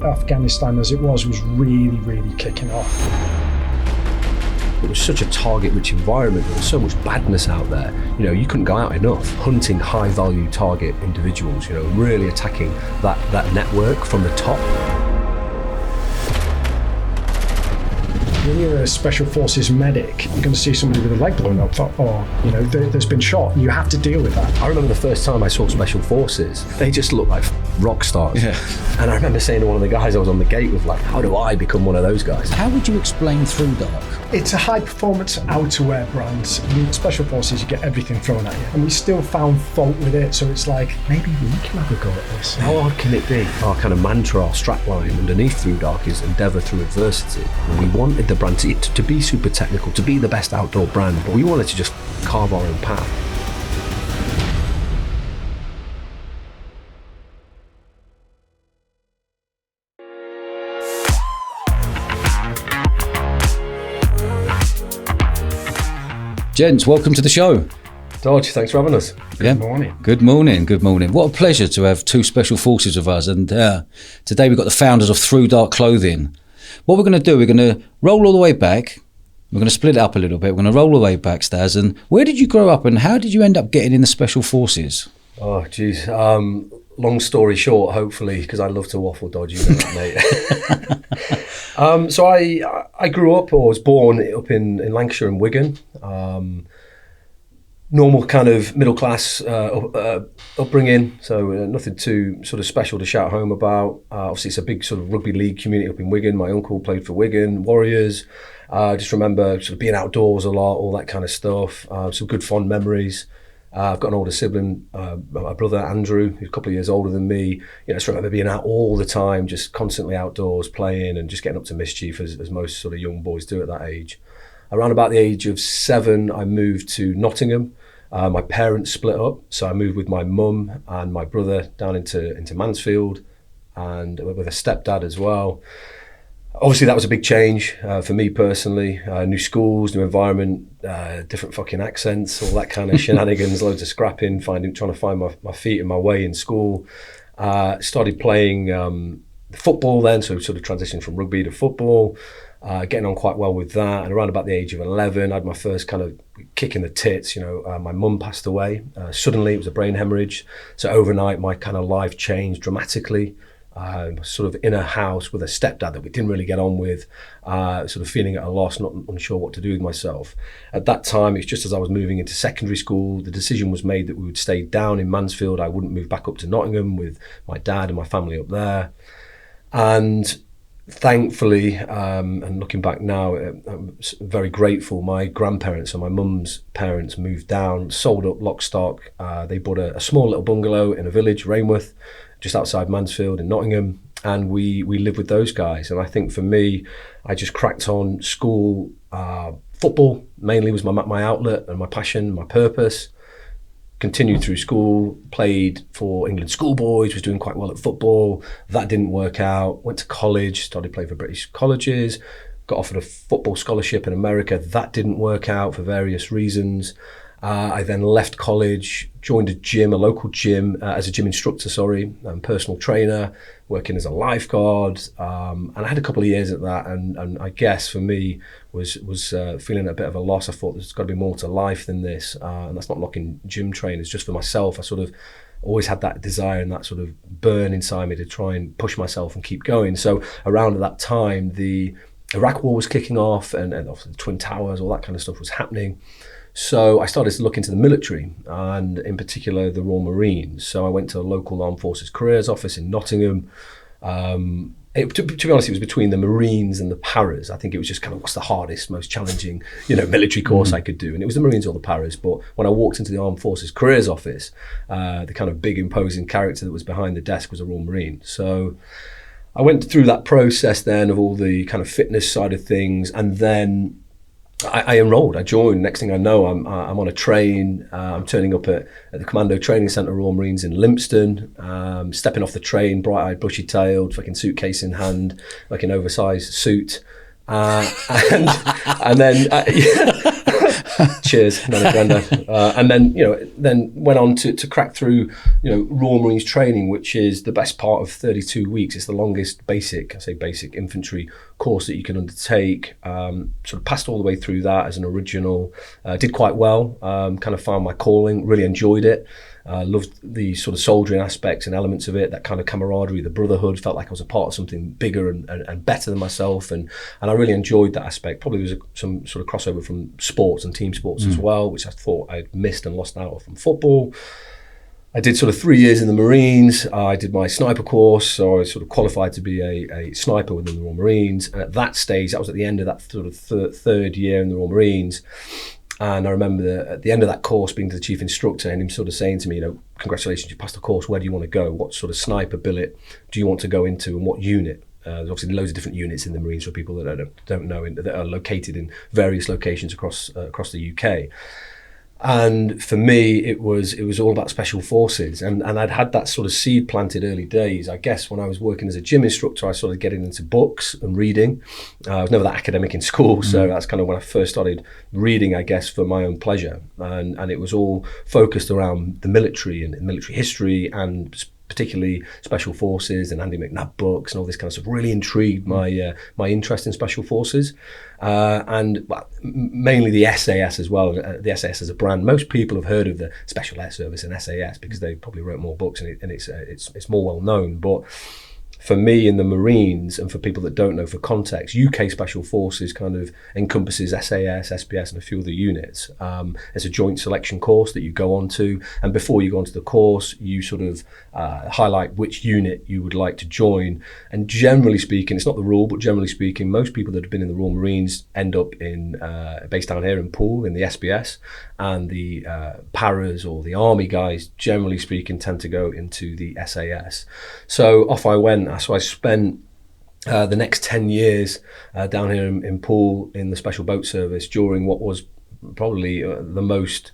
Afghanistan as it was really, really kicking off. It was such a target-rich environment. There was so much badness out there. You know, you couldn't go out enough hunting high-value target individuals, you know, really attacking that network from the top. When you're a Special Forces medic, you're going to see somebody with a leg blown up, or, you know, there's been shot, and you have to deal with that. I remember the first time I saw Special Forces, they just looked like rock stars. Yeah. And I remember saying to one of the guys I was on the gate with, like, how do I become one of those guys? How would you explain ThruDark? It's a high-performance outerwear brand. In Special Forces, you get everything thrown at you. And we still found fault with it, so it's like, maybe we can have a go at this. How hard can it be? Our kind of mantra, our strapline underneath ThruDark is endeavour through adversity. And we wanted the brand to be super technical, to be the best outdoor brand, but we wanted to just carve our own path. Gents, welcome to the show. Dodge, thanks for having us. Good morning. Good morning, good morning. What a pleasure to have two Special Forces with us. And today we've got the founders of ThruDark Clothing. What we're going to do, we're going to roll all the way back. We're going to split it up a little bit. We're going to roll all the way back, Staz. And where did you grow up and how did you end up getting in the Special Forces? Oh, geez. Long story short, hopefully, because I love to waffle, Dodge, you know that, mate. So I grew up, or was born up in Lancashire and Wigan. Normal kind of middle class upbringing, so nothing too sort of special to shout home about. Obviously, it's a big sort of rugby league community up in Wigan. My uncle played for Wigan Warriors. Just remember sort of being outdoors a lot, all that kind of stuff. Some good fond memories. I've got an older sibling, my brother Andrew, who's a couple of years older than me. You know, I just remember being out all the time, just constantly outdoors playing and just getting up to mischief as most sort of young boys do at that age. Around about the age of 7, I moved to Nottingham. My parents split up, so I moved with my mum and my brother down into Mansfield, and with a stepdad as well. Obviously, that was a big change for me personally. New schools, new environment, different fucking accents, all that kind of shenanigans, loads of scrapping, trying to find my feet and my way in school. Started playing football then, so sort of transitioned from rugby to football. Getting on quite well with that, and around about the age of 11 I had my first kind of kick in the tits. You know, my mum passed away suddenly. It was a brain hemorrhage, so overnight my kind of life changed dramatically. Sort of in a house with a stepdad that we didn't really get on with, sort of feeling at a loss, not unsure what to do with myself. At that time, it's just as I was moving into secondary school, the decision was made that we would stay down in Mansfield. I wouldn't move back up to Nottingham with my dad and my family up there. And thankfully, and looking back now, I'm very grateful. My grandparents and my mum's parents moved down, sold up lock stock. They bought a small little bungalow in a village, Rainworth, just outside Mansfield in Nottingham, and we lived with those guys. And I think for me, I just cracked on school. Football mainly was my outlet and my passion, my purpose. Continued through school, played for England schoolboys, was doing quite well at football. That didn't work out. Went to college, started playing for British colleges, got offered a football scholarship in America. That didn't work out for various reasons. I then left college, joined a local gym, as a gym instructor, personal trainer, working as a lifeguard. And I had a couple of years at that, and I guess for me was feeling a bit of a loss. I thought there's got to be more to life than this, and that's not knocking gym trainers, just for myself. I sort of always had that desire and that sort of burn inside me to try and push myself and keep going. So around at that time, the Iraq War was kicking off, and obviously the Twin Towers, all that kind of stuff was happening. So I started to look into the military, and in particular the Royal Marines. So I went to a local Armed Forces Careers office in Nottingham. To be honest, it was between the Marines and the Paras. I think it was just kind of what's the hardest, most challenging, military course I could do. And it was the Marines or the Paras. But when I walked into the Armed Forces Careers office, the kind of big imposing character that was behind the desk was a Royal Marine. So I went through that process then of all the kind of fitness side of things, and then I enrolled, I joined. Next thing I know, I'm on a train. I'm turning up at the Commando Training Centre, Royal Marines in Lympstone, stepping off the train, bright-eyed, bushy-tailed, fucking suitcase in hand, like an oversized suit. And then Cheers, Nan and Grandad. And then, then went on to crack through, Royal Marines training, which is the best part of 32 weeks. It's the longest basic infantry course that you can undertake. Sort of passed all the way through that as an original. Did quite well. Kind of found my calling. Really enjoyed it. Loved the sort of soldiering aspects and elements of it, that kind of camaraderie, the brotherhood. Felt like I was a part of something bigger and better than myself, and I really enjoyed that aspect. Probably was some sort of crossover from sports and team sports as well, which I thought I'd missed and lost out on from football. I did sort of 3 years in the Marines. I did my sniper course, so I was sort of qualified to be a sniper within the Royal Marines. And at that stage, that was at the end of that sort of third year in the Royal Marines. And I remember at the end of that course being to the chief instructor and him sort of saying to me, congratulations, you passed the course. Where do you want to go? What sort of sniper billet do you want to go into, and what unit? There's obviously loads of different units in the Marines for people that don't know, that are located in various locations across the UK. And for me, it was all about special forces, and I'd had that sort of seed planted early days. I guess when I was working as a gym instructor, I started getting into books and reading. I was never that academic in school, so that's kind of when I first started reading, I guess, for my own pleasure. And it was all focused around the military and military history, and particularly special forces and Andy McNabb books and all this kind of stuff. Really intrigued my interest in special forces, and mainly the SAS as well. The SAS as a brand. Most people have heard of the Special Air Service and SAS because they probably wrote more books, and it's more well known. But for me in the Marines, and for people that don't know, for context, UK Special Forces kind of encompasses SAS, SBS and a few other units. It's a joint selection course that you go on to, and before you go onto the course, you sort of highlight which unit you would like to join. And generally speaking, it's not the rule, but generally speaking, most people that have been in the Royal Marines end up based down here in Poole in the SBS, and the paras or the army guys, generally speaking, tend to go into the SAS. So off I went. So I spent the next 10 years down here in Poole in the Special Boat Service during what was probably the most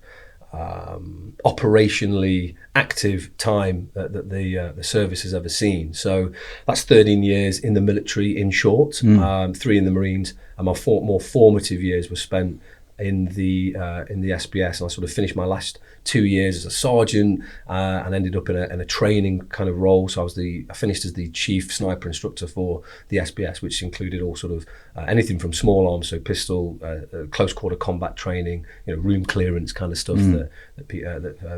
operationally active time that the service has ever seen. So that's 13 years in the military in short, 3 in the Marines, and my more formative years were spent in the SBS, and I sort of finished my last 2 years as a sergeant and ended up in a training kind of role. So I finished as the chief sniper instructor for the SBS, which included all sort of anything from small arms, so pistol, close quarter combat training, room clearance kind of stuff that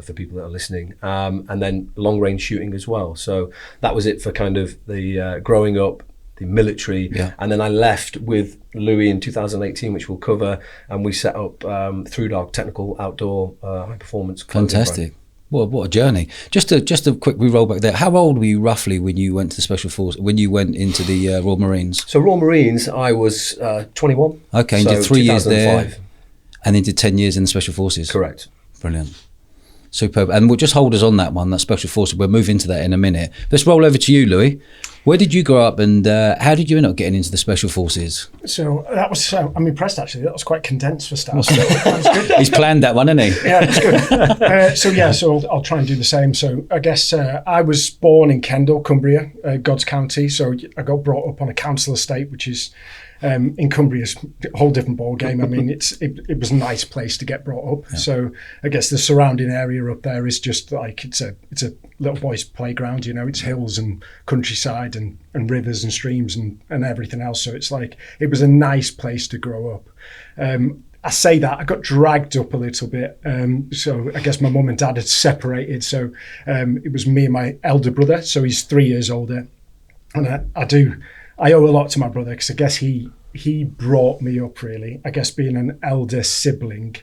for people that are listening, and then long range shooting as well. So that was it for kind of the growing up, the military, and then I left with Louis in 2018, which we'll cover, and we set up ThruDark technical outdoor high performance clothing. Fantastic. What a journey. Just a quick re-roll back there. How old were you roughly when you went to the Special Force, when you went into the Royal Marines? So Royal Marines, I was 21. Okay, so you did 3 years there, 2005. and then did 10 years in the Special Forces. Correct. Brilliant. Superb. And we'll just hold us on that one, that Special Forces. We'll move into that in a minute. Let's roll over to you, Louis. Where did you grow up, and how did you end up getting into the Special Forces? So that was, I'm impressed actually, that was quite condensed for Staz. That was good. He's planned that one, hasn't he? Yeah, it's good. So I'll try and do the same. So I guess I was born in Kendal, Cumbria, God's County. So I got brought up on a council estate, which is in Cumbria is a whole different ball game. I mean, it was a nice place to get brought up. Yeah. So I guess the surrounding area up there is just like it's a little boys' playground. It's hills and countryside and rivers and streams and everything else. So it's like it was a nice place to grow up. I say that I got dragged up a little bit. So I guess my mum and dad had separated. So it was me and my elder brother. So he's 3 years older, and I owe a lot to my brother because I guess he brought me up really. I guess being an elder sibling,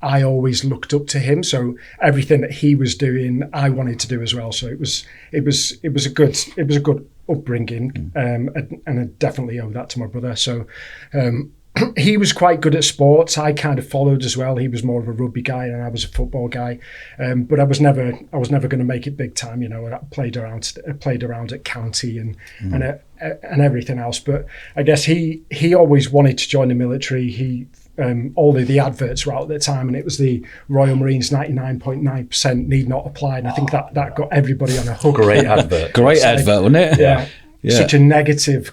I always looked up to him. So everything that he was doing, I wanted to do as well. So it was a good upbringing, and I definitely owe that to my brother. So he was quite good at sports. I kind of followed as well. He was more of a rugby guy and I was a football guy. But I was never going to make it big time. I played around at county and everything else. But I guess he always wanted to join the military. He all the adverts were out at the time, and it was the Royal Marines 99.9% need not apply, and I think that got everybody on a hook. Great advert. Great advert, wasn't it? Yeah. Such a negative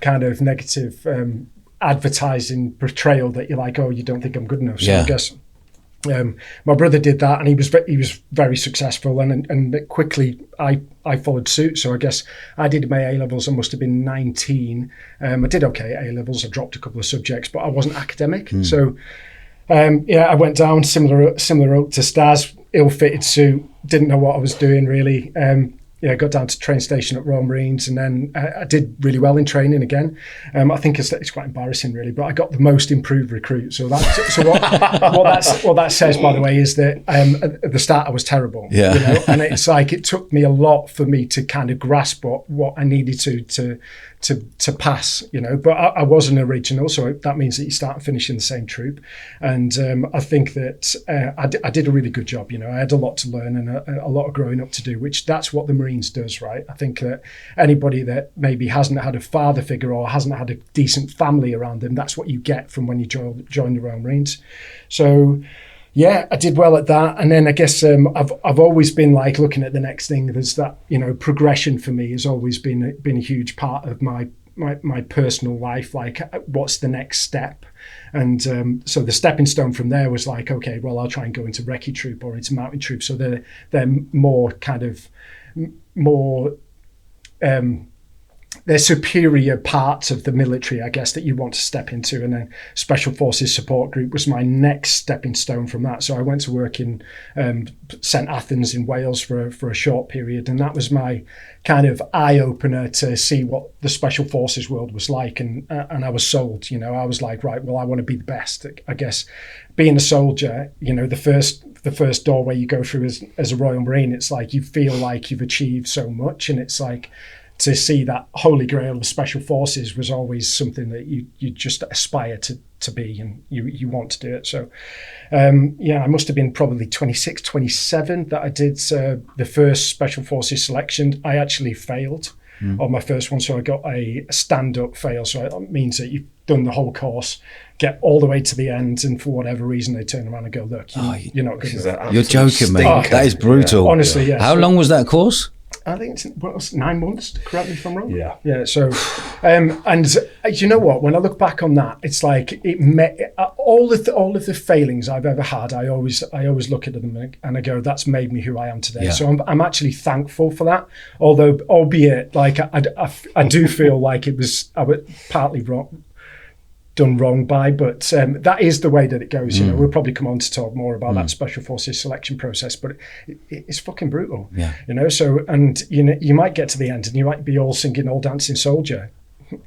advertising portrayal that you're like, oh, you don't think I'm good enough. So I guess My brother did that, and he was very successful, and quickly I followed suit. So I guess I did my A levels. I must have been 19. I did okay at A levels. I dropped a couple of subjects, but I wasn't academic. So I went down similar to Staz, ill-fitted suit, didn't know what I was doing really. I got down to train station at Royal Marines, and then I did really well in training again. I think it's quite embarrassing, really, but I got the most improved recruit. So what that says, by the way, is that at the start I was terrible. Yeah. You know? And it's like it took me a lot for me to kind of grasp what I needed to pass, you know. But I was an original, so that means that you start and finish in the same troop. And I think that I did a really good job. You know, I had a lot to learn and a lot of growing up to do, which that's what the Marines does, right? I think that anybody that maybe hasn't had a father figure or hasn't had a decent family around them, that's what you get from when you join the Royal Marines. So yeah, I did well at that, and then I guess I've always been like looking at the next thing. There's that, you know, progression for me has always been a huge part of my personal life. Like, what's the next step? And so the stepping stone from there was like, okay, well, I'll try and go into recce troop or into mountain troop. So they're more kind of more. They're superior parts of the military, I guess, that you want to step into. And then Special Forces Support Group was my next stepping stone from that. So I went to work in St Athens in Wales for a short period. And that was my kind of eye-opener to see what the Special Forces world was like. And I was sold, you know. I was like, right, well, I want to be the best. I guess being a soldier, you know, the first doorway you go through as a Royal Marine, it's like you feel like you've achieved so much. And it's like, to see that holy grail of Special Forces was always something that you just aspire to be, and you want to do it. So I must have been probably 26, 27 that I did the first Special Forces selection. I actually failed on my first one, so I got a stand-up fail. So it means that you've done the whole course, get all the way to the end, and for whatever reason they turn around and go, look, you're not good enough. You're joking, mate. Oh, that is brutal. Yeah. Honestly, yeah. How long was that course? I think it's 9 months, correct me if I'm wrong. Yeah. So, and you know what? When I look back on that, it's like all of the failings I've ever had. I always look at them and I go, that's made me who I am today. Yeah. So I'm actually thankful for that. Although, albeit, like I do feel like I was partly done wrong by, but that is the way that it goes. You know, we'll probably come on to talk more about that Special Forces selection process, but it's fucking brutal. Yeah. You know, so, and you know, you might get to the end and you might be all singing All Dancing Soldier.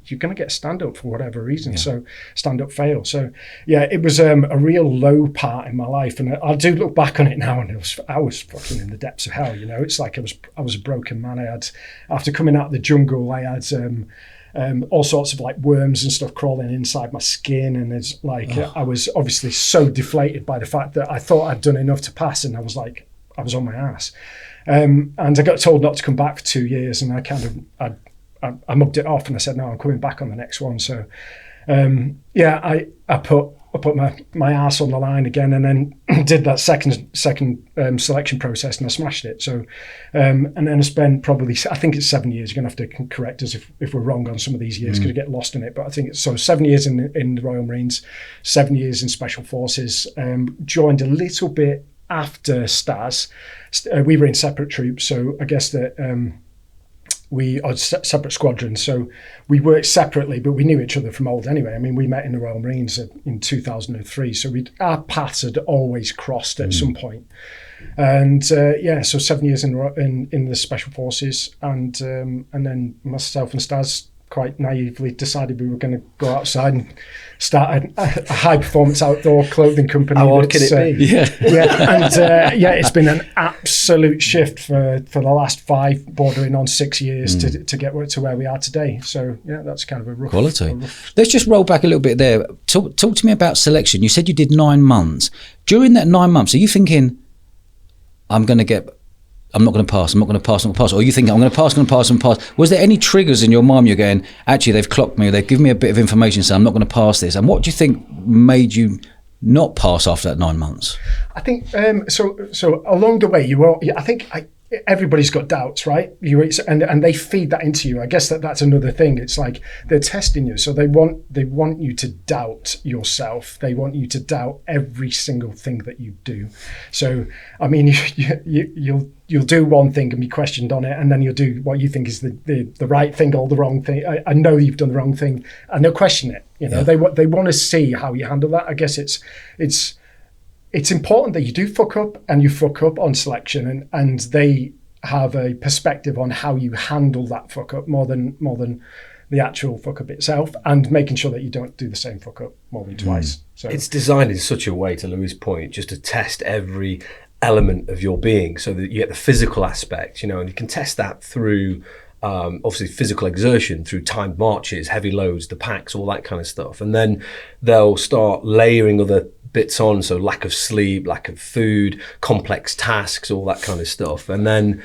You're going to get stand up for whatever reason. Yeah. So stand up fail. So yeah, it was a real low part in my life, and I do look back on it now, and I was fucking in the depths of hell. You know, it's like I was a broken man. I had, after coming out of the jungle, I had all sorts of like worms and stuff crawling inside my skin, and it's like I was obviously so deflated by the fact that I thought I'd done enough to pass, and I was on my ass, and I got told not to come back for 2 years, and I mugged it off, and I said no, I'm coming back on the next one. So I put my ass on the line again, and then did that second selection process, and I smashed it. So, and then I spent probably, I think it's 7 years. You're gonna have to correct us if we're wrong on some of these years, because I get lost in it. But I think it's 7 years in the Royal Marines, 7 years in Special Forces. Joined a little bit after Staz. We were in separate troops, so I guess that. We are separate squadrons, so we worked separately, but we knew each other from old anyway. I mean, we met in the Royal Marines in 2003, so our paths had always crossed at some point. And so 7 years in the Special Forces, and then myself and Staz quite naively decided we were going to go outside and start a high-performance outdoor clothing company. How odd can it be? It's been an absolute shift for the last 5, bordering on 6 years to get to where we are today. So, yeah, that's kind of a rough... Quality. Let's just roll back a little bit there. Talk to me about selection. You said you did 9 months. During that 9 months, are you thinking, I'm not going to pass. Or you think, I'm going to pass. Was there any triggers in your mind you're going, actually, they've clocked me, or they've given me a bit of information, so I'm not going to pass this? And what do you think made you not pass after that 9 months? I think, so along the way, everybody's got doubts, right? And they feed that into you. I guess that's another thing. It's like they're testing you, so they want you to doubt yourself. They want you to doubt every single thing that you do. So I mean, you'll do one thing and be questioned on it, and then you'll do what you think is the right thing or the wrong thing. I know you've done the wrong thing, and they'll question it. They want to see how you handle that. I guess it's important that you do fuck up, and you fuck up on selection, and they have a perspective on how you handle that fuck up more than the actual fuck up itself, and making sure that you don't do the same fuck up more than twice. So it's designed in such a way, to Louis' point, just to test every element of your being, so that you get the physical aspect, and you can test that through obviously physical exertion, through timed marches, heavy loads, the packs, all that kind of stuff. And then they'll start layering other bits on, so lack of sleep, lack of food, complex tasks, all that kind of stuff. And then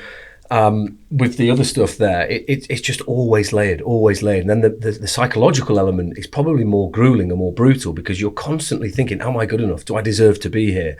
with the other stuff there, it's just always layered. And then the psychological element is probably more grueling and more brutal, because you're constantly thinking, am I good enough? Do I deserve to be here?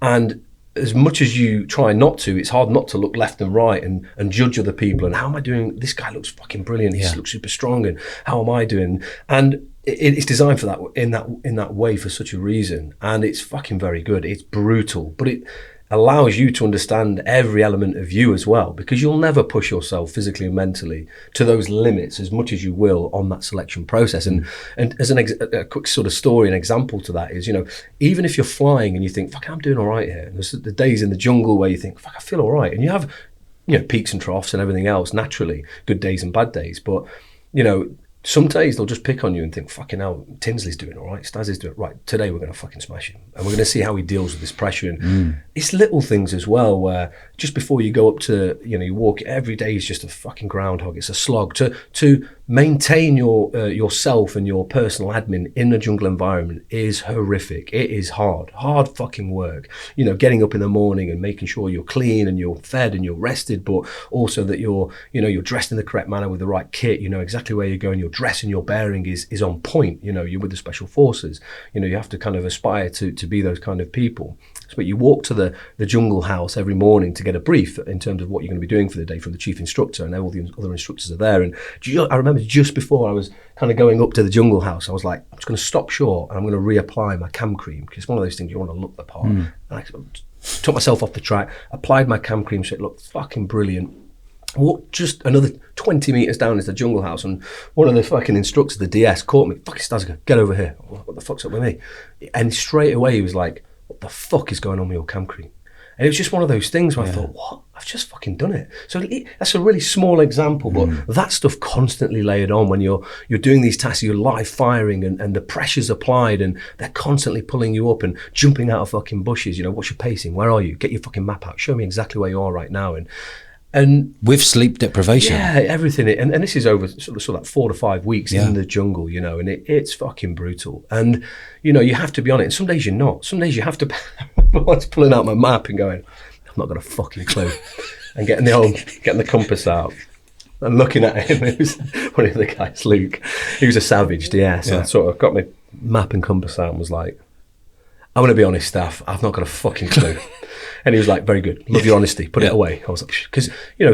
And as much as you try not to, it's hard not to look left and right and judge other people. And how am I doing? This guy looks fucking brilliant. He looks super strong. And how am I doing? And it's designed for that, in that way, for such a reason. And it's fucking very good. It's brutal, but it allows you to understand every element of you as well, because you'll never push yourself physically and mentally to those limits as much as you will on that selection process. And as a quick sort of story, an example to that is, even if you're flying and you think, fuck, I'm doing all right here, and there's the days in the jungle where you think, fuck, I feel all right, and you have peaks and troughs and everything else, naturally, good days and bad days, but some days they'll just pick on you and think, fucking hell, Tinsley's doing all right, Staz is doing it right. Today we're going to fucking smash him, and we're going to see how he deals with this pressure. And it's little things as well, where just before you go up to, you walk, every day is just a fucking groundhog. It's a slog to maintain yourself and your personal admin in a jungle environment is horrific. It is hard fucking work. Getting up in the morning and making sure you're clean and you're fed and you're rested, but also that you're dressed in the correct manner with the right kit. You know exactly where you're going. Your dress and your bearing is on point. You're with the special forces. You have to kind of aspire to be those kind of people. But you walk to the jungle house every morning to get a brief in terms of what you're going to be doing for the day from the chief instructor, and all the other instructors are there. And I remember just before I was kind of going up to the jungle house, I was like, I'm just going to stop short and I'm going to reapply my cam cream, because it's one of those things you want to look the part. And I took myself off the track, applied my cam cream, so it looked fucking brilliant. Walked just another 20 metres down is the jungle house, and one of the fucking instructors, the DS, caught me. Fucking Staz, get over here. What the fuck's up with me? And straight away he was like, what the fuck is going on with your cam cream? And it was just one of those things where I thought, what? I've just fucking done it. So that's a really small example, but that stuff constantly layered on when you're doing these tasks, you're live firing and the pressure's applied and they're constantly pulling you up and jumping out of fucking bushes. What's your pacing? Where are you? Get your fucking map out. Show me exactly where you are right now. And with sleep deprivation. Yeah, everything. And this is over sort of like 4 to 5 weeks in the jungle, and it's fucking brutal. And, you have to be on it. And some days you're not. Some days you have to, I was pulling out my map and going, I've not got a fucking clue. And getting the compass out and looking at him. It was one of the guys, Luke. He was a savage, So I sort of got my map and compass out and was like, I'm going to be honest, Staff, I've not got a fucking clue. And he was like, very good. Love your honesty. Put it away. I was like, because,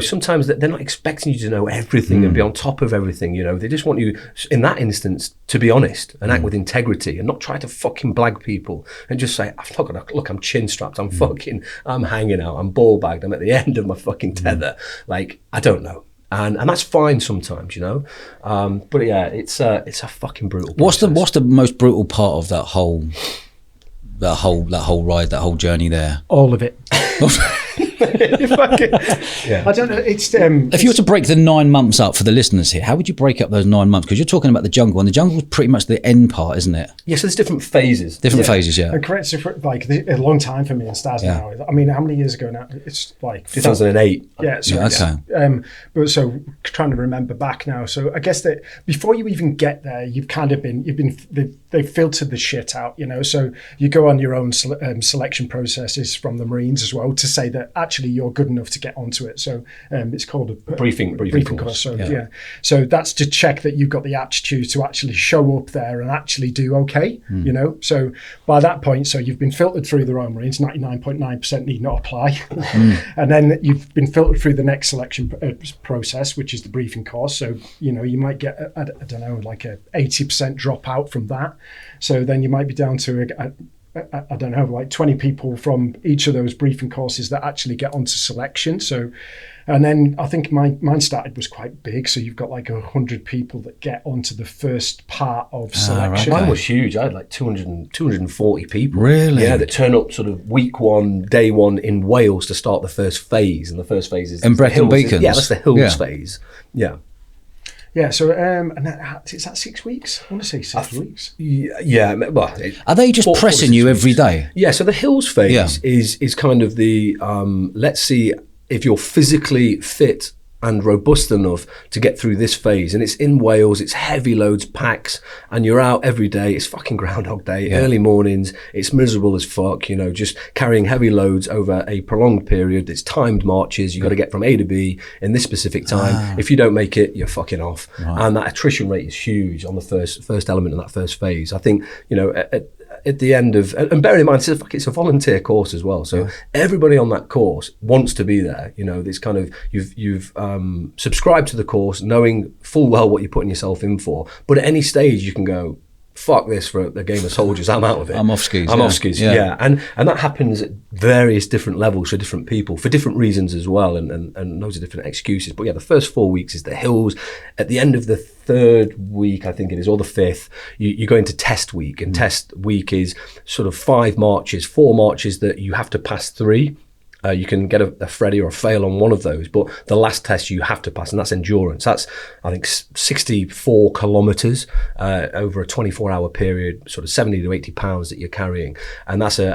sometimes they're not expecting you to know everything and be on top of everything. They just want you, in that instance, to be honest and act with integrity and not try to fucking blag people and just say, I've not got look, I'm chin strapped. I'm hanging out. I'm ball bagged. I'm at the end of my fucking tether. Like, I don't know. And that's fine sometimes, But yeah, it's a fucking brutal process. What's the most brutal part of that whole ride, that whole journey there? All of it. I don't know. If you were to break the 9 months up for the listeners here, how would you break up those 9 months? Because you're talking about the jungle, and the jungle is pretty much the end part, isn't it? Yes, there's different phases. Phases, yeah. And correct, like a long time for me in Staz now. I mean, how many years ago now? It's like 2008. Yeah. So okay. But so trying to remember back now. So I guess that before you even get there, they've filtered the shit out. So you go on your own selection processes from the Marines as well to say that actually actually you're good enough to get onto it. So it's called a briefing course. So so that's to check that you've got the aptitude to actually show up there and actually do okay. You know, so by that point, so you've been filtered through the Royal Marines, 99.9% need not apply, and then you've been filtered through the next selection process, which is the briefing course. So you know, you might get I don't know, like a 80% dropout from that. So then you might be down to I don't know, like 20 people from each of those briefing courses that actually get onto selection. So, and then I think mine started was quite big. So you've got like 100 people that get onto the first part of selection. Mine was huge. I had like 240 people. Really? Yeah, that turn up sort of week one, day one in Wales to start the first phase. And the first phase is in Brecon Beacons. Yeah, that's the Hills phase. Yeah. Yeah, so and is that 6 weeks? I want to say 6 weeks. Yeah, well, are they just pressing you every day? Yeah, so the Hills phase is kind of the let's see if you're physically fit and robust enough to get through this phase. And it's in Wales, it's heavy loads, packs, and you're out every day. It's fucking Groundhog Day, early mornings. It's miserable as fuck, you know, just carrying heavy loads over a prolonged period. It's timed marches. You've got to get from A to B in this specific time. If you don't make it, you're fucking off. Right. And that attrition rate is huge on the first element of that first phase. I think, you know, at the end of, and bearing in mind, it's a volunteer course as well. So everybody on that course wants to be there. You know, it's kind of, you've subscribed to the course knowing full well what you're putting yourself in for. But at any stage you can go, fuck this for a game of soldiers, I'm out of it. I'm off skis. Off skis, yeah. And that happens at various different levels for different people, for different reasons as well, and loads of different excuses. But yeah, the first 4 weeks is the Hills. At the end of the third week, I think it is, or the fifth, you go into test week. And test week is sort of 4 marches that you have to pass 3. You can get a Freddy or a fail on one of those, but the last test you have to pass, and that's endurance. That's, I think, 64 kilometres over a 24-hour period, sort of 70 to 80 pounds that you're carrying. And that's 30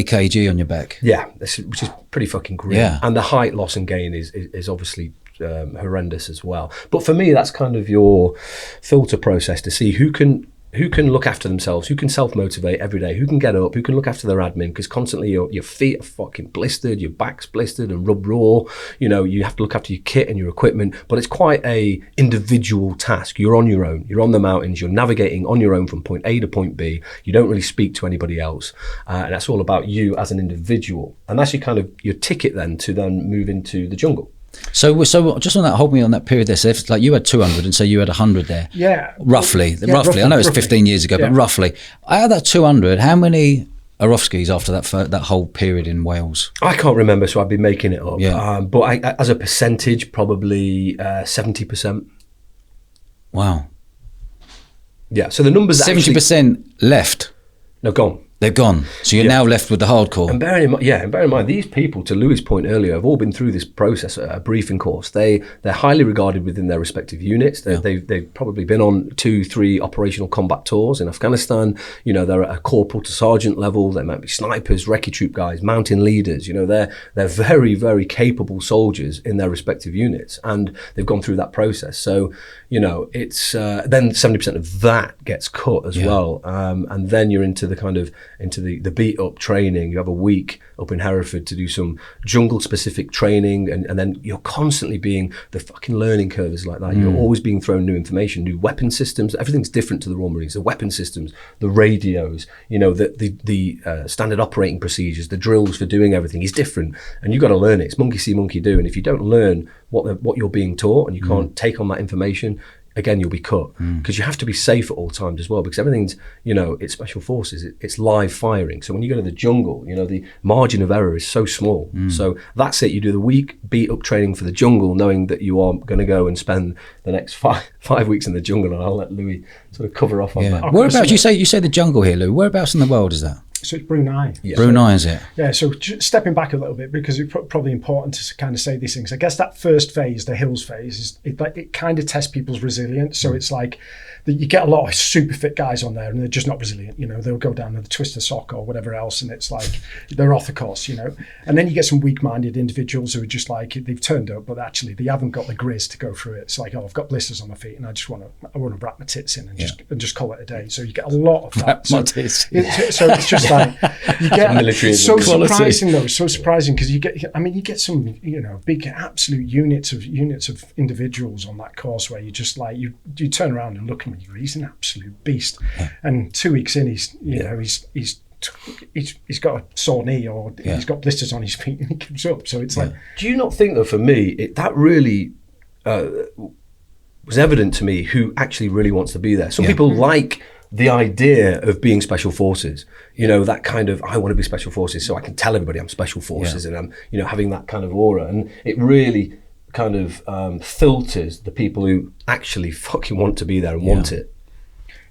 kg on your back? Yeah, which is pretty fucking grim. Yeah. And the height loss and gain is obviously horrendous as well. But for me, that's kind of your filter process to see who can look after themselves, who can self-motivate every day, who can get up, who can look after their admin, because constantly your feet are fucking blistered, your back's blistered and rubbed raw. You know, you have to look after your kit and your equipment, but it's quite a individual task. You're on your own. You're on the mountains. You're navigating on your own from point A to point B. You don't really speak to anybody else. And that's all about you as an individual. And that's your ticket then to then move into the jungle. So just on that, hold me on that period there. So if, like, you had 200 and so you had 100 there. Yeah. Roughly. I know it's 15 years ago, but roughly. Out of that 200, how many are off skis after that whole period in Wales? I can't remember, so I'd be making it up. Yeah. But as a percentage, probably 70%. Wow. Yeah, so the numbers 70% left. No, gone. They're gone. So you're now left with the hardcore. And bearing in mind, these people, to Louis' point earlier, have all been through this process, a briefing course. They're highly regarded within their respective units. They've probably been on 2-3 operational combat tours in Afghanistan. You know, they're at a corporal to sergeant level. They might be snipers, recce troop guys, mountain leaders. You know, they're very, very capable soldiers in their respective units, and they've gone through that process. So, you know, it's then 70% of that gets cut as well, and then you're into the beat up training. You have a week up in Hereford to do some jungle specific training, and then you're constantly being, the fucking learning curve is like that. You're always being thrown new information, new weapon systems. Everything's different to the Royal Marines. The weapon systems, the radios, you know, the standard operating procedures, the drills for doing everything is different, and you've got to learn it. It's monkey see, monkey do. And if you don't learn what you're being taught, and you can't take on that information, again, you'll be cut, because you have to be safe at all times as well, because everything's, you know, it's special forces, it's live firing. So when you go to the jungle, you know, the margin of error is so small. So that's it. You do the week beat up training for the jungle, knowing that you are going to go and spend the next five weeks in the jungle, and I'll let Louis sort of cover off on that. Whereabouts, you say the jungle here, Louis, whereabouts in the world is that? So it's Brunei. Yeah. Brunei, is it? Yeah, so stepping back a little bit, because it's probably important to kind of say these things. I guess that first phase, the Hills phase, it kind of tests people's resilience. So it's like you get a lot of super fit guys on there and they're just not resilient. You know, they'll go down with a twist of sock or whatever else, and it's like they're off the course, you know. And then you get some weak-minded individuals who are just like, they've turned up, but actually they haven't got the grizz to go through it. It's like, oh, I've got blisters on my feet and I want to wrap my tits in and just call it a day. So you get a lot of that. My tits. So it's just like you get military so quality. surprising though, so surprising because you get some big absolute units of individuals on that course where you just like you turn around and look at him, he's an absolute beast, and 2 weeks in he's got a sore knee or he's got blisters on his feet and he comes up. So it's like, do you not think though, for me, that really was evident to me who actually really wants to be there. Some people like the idea of being special forces, that kind of, I want to be special forces so I can tell everybody I'm special forces and I'm, having that kind of aura. And it really kind of filters the people who actually fucking want to be there and want it.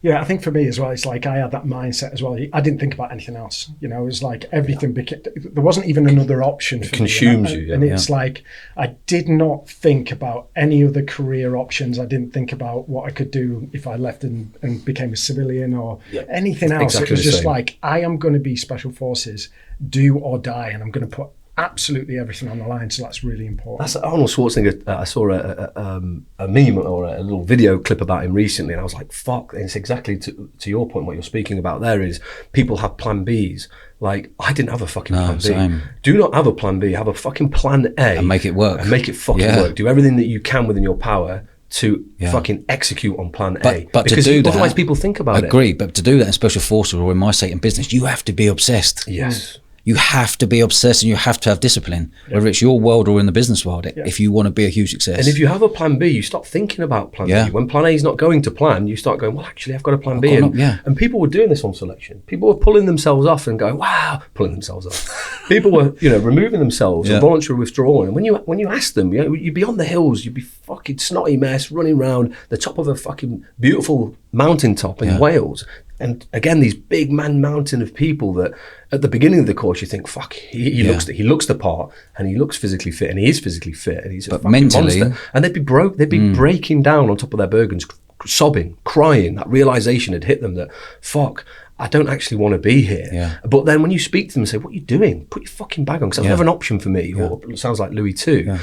Yeah, I think for me as well, it's like I had that mindset as well. I didn't think about anything else. It was like everything became, there wasn't even another option for me. It consumes you. And it's like, I did not think about any other career options. I didn't think about what I could do if I left and became a civilian or anything else. Exactly, it was just like, I am going to be special forces, do or die, and I'm going to put absolutely everything on the line. So that's really important. That's Arnold Schwarzenegger. I saw a meme or a little video clip about him recently, and I was like, fuck. And it's exactly to your point. What you're speaking about there is people have plan Bs. Like, I didn't have a fucking plan B. Same. Do not have a plan B. Have a fucking plan A. And make it work. And make it fucking work. Do everything that you can within your power to fucking execute on plan A. But because to do that, otherwise people think about it. Agree, but to do that in special forces or in my state in business, you have to be obsessed. Yes. You have to be obsessed and you have to have discipline, whether it's your world or in the business world, if you want to be a huge success. And if you have a plan B, you stop thinking about plan B. When plan A is not going to plan, you start going, well, actually, I've got a plan B. And people were doing this on selection. People were pulling themselves off and going, wow, pulling themselves off. People were, removing themselves and voluntary withdrawal. And when you ask them, you'd be on the hills, you'd be fucking snotty mess running around the top of a fucking beautiful mountaintop in Wales. And again, these big man mountain of people that at the beginning of the course you think, fuck, he looks the part, and he looks physically fit, and he is physically fit, and he's a fucking mentally, monster. And they'd be breaking down on top of their Bergens, sobbing, crying. That realization had hit them that, fuck, I don't actually want to be here. Yeah. But then when you speak to them and say, what are you doing? Put your fucking bag on, because that's never an option for me. Or it sounds like Louis too. Yeah.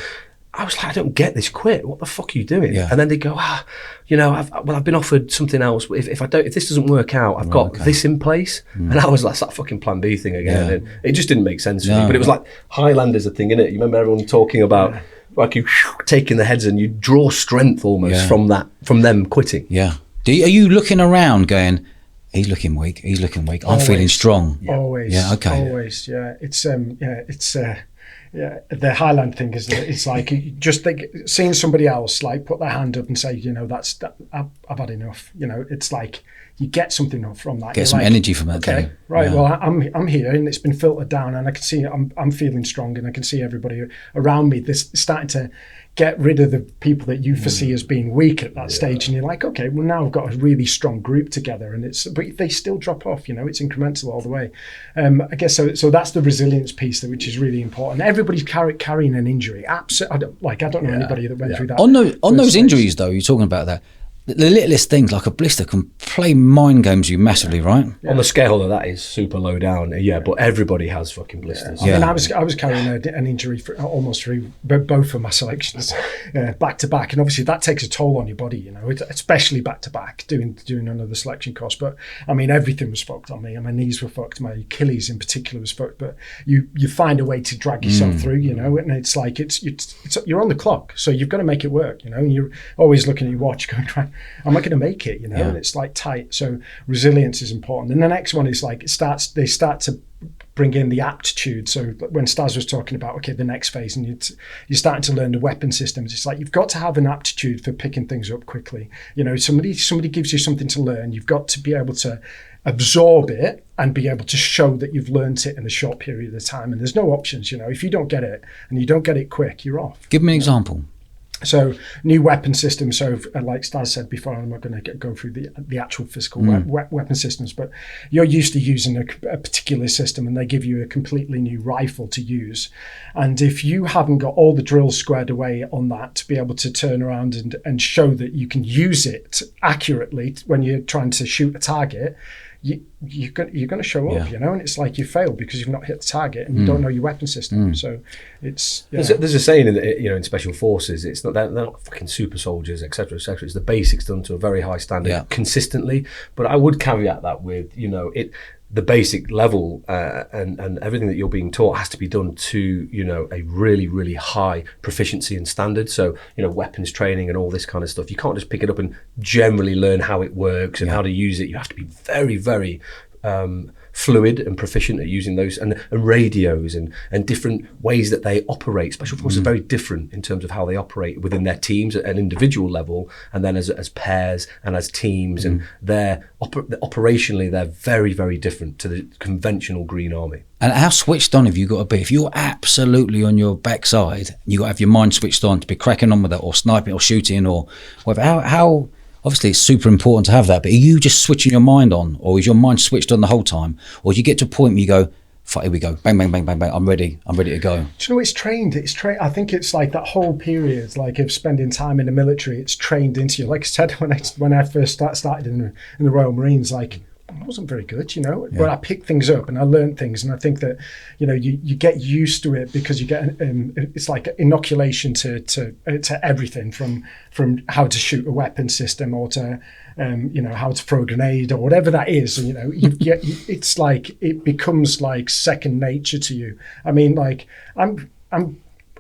I was like, I don't get this, quit. What the fuck are you doing? Yeah. And then they go, I've been offered something else. If this doesn't work out, I've got this in place. And I was like, that's that fucking plan B thing again. And it just didn't make sense for me. But it was like Highlanders, a thing, innit? You remember everyone talking about like you taking the heads and you draw strength almost from them quitting. Yeah. Are you looking around going, he's looking weak, I'm feeling strong? Yeah. Always. Yeah, okay. Always, yeah. The Highland thing is that it's like you just think seeing somebody else like put their hand up and say, I've had enough. It's like you get something from that. Get some energy from that. Okay, right. Yeah. Well, I'm here and it's been filtered down, and I can see I'm feeling strong, and I can see everybody around me. This starting to get rid of the people that you foresee as being weak at that stage, and you're like, okay, well now I've got a really strong group together, but they still drop off. It's incremental all the way. I guess so. So that's the resilience piece, which is really important. Everybody's carrying an injury. Absolutely, I don't know anybody that went through that. On those injuries though, you're talking about that. The littlest things like a blister can play mind games you massively, right? Yeah. On the scale of that is super low down, but everybody has fucking blisters. I mean, I was carrying an injury almost through both of my selections, back to back, and obviously that takes a toll on your body, especially back to back doing another selection course. But I mean, everything was fucked on me. My knees were fucked. My Achilles in particular was fucked. But you find a way to drag yourself through, and it's like you're on the clock, so you've got to make it work, and you're always looking at your watch, going, right, am I going to make it? And it's like tight. So resilience is important. And the next one is like they start to bring in the aptitude. So when Staz was talking about the next phase, and you're starting to learn the weapon systems, it's like you've got to have an aptitude for picking things up quickly. Somebody gives you something to learn. You've got to be able to absorb it and be able to show that you've learnt it in a short period of time. And there's no options. If you don't get it and you don't get it quick, you're off. Give me an example. So new weapon systems. So like Staz said before, I'm not going to go through the actual physical weapon systems, but you're used to using a particular system and they give you a completely new rifle to use. And if you haven't got all the drills squared away on that to be able to turn around and show that you can use it accurately when you're trying to shoot a target, you're going to show up, and it's like you failed because you've not hit the target and you don't know your weapon system. So it's there's a saying in special forces, it's not they're not fucking super soldiers, etc., etc. It's the basics done to a very high standard consistently. But I would caveat that with the basic level and everything that you're being taught has to be done to, a really, really high proficiency and standard. So, weapons training and all this kind of stuff. You can't just pick it up and generally learn how it works and how to use it. You have to be very, very fluid and proficient at using those, and radios and different ways that they operate. Special forces are very different in terms of how they operate within their teams at an individual level, and then as pairs and as teams, and they're operationally they're very, very different to the conventional Green Army. And how switched on have you got to be? If you're absolutely on your backside, you got to have your mind switched on to be cracking on with it, or sniping or shooting or whatever. How obviously it's super important to have that, but are you just switching your mind on, or is your mind switched on the whole time? Or do you get to a point where you go, here we go, bang, bang, bang, bang, bang, I'm ready to go? Do you know, it's trained. I think it's like that whole period, like of spending time in the military, it's trained into you. Like I said, when I first started in the Royal Marines, like, I wasn't very good, but I picked things up and I learned things, and I think that you get used to it because you get it's like inoculation to everything from how to shoot a weapon system, or to how to throw a grenade or whatever that is. It's like it becomes like second nature to you. I mean, like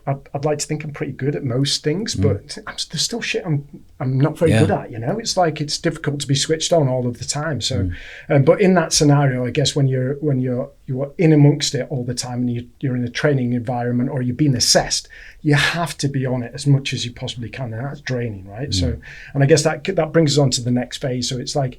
I'd like to think I'm pretty good at most things, but there's still shit I'm not very good at. It's like it's difficult to be switched on all of the time. So, but in that scenario, I guess when you're in amongst it all the time, and you're in a training environment, or you're being assessed, you have to be on it as much as you possibly can, and that's draining, right? So, and I guess that brings us on to the next phase. So it's like,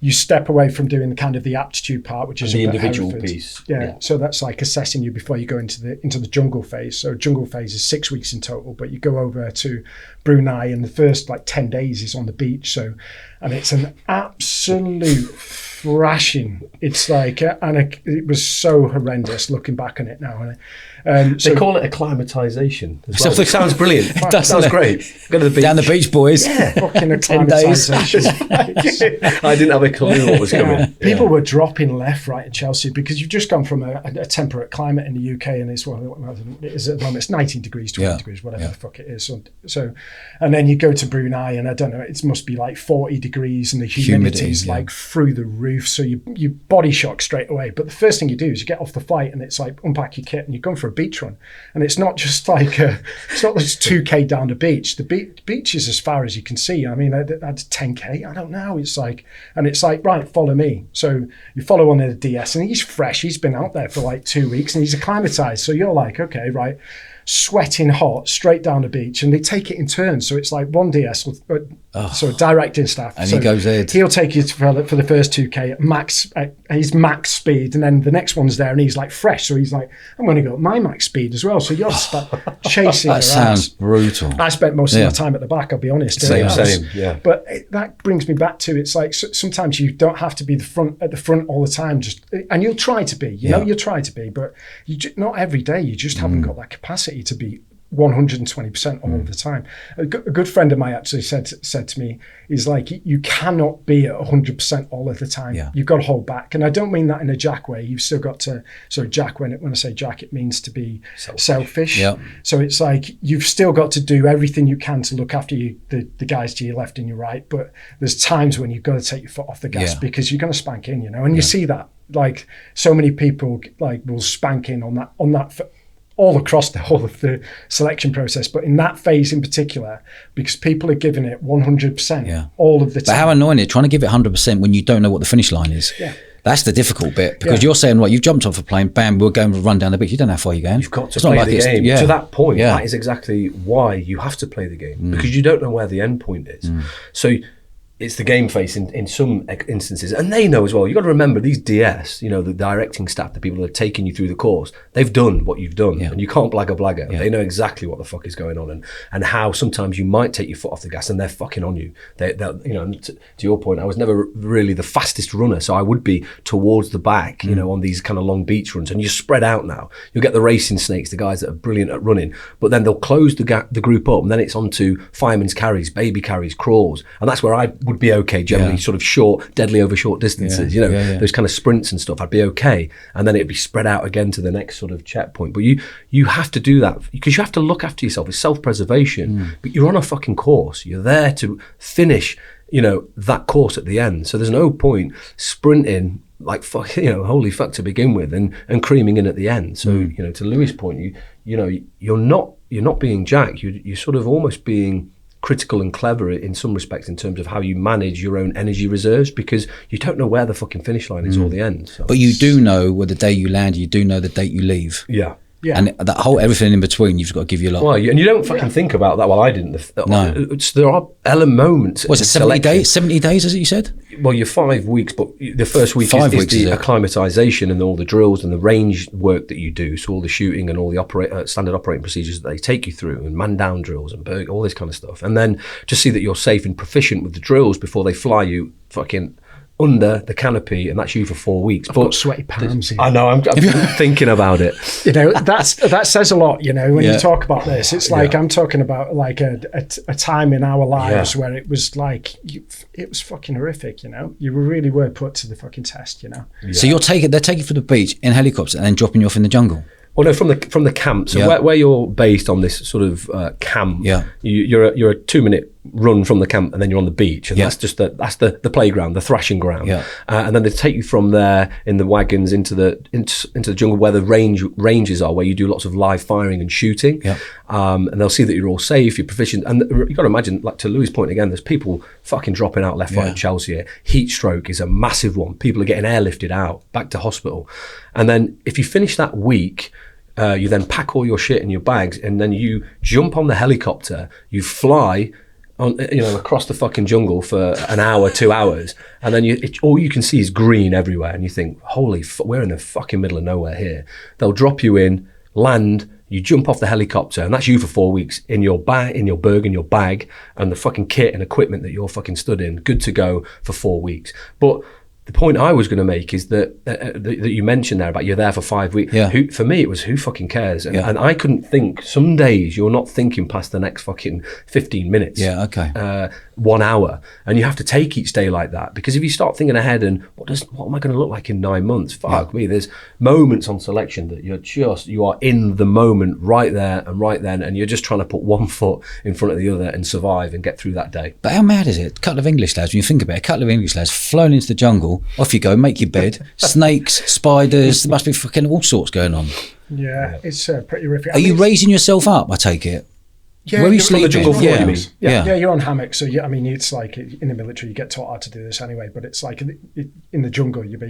you step away from doing kind of the aptitude part, which is the individual piece. Yeah. So that's like assessing you before you go into the jungle phase. So jungle phase is 6 weeks in total, but you go over to Brunei, and the first like 10 days is on the beach. So, and it's an absolute thrashing. It's like, it was so horrendous looking back on it now. They call it acclimatization. Well. It sounds brilliant. It sounds great. Go to the beach. Down the beach, boys. Yeah. Fucking acclimatization. I didn't have a clue what was coming. People were dropping left, right in Chelsea, because you've just gone from a temperate climate in the UK, and it's it is at the moment, it's 19 degrees, 20 degrees, whatever the fuck it is. So, and then you go to Brunei, and I don't know, it must be like 40 degrees, and the humidity is like through the roof. So you body shock straight away. But the first thing you do is you get off the flight, and it's like unpack your kit and you're going for a beach run. And it's not just like it's not just 2k down the beach. The beach is as far as you can see. I mean, that's 10k. I don't know. It's like right, follow me. So you follow on the DS, and he's fresh. He's been out there for like 2 weeks, and he's acclimatized. So you're like, okay, right, sweating hot straight down the beach, and they take it in turns. So it's like one DS, so directing staff, and so he goes in. He'll take you for the first 2k at max, his max speed, and then the next one's there, and he's like fresh. So he's like, I'm going to go at my max speed as well. So you're chasing. That sounds brutal. I spent most of my time at the back, I'll be honest. Same, yeah. But that brings me back to, it's like sometimes you don't have to be at the front all the time. And you'll try to be, you'll try to be, but not every day. You just haven't got that capacity to be 120% all the time. A good friend of mine actually said to me, he's like, you cannot be at 100% all of the time. You've got to hold back. And I don't mean that in a Jack way. You've still got to, so Jack, when I say Jack, it means to be selfish. So it's like, you've still got to do everything you can to look after the guys to your left and your right. But there's times when you've got to take your foot off the gas because you're going to spank in, and you see that, like, so many people like will spank in on that all across the whole of the selection process, but in that phase in particular, because people are giving it 100% all of the time. But how annoying it, trying to give it 100% when you don't know what the finish line is. That's the difficult bit, because you're saying, right, you've jumped off a plane, bam, we're going to run down the beach. You don't know how far you're going. You've got to play the game. To that point, that is exactly why you have to play the game, because you don't know where the end point is. So it's the game face in some instances, and they know as well. You've got to remember, these DS, the directing staff, the people that are taking you through the course, they've done what you've done, and you can't blagger. They know exactly what the fuck is going on, and how sometimes you might take your foot off the gas, and they're fucking on you. To your point, I was never really the fastest runner, so I would be towards the back, on these kind of long beach runs, and you're spread out now. You'll get the racing snakes, the guys that are brilliant at running, but then they'll close the group up, and then it's on to fireman's carries, baby carries, crawls, and that's where I would be okay generally, sort of short, deadly over short distances, those kind of sprints and stuff, I'd be okay, and then it'd be spread out again to the next sort of checkpoint. But you have to do that, because you have to look after yourself. It's self-preservation, but you're on a fucking course. You're there to finish that course at the end. So there's no point sprinting like holy fuck to begin with and creaming in at the end. So to Louis' point, you're not being Jack. You're sort of almost being critical and clever in some respects in terms of how you manage your own energy reserves, because you don't know where the fucking finish line is or the end. So but you do know where the day you land, you do know the date you leave. Yeah. And that whole everything in between, you've got to give your lot. Well, and you don't fucking think about that. Well, I didn't. No. There are moments. Was it 70 days? 70 days, as you said? Well, you're 5 weeks, but the first week is the acclimatization and all the drills and the range work that you do. So all the shooting and all the standard operating procedures that they take you through, and man down drills and all this kind of stuff. And then just see that you're safe and proficient with the drills before they fly you fucking under the canopy, and that's you for 4 weeks. I've got sweaty palms here. I know, I'm thinking about it. That says a lot, when you talk about this. It's like I'm talking about like a time in our lives where it was like, it was fucking horrific, You really were put to the fucking test, Yeah. So they're taking you from the beach in helicopters and then dropping you off in the jungle? Well, no, from the camp. So where you're based on this sort of camp, you're a 2-minute run from the camp, and then you're on the beach, and that's just the playground, the thrashing ground. And then they take you from there in the wagons into the jungle where the ranges are, where you do lots of live firing and shooting. And they'll see that you're all safe, you're proficient, and you've got to imagine, like to Louis' point again, there's people fucking dropping out left, right, and Chelsea here. Heat stroke is a massive one. People are getting airlifted out back to hospital, and then if you finish that week, you then pack all your shit in your bags, and then you jump on the helicopter, you fly across the fucking jungle for an hour, 2 hours, and then all you can see is green everywhere, and you think, we're in the fucking middle of nowhere here. They'll drop you in, land, you jump off the helicopter, and that's you for 4 weeks in your bag, in your bag, and the fucking kit and equipment that you're fucking stood in, good to go for 4 weeks. But the point I was going to make is that you mentioned there about you're there for 5 weeks. For me, it was who fucking cares? And I couldn't think. Some days you're not thinking past the next fucking 15 minutes. 1 hour, and you have to take each day like that, because if you start thinking ahead and what am I going to look like in 9 months? Fuck me. There's moments on selection that you are in the moment right there and right then, and you're just trying to put one foot in front of the other and survive and get through that day. But how mad is it? A couple of English lads, when you think about it, a couple of English lads flown into the jungle. Off you go, make your bed. Snakes, spiders, there must be fucking all sorts going on. Yeah, it's pretty horrific. Are you raising yourself up, I take it? Yeah, where are you sleeping? You're on hammocks. So it's like in the military, you get taught how to do this anyway. But it's like in the jungle, you're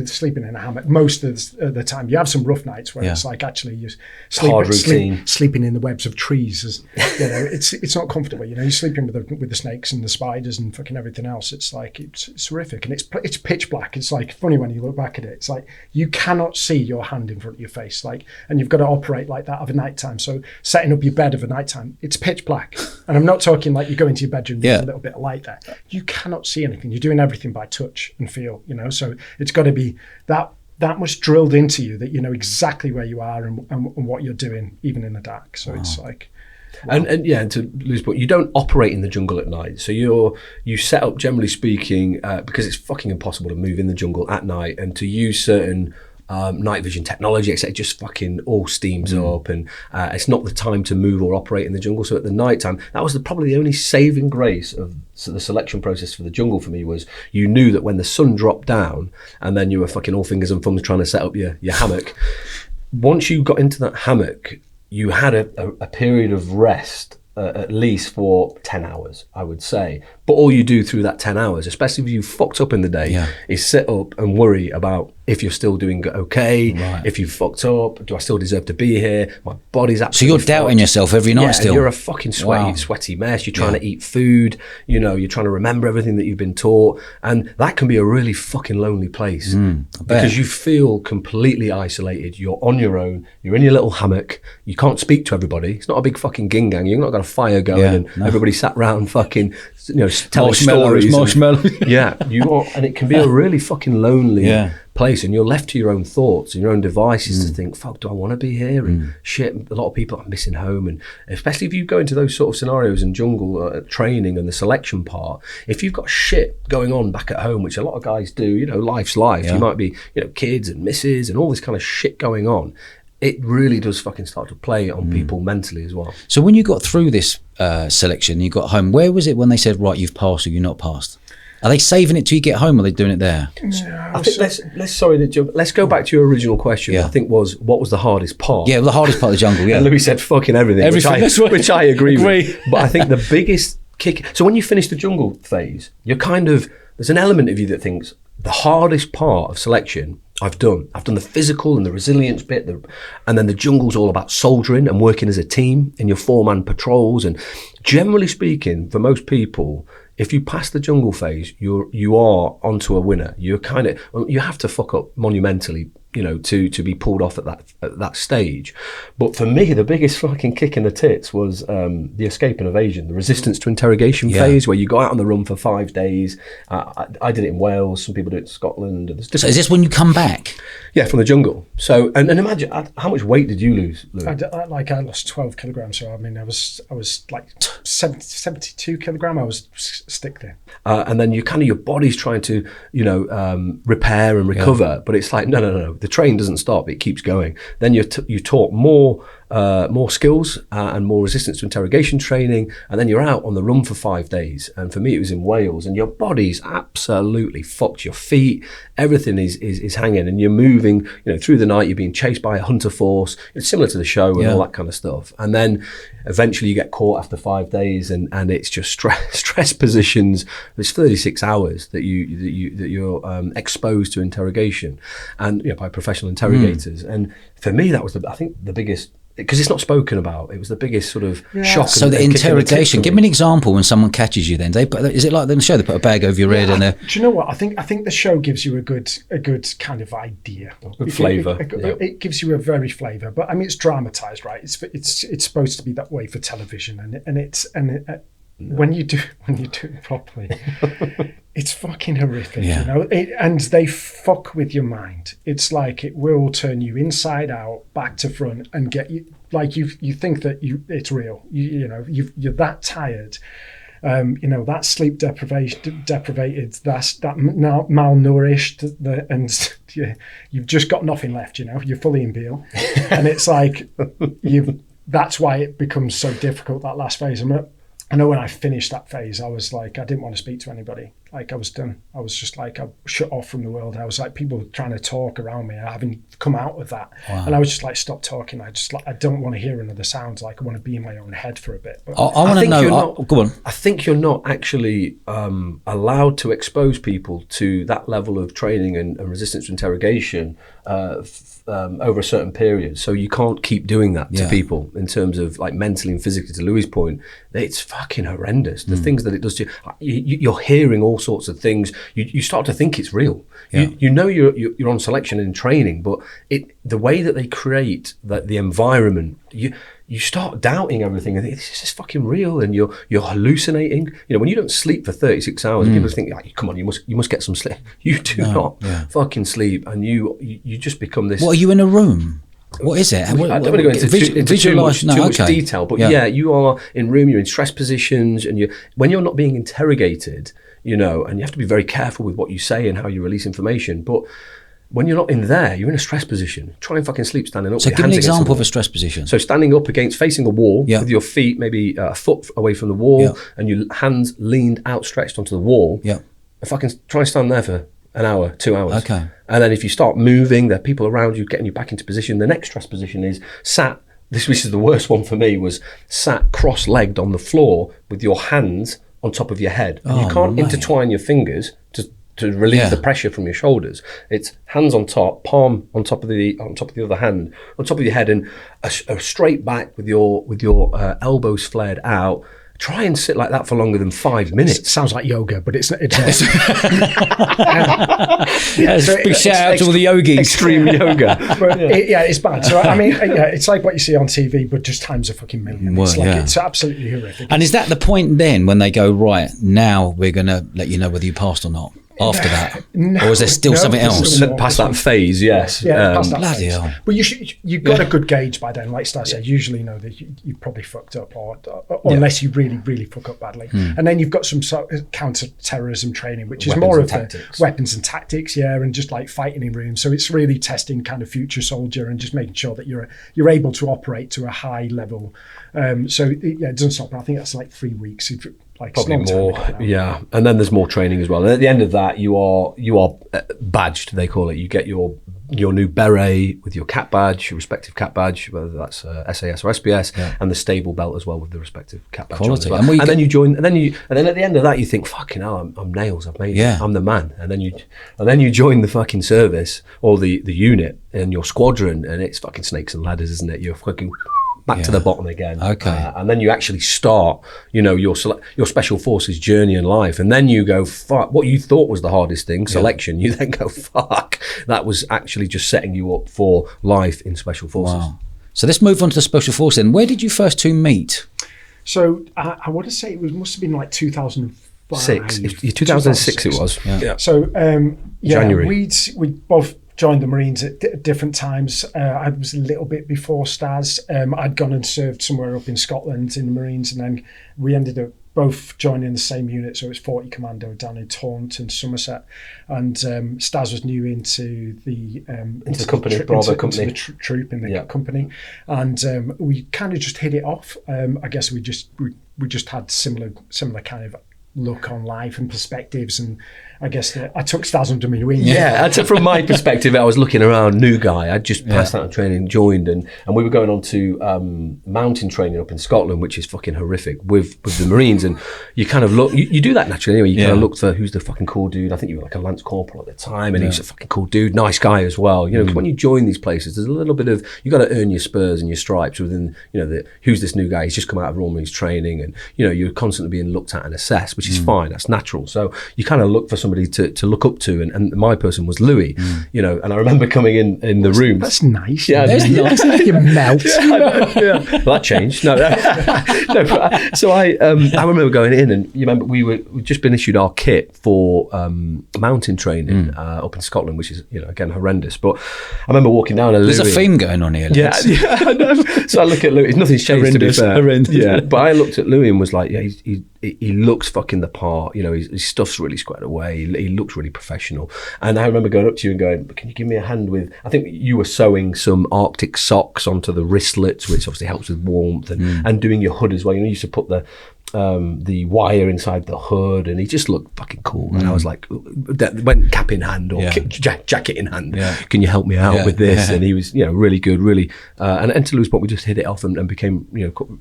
sleeping in a hammock most of the time. You have some rough nights where it's like actually you're sleeping in the webs of trees. It's not comfortable. You're sleeping with the snakes and the spiders and fucking everything else. It's like it's horrific, and it's pitch black. It's like funny when you look back at it. It's like you cannot see your hand in front of your face, and you've got to operate like that of a nighttime. So setting up your bed of a nighttime. It's pitch black, and I'm not talking like you go into your bedroom with a little bit of light there. You cannot see anything. You're doing everything by touch and feel, So it's got to be that much drilled into you that you know exactly where you are and what you're doing, even in the dark. So it's like. Wow. And to Louis' point, you don't operate in the jungle at night. So you set up, generally speaking, because it's fucking impossible to move in the jungle at night, and to use certain night vision technology, etc., just fucking all steams up, and it's not the time to move or operate in the jungle. So at the night time, that was probably the only saving grace of the selection process for the jungle for me, was you knew that when the sun dropped down and then you were fucking all fingers and thumbs trying to set up your hammock, once you got into that hammock, you had a period of rest, at least for 10 hours, I would say. But all you do through that 10 hours, especially if you fucked up in the day, is sit up and worry about if you're still doing okay, if you fucked up, do I still deserve to be here? My body's absolutely So you're doubting yourself every night still? You're a fucking sweaty mess. You're trying to eat food, you're trying to remember everything that you've been taught. And that can be a really fucking lonely place, because you feel completely isolated. You're on your own, you're in your little hammock, you can't speak to everybody. It's not a big fucking ging gang. You've not got a fire going everybody sat round fucking, telling stories. Marshmallows. You are, and it can be a really fucking lonely place, and you're left to your own thoughts and your own devices to think, fuck, do I want to be here? And shit, a lot of people are missing home. And especially if you go into those sort of scenarios in jungle training and the selection part, if you've got shit going on back at home, which a lot of guys do, life's life. You might be, kids and misses and all this kind of shit going on. it really does fucking start to play on people mentally as well. So when you got through this selection, you got home, where was it when they said, right, you've passed or you're not passed? Are they saving it till you get home, or are they doing it there? I think let's go back to your original question. Yeah. I think what was the hardest part? Yeah, the hardest part of the jungle, yeah. And Louis said fucking everything, which I agree with. But I think the biggest kick, so when you finish the jungle phase, you're kind of, there's an element of you that thinks the hardest part of selection I've done the physical and the resilience bit, and then the jungle's all about soldiering and working as a team in your 4-man patrols. And generally speaking, for most people, if you pass the jungle phase, you are onto a winner. You have to fuck up monumentally, to be pulled off at that stage. But for me, the biggest fucking kick in the tits was the escape and evasion, the resistance to interrogation phase, where you go out on the run for 5 days. I did it in Wales. Some people do it in Scotland. So is this when you come back? Yeah, from the jungle. So and imagine, how much weight did you lose, Louis? I lost 12 kilograms. So I mean, I was like 72 kilograms. I was stick there. And then your body's trying to repair and recover, but it's like no. The train doesn't stop; it keeps going. Then you taught more skills and more resistance to interrogation training, and then you're out on the run for 5 days. And for me, it was in Wales, and your body's absolutely fucked. Your feet, everything is hanging, and you're moving. Through the night, you're being chased by a hunter force. It's similar to the show and all that kind of stuff. And then eventually, you get caught after 5 days, and it's just stress positions. It's 36 hours that you're exposed to interrogation, and by professional interrogators. And for me, that was I think the biggest, because it's not spoken about. It was the biggest sort of shock. So the interrogation. Give me an example when someone catches you. Then is it like in the show? They put a bag over your head and do you know what? I think the show gives you a good kind of idea, good flavour. It gives you a very flavour. But I mean, it's dramatised, right? It's supposed to be that way for television, and when you do it properly, it's fucking horrific, and they fuck with your mind. It's like it will turn you inside out, back to front, and get you like you think that it's real. You're that tired. That sleep deprived, that malnourished, and you've just got nothing left. You're fully in Beale, and it's like that's why it becomes so difficult, that last phase. I know when I finished that phase, I was like, I didn't want to speak to anybody. Like, I was done. I was just like, I shut off from the world. I was like, people trying to talk around me, having come out of that. Wow. And I was just like, stop talking. I don't want to hear another sound. Like, I want to be in my own head for a bit. But I want to know, go on. I think you're not actually allowed to expose people to that level of training and resistance to interrogation over a certain period. So you can't keep doing that to people in terms of like mentally and physically. To Louis' point, it's fucking horrendous. The things that it does to you. You're hearing all sorts of things. You start to think it's real. Yeah. You're on selection and training, but the way that they create the environment, you start doubting everything and think, this is fucking real, and you're hallucinating. When you don't sleep for 36 hours, people think, come on, you must get some sleep. You do not fucking sleep, and you just become this. What, are you in a room? What is it? I don't want to go into too much detail, but you are in room, you're in stress positions, and when you're not being interrogated, and you have to be very careful with what you say and how you release information, but when you're not in there, you're in a stress position. Try and fucking sleep standing up. So give me an example of a stress position. So standing up facing a wall with your feet maybe a foot away from the wall and your hands leaned outstretched onto the wall. Yeah. If I can try and stand there for an hour, 2 hours. Okay. And then if you start moving, there are people around you getting you back into position. The next stress position is sat, which is the worst one for me, was sat cross-legged on the floor with your hands on top of your head. And you can't intertwine your fingers to relieve the pressure from your shoulders. It's hands on top, palm on top of the other hand, on top of your head, and a straight back with your elbows flared out. Try and sit like that for longer than 5 minutes. It sounds like yoga, but it's not. Big shout out to all the yogis. Extreme yoga. But it's bad. So I mean, it's like what you see on TV, but just times a fucking million. It's absolutely horrific. And is that the point then when they go, right, now we're going to let you know whether you passed or not? after that? No, Or is there still something there's else? still more. Past that phase, yes. Yeah, past that Bloody phase. hell. But you've got a good gauge by then. Like Staz said, usually know that you probably fucked up, or unless you really, really fuck up badly. And then you've got some sort of counter-terrorism training, which is Weapons more and of tactics. the weapons and tactics, and just like fighting in rooms. So it's really testing kind of future soldier and just making sure that you're able to operate to a high level. It doesn't stop. I think that's like 3 weeks. Like Probably it's a long more, time ago now. yeah. And then there's more training as well. And at the end of that, you are badged, they call it. You get your new beret with your cat badge, your respective cat badge, whether that's SAS or SBS, and the stable belt as well with the respective cat badge. Quality. On as well. And then you join, and then at the end of that, you think, fucking hell, I'm nails, I've made it, I'm the man. And then you join the fucking service or the unit and your squadron, and it's fucking snakes and ladders, isn't it? You're fucking back to the bottom again. Okay. And then you actually start, your special forces journey in life. And then you go, fuck, what you thought was the hardest thing, selection, you then go, fuck, that was actually just setting you up for life in special forces. Wow. So let's move on to the special forces. And where did you first two meet? So I want to say must have been like 2005. 2006 it was. Yeah. So January. we both joined the Marines at different times. I was a little bit before Staz. I'd gone and served somewhere up in Scotland in the Marines, and then we ended up both joining the same unit. So it was 40 Commando down in Taunton, Somerset, and Staz was new into the company, Bravo company, into the troop in the company, and we kind of just hit it off. I guess we just had similar kind of look on life and perspectives, and I guess that I took Staz under my wing. Yeah, from my perspective, I was looking around, new guy. I'd just passed out of training, joined, and we were going on to mountain training up in Scotland, which is fucking horrific with the Marines. And you kind of look, you do that naturally anyway. You kind of look for who's the fucking cool dude. I think you were like a Lance Corporal at the time, and he was a fucking cool dude, nice guy as well. 'Cause when you join these places, there's a little bit of, you got to earn your spurs and your stripes within, who's this new guy? He's just come out of Royal Marines training, and you're constantly being looked at and assessed, which is fine. That's natural. So you kind of look for somebody to look up to, and my person was Louis. And I remember coming in the room. That's nice. Yeah, that's nice. You melt. Well, that changed. No. So I remember going in, and you remember we'd just been issued our kit for mountain training up in Scotland, which is again horrendous. But I remember walking down, and There's Louis, a theme going on here. Yeah, I know. So I look at Louis. Nothing's changed, to be fair. Horrendous. Yeah, but I looked at Louis and was like, yeah, he looks fucking the part. His stuff's really squared away. He looks really professional. And I remember going up to you and going, can you give me a hand with, I think you were sewing some Arctic socks onto the wristlets, which obviously helps with warmth, and doing your hood as well. You used to put the wire inside the hood, and he just looked fucking cool. And I was like, went cap in hand or jacket in hand. Yeah. Can you help me out with this? And he was, really good, really. And to lose, but we just hit it off and became,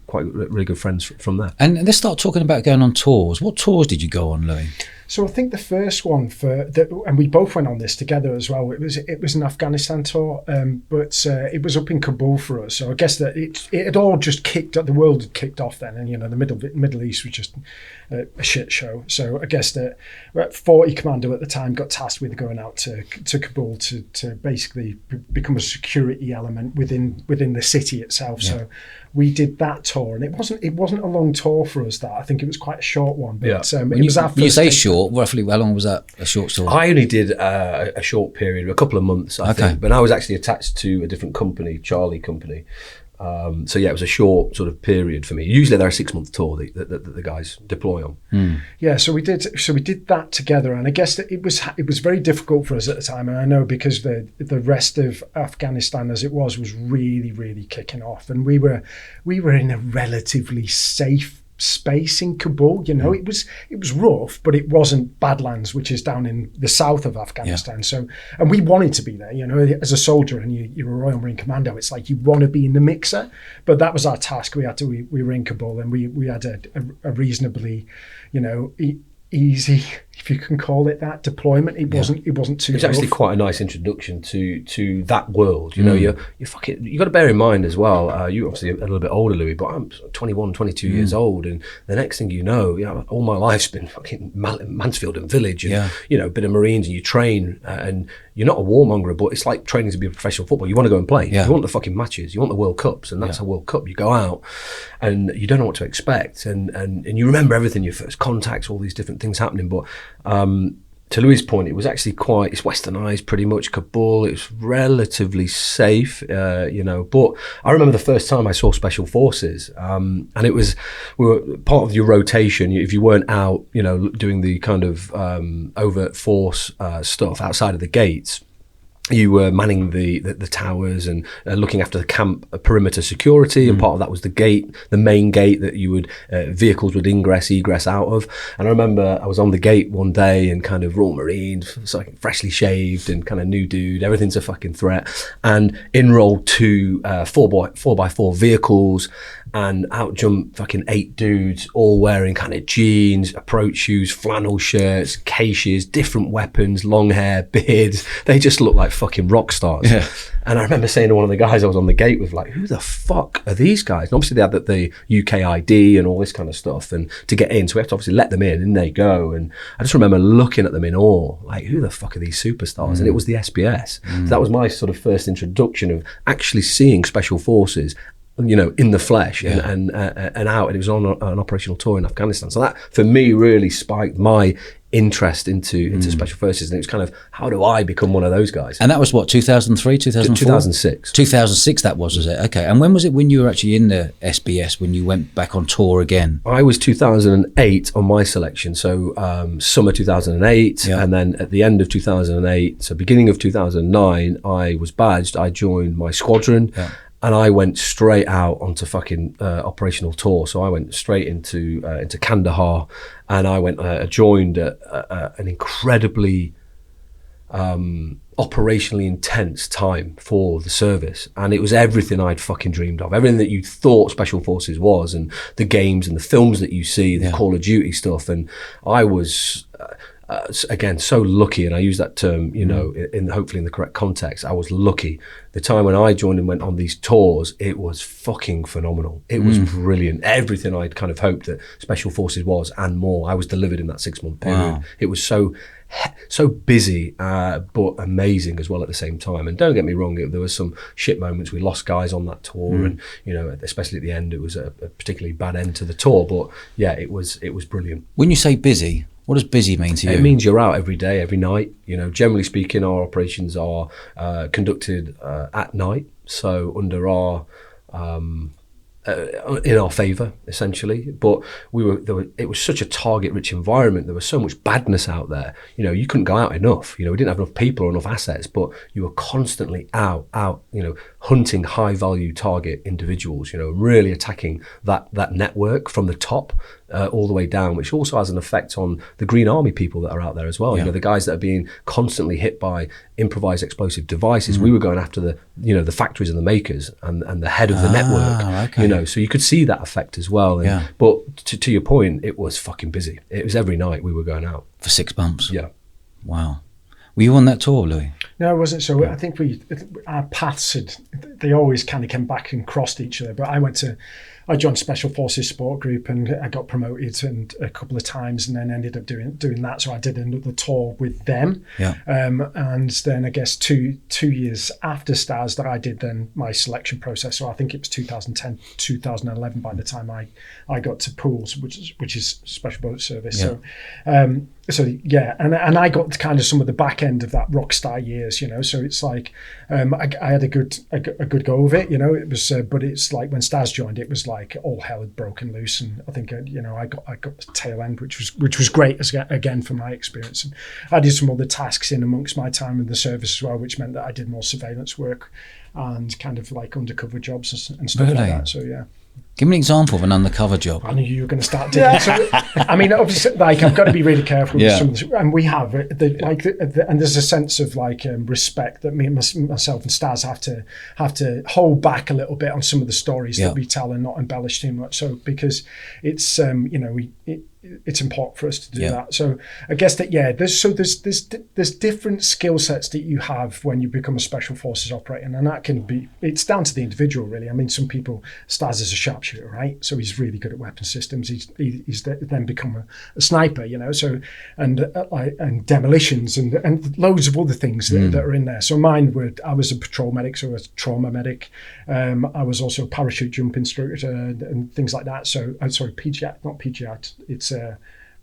quite really good friends from there. And let's start talking about going on tours. What tours did you go on, Louis? So I think the first one and we both went on this together as well. It was an Afghanistan tour, but it was up in Kabul for us. So I guess that it had all just kicked up. The world had kicked off then, and the Middle East was just a shit show. So I guess that 40 Commando at the time got tasked with going out to Kabul to basically become a security element within the city itself. Yeah. So we did that tour, and it wasn't a long tour for us. That I think it was quite a short one. But it was our first. You say short, roughly how long was that? A short tour? I only did a short period, a couple of months, I think. But I was actually attached to a different company, Charlie Company. So yeah, it was a short sort of period for me. Usually they're a 6-month tour that the guys deploy on. Yeah, so we did that together, and I guess that it was very difficult for us at the time. And I know because the rest of Afghanistan as it was really, really kicking off, and we were in a relatively safe space in Kabul. It was rough, but it wasn't Badlands, which is down in the south of Afghanistan. So, and we wanted to be there, as a soldier, and you're a Royal Marine Commando, it's like you want to be in the mixer. But that was our task. We were in Kabul, and we had a reasonably, easy, if you can call it that, deployment. It wasn't too. It's actually quite a nice introduction to that world. You got to bear in mind as well. You're obviously a little bit older, Louis, but I'm 21, 22 years old, and the next thing you know, all my life's been fucking Mansfield and Village, and a bit of Marines, and you train, and you're not a warmonger, but it's like training to be a professional footballer. You want to go and play. You want the fucking matches. You want the World Cups, and that's a World Cup. You go out, and you don't know what to expect, and you remember everything. Your first contacts, all these different things happening, but to Louis' point, it was actually it's westernised pretty much. Kabul, it was relatively safe, but I remember the first time I saw Special Forces, and we were part of your rotation. If you weren't out, doing the kind of overt force stuff outside of the gates, you were manning the towers and looking after the camp perimeter security, and part of that was the main gate that vehicles would egress out of. And I remember I was on the gate one day and kind of Royal Marine, so freshly shaved and kind of new dude, everything's a fucking threat, and in rolled 2 4x4 vehicles, and out jumped fucking 8 dudes, all wearing kind of jeans, approach shoes, flannel shirts, caches, different weapons, long hair, beards. They just looked like fucking rock stars. Yeah. And I remember saying to one of the guys I was on the gate with, like, who the fuck are these guys? And obviously they had the UK ID and all this kind of stuff, and to get in, so we have to obviously let them in, and they go. And I just remember looking at them in awe, like, who the fuck are these superstars? And it was the SBS. So that was my sort of first introduction of actually seeing Special Forces, in the flesh, and out, and it was on an operational tour in Afghanistan. So that for me really spiked my interest into Special Forces, and it was kind of, how do I become one of those guys? And that was what, 2003, 2004? 2006. 2006 that was it? Okay. And when was it when you were actually in the SBS, when you went back on tour again? I was 2008 on my selection, so summer 2008, and then at the end of 2008, so beginning of 2009, I was badged, I joined my squadron, and I went straight out onto fucking operational tour. So I went straight into Kandahar, and I joined an incredibly operationally intense time for the service, and it was everything I'd fucking dreamed of, everything that you thought Special Forces was, and the games and the films that you see, the Call of Duty stuff. And I was again so lucky, and I use that term hopefully in the correct context. I was lucky. The time when I joined and went on these tours, it was fucking phenomenal. It was brilliant. Everything I'd kind of hoped that Special Forces was and more, I was delivered in that 6-month period. Wow. It was so busy, but amazing as well at the same time. And don't get me wrong, there was some shit moments. We lost guys on that tour, and especially at the end, it was a particularly bad end to the tour. But yeah, it was brilliant. When you say busy, what does busy mean to you? It means you're out every day, every night. Generally speaking, our operations are conducted at night, so under our in our favour, essentially. But it was such a target-rich environment. There was so much badness out there. You couldn't go out enough. We didn't have enough people or enough assets, but you were constantly out, hunting high-value target individuals, really attacking that network from the top all the way down, which also has an effect on the Green Army people that are out there as well. The guys that are being constantly hit by improvised explosive devices. We were going after the factories and the makers and the head of the network. Okay. So you could see that effect as well. But to your point, it was fucking busy. It was every night we were going out for 6 months. Yeah. Wow. Were you on that tour, Louis? No, I wasn't. So I think our paths they always kind of came back and crossed each other. But I joined Special Forces Sport Group, and I got promoted and a couple of times, and then ended up doing that. So I did another tour with them. Yeah. And then I guess two years after Staz that I did then my selection process. So I think it was 2010, 2011 by the time I got to Pools, which is Special Boat Service. Yeah. So and I got kind of some of the back end of that rock star years, So it's like I had a good go of it, It was, but it's like when Staz joined, it was like all hell had broken loose, and I think I got the tail end, which was great again from my experience. And I did some other tasks in amongst my time in the service as well, which meant that I did more surveillance work and kind of like undercover jobs and stuff like that. So yeah. Give me an example of an undercover job. I knew you were going to start digging. So, I mean, obviously, like I've got to be really careful with some of this, and we have and there's a sense of like respect that me and myself and Staz have to hold back a little bit on some of the stories that we tell and not embellish too much. So because it's it's important for us to do that. So I guess that there's different skill sets that you have when you become a Special Forces operator, and that can be, it's down to the individual really. I mean, some people, Staz is a sharpshooter, right? So he's really good at weapon systems. He's then become a sniper, So and demolitions and loads of other things that are in there. So I was a patrol medic, so I was a trauma medic. I was also a parachute jump instructor and things like that. So I'm sorry, PGI, not PGI. It's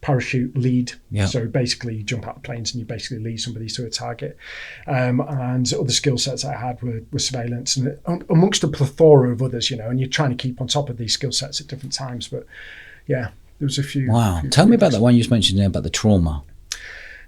parachute lead. Yeah. So basically you jump out of planes and you basically lead somebody to a target. And other skill sets I had were surveillance, and amongst a plethora of others, and you're trying to keep on top of these skill sets at different times. But yeah, there was a few. Wow. Tell me about that one you just mentioned there about the trauma.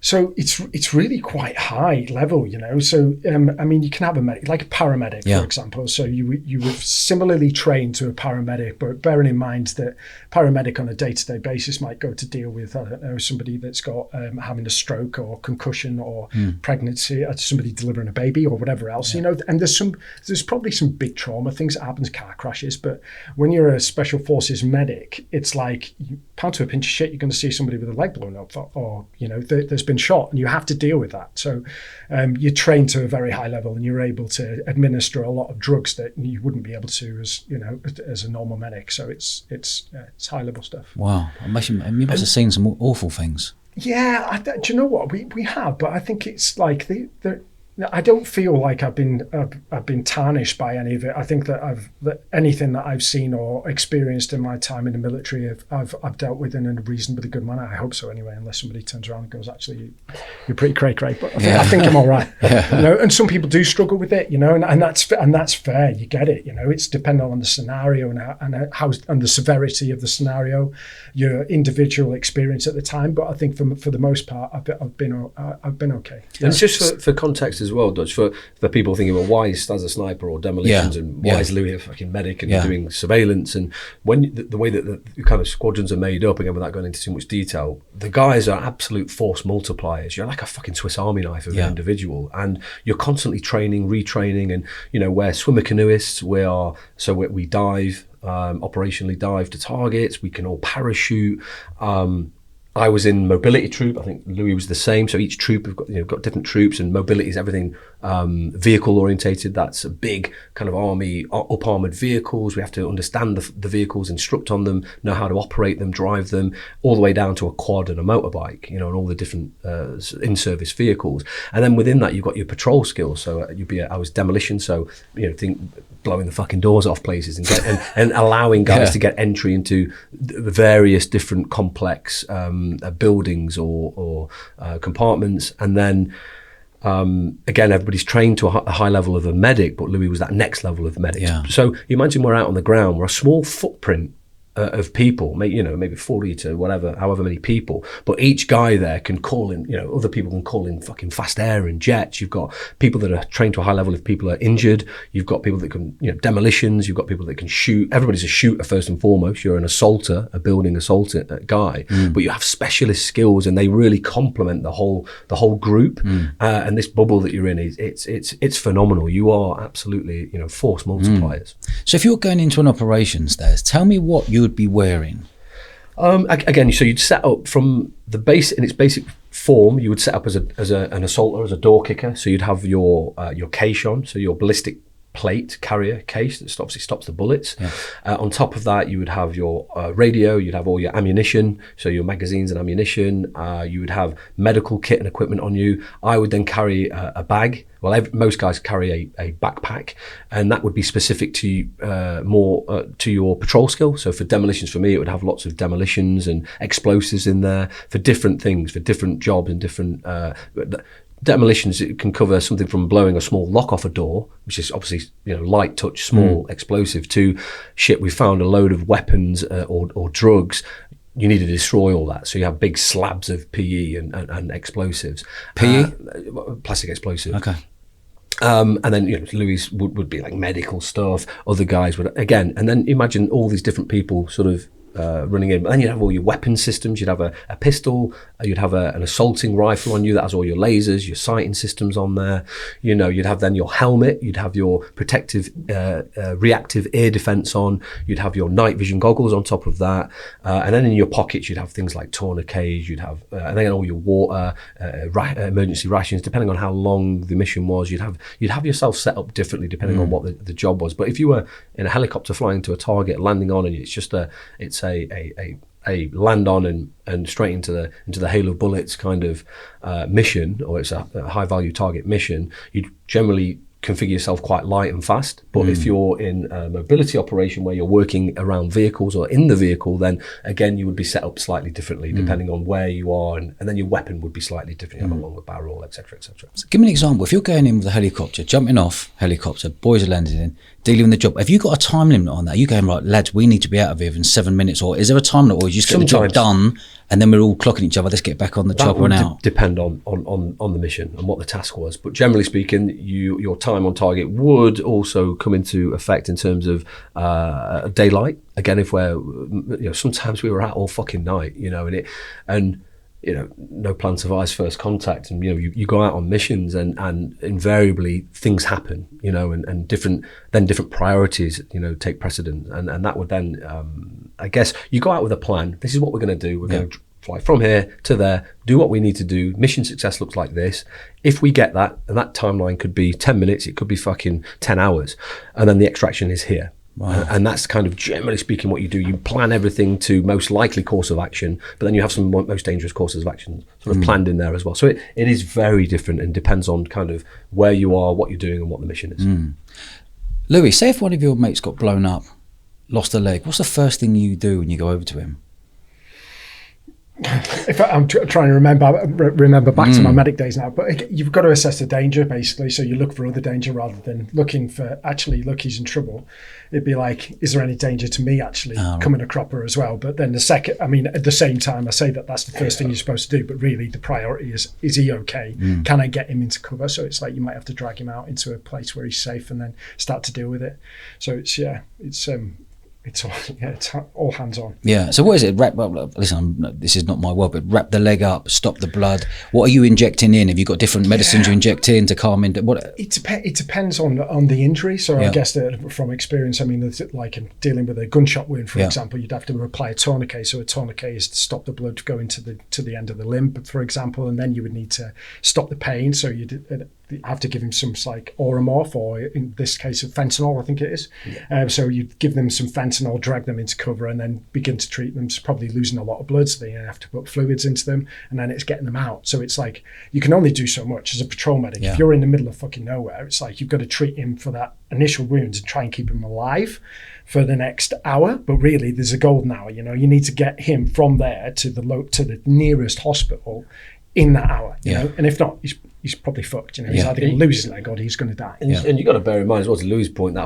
So it's really quite high level, So you can have a medic, like a paramedic, for example. So you were similarly trained to a paramedic, but bearing in mind that paramedic on a day-to-day basis might go to deal with, I don't know, somebody that's got having a stroke or concussion or pregnancy, somebody delivering a baby or whatever else, And there's probably some big trauma things that happen, car crashes. But when you're a special forces medic, it's like you pound to a pinch of shit, you're going to see somebody with a leg blown up, or there's been shot, and you have to deal with that. So you're trained to a very high level, and you're able to administer a lot of drugs that you wouldn't be able to as a normal medic. So it's high level stuff. Wow, you must have seen some awful things. Yeah, do you know what we have? But I think it's like I don't feel like I've been tarnished by any of it. I think that anything that I've seen or experienced in my time in the military, I've dealt with in a reasonably good manner. I hope so, anyway. Unless somebody turns around and goes, "Actually, you're pretty cray." But I think I'm all right. And some people do struggle with it, and that's fair. You get it. It's dependent on the scenario and the severity of the scenario, your individual experience at the time. But I think for the most part, I've been okay. And just for context as well, Dutch, for people thinking, well, why is Staz a sniper or demolitions, and why is Louis a fucking medic and doing surveillance? And when the way that the kind of squadrons are made up, again, without going into too much detail, the guys are absolute force multipliers. You're like a fucking Swiss Army knife of an individual, and you're constantly training, retraining, and we're swimmer canoeists. We dive, operationally dive to targets. We can all parachute. I was in mobility troop. I think Louis was the same. So each troop have got different troops, and mobility is everything vehicle orientated. That's a big kind of army up armored vehicles. We have to understand the vehicles, instruct on them, know how to operate them, drive them, all the way down to a quad and a motorbike. And all the different in-service vehicles. And then within that, you've got your patrol skills. So I was demolition. So think blowing the fucking doors off places and allowing guys to get entry into the various different complex buildings or compartments. And then again, everybody's trained to a high level of a medic, but Louis was that next level of medic. So you imagine we're out on the ground, we're a small footprint of people, maybe 40 to however many people, but each guy there can call in, other people can call in fucking fast air and jets. You've got people that are trained to a high level if people are injured. You've got people that can, demolitions. You've got people that can shoot. Everybody's a shooter first and foremost. You're an assaulter, a building assaulter guy, but you have specialist skills, and they really complement the whole group. And this bubble that you're in it's phenomenal. You are absolutely, force multipliers. So if you're going into an operation, Staz, tell me what you would be wearing. Again, so you'd set up from the base in its basic form. You would set up as an assaulter, as a door kicker. So you'd have your case on, so your ballistic plate carrier case that obviously stops the bullets. On top of that, you would have your radio. You'd have all your ammunition, so your magazines and ammunition. You would have medical kit and equipment on you. I would then carry a bag. Well, most guys carry a backpack, and that would be specific to more to your patrol skill. So for demolitions, for me, it would have lots of demolitions and explosives in there for different things, for different jobs and different. Demolitions, it can cover something from blowing a small lock off a door, which is obviously light touch, small explosive, to shit. We found a load of weapons or drugs. You need to destroy all that, so you have big slabs of PE and explosives. PE, plastic explosive. Okay. And then Louis would be like medical stuff. Other guys would again, and then imagine all these different people sort of running in. But then you'd have all your weapon systems. You'd have a pistol. You'd have an assaulting rifle on you that has all your lasers, your sighting systems on there. You'd have then your helmet. You'd have your protective reactive air defense on. You'd have your night vision goggles on top of that. And then in your pockets, you'd have things like tourniquets. You'd have and then all your water, emergency rations, depending on how long the mission was. You'd have yourself set up differently depending on what the job was. But if you were in a helicopter flying to a target, landing on, and it's just a land on and straight into the hail of bullets kind of mission, or it's a high value target mission, you'd generally configure yourself quite light and fast. But if you're in a mobility operation where you're working around vehicles or in the vehicle, then again, you would be set up slightly differently depending on where you are. And then your weapon would be slightly different. You have a longer barrel, etc., etc. So give me an example. If you're going in with a helicopter, jumping off helicopter, boys are landing in, dealing with the job. Have you got a time limit on that? Are you going, right, lads, we need to be out of here in 7 minutes? Or is there a time limit? Or you just get the job done and then we're all clocking each other, let's get back on the chopper and out? Depend on the mission and what the task was. But generally speaking, your time on target would also come into effect in terms of daylight. Again, if sometimes we were out all fucking night, no plan survives first contact, and you go out on missions and invariably things happen, and different priorities take precedence, and that would then I guess you go out with a plan. This is what we're going to do. We're going to fly from here to there, do what we need to do. Mission success looks like this. If we get that, and that timeline could be 10 minutes, it could be fucking 10 hours, and then the extraction is here. Wow. And that's kind of generally speaking what you do. You plan everything to most likely course of action, but then you have some most dangerous courses of action sort of planned in there as well. So it is very different and depends on kind of where you are, what you're doing, and what the mission is. Louis, say if one of your mates got blown up, lost a leg, what's the first thing you do when you go over to him? If I'm trying to remember back to my medic days now, but you've got to assess the danger basically. So you look for other danger rather than looking for look, he's in trouble. It'd be like, is there any danger to me actually coming a cropper as well? But then at the same time, I say that's the first thing you're supposed to do, but really the priority is he okay? Can I get him into cover? So it's like you might have to drag him out into a place where he's safe and then start to deal with it. So it's all hands on. Yeah. So what is it? Listen, this is not my word, but wrap the leg up, stop the blood. What are you injecting in? Have you got different medicines you inject in to calm in? What? It depends on the injury. So I guess that from experience, like in dealing with a gunshot wound, for example, you'd have to apply a tourniquet. So a tourniquet is to stop the blood going to the end of the limb, for example, and then you would need to stop the pain. So you'd have to give him some like Oromorph, or in this case of fentanyl, I think it is. So you give them some fentanyl, drag them into cover, and then begin to treat them. So probably losing a lot of blood, so they have to put fluids into them, and then it's getting them out. So it's like you can only do so much as a patrol medic. If you're in the middle of fucking nowhere, it's like you've got to treat him for that initial wound and try and keep him alive for the next hour. But really, there's a golden hour. You need to get him from there to the nearest hospital in that hour. You know, and if not, he's probably fucked. He's either going to lose his leg or he's going to die. And you've got to bear in mind as well, to Louis' point,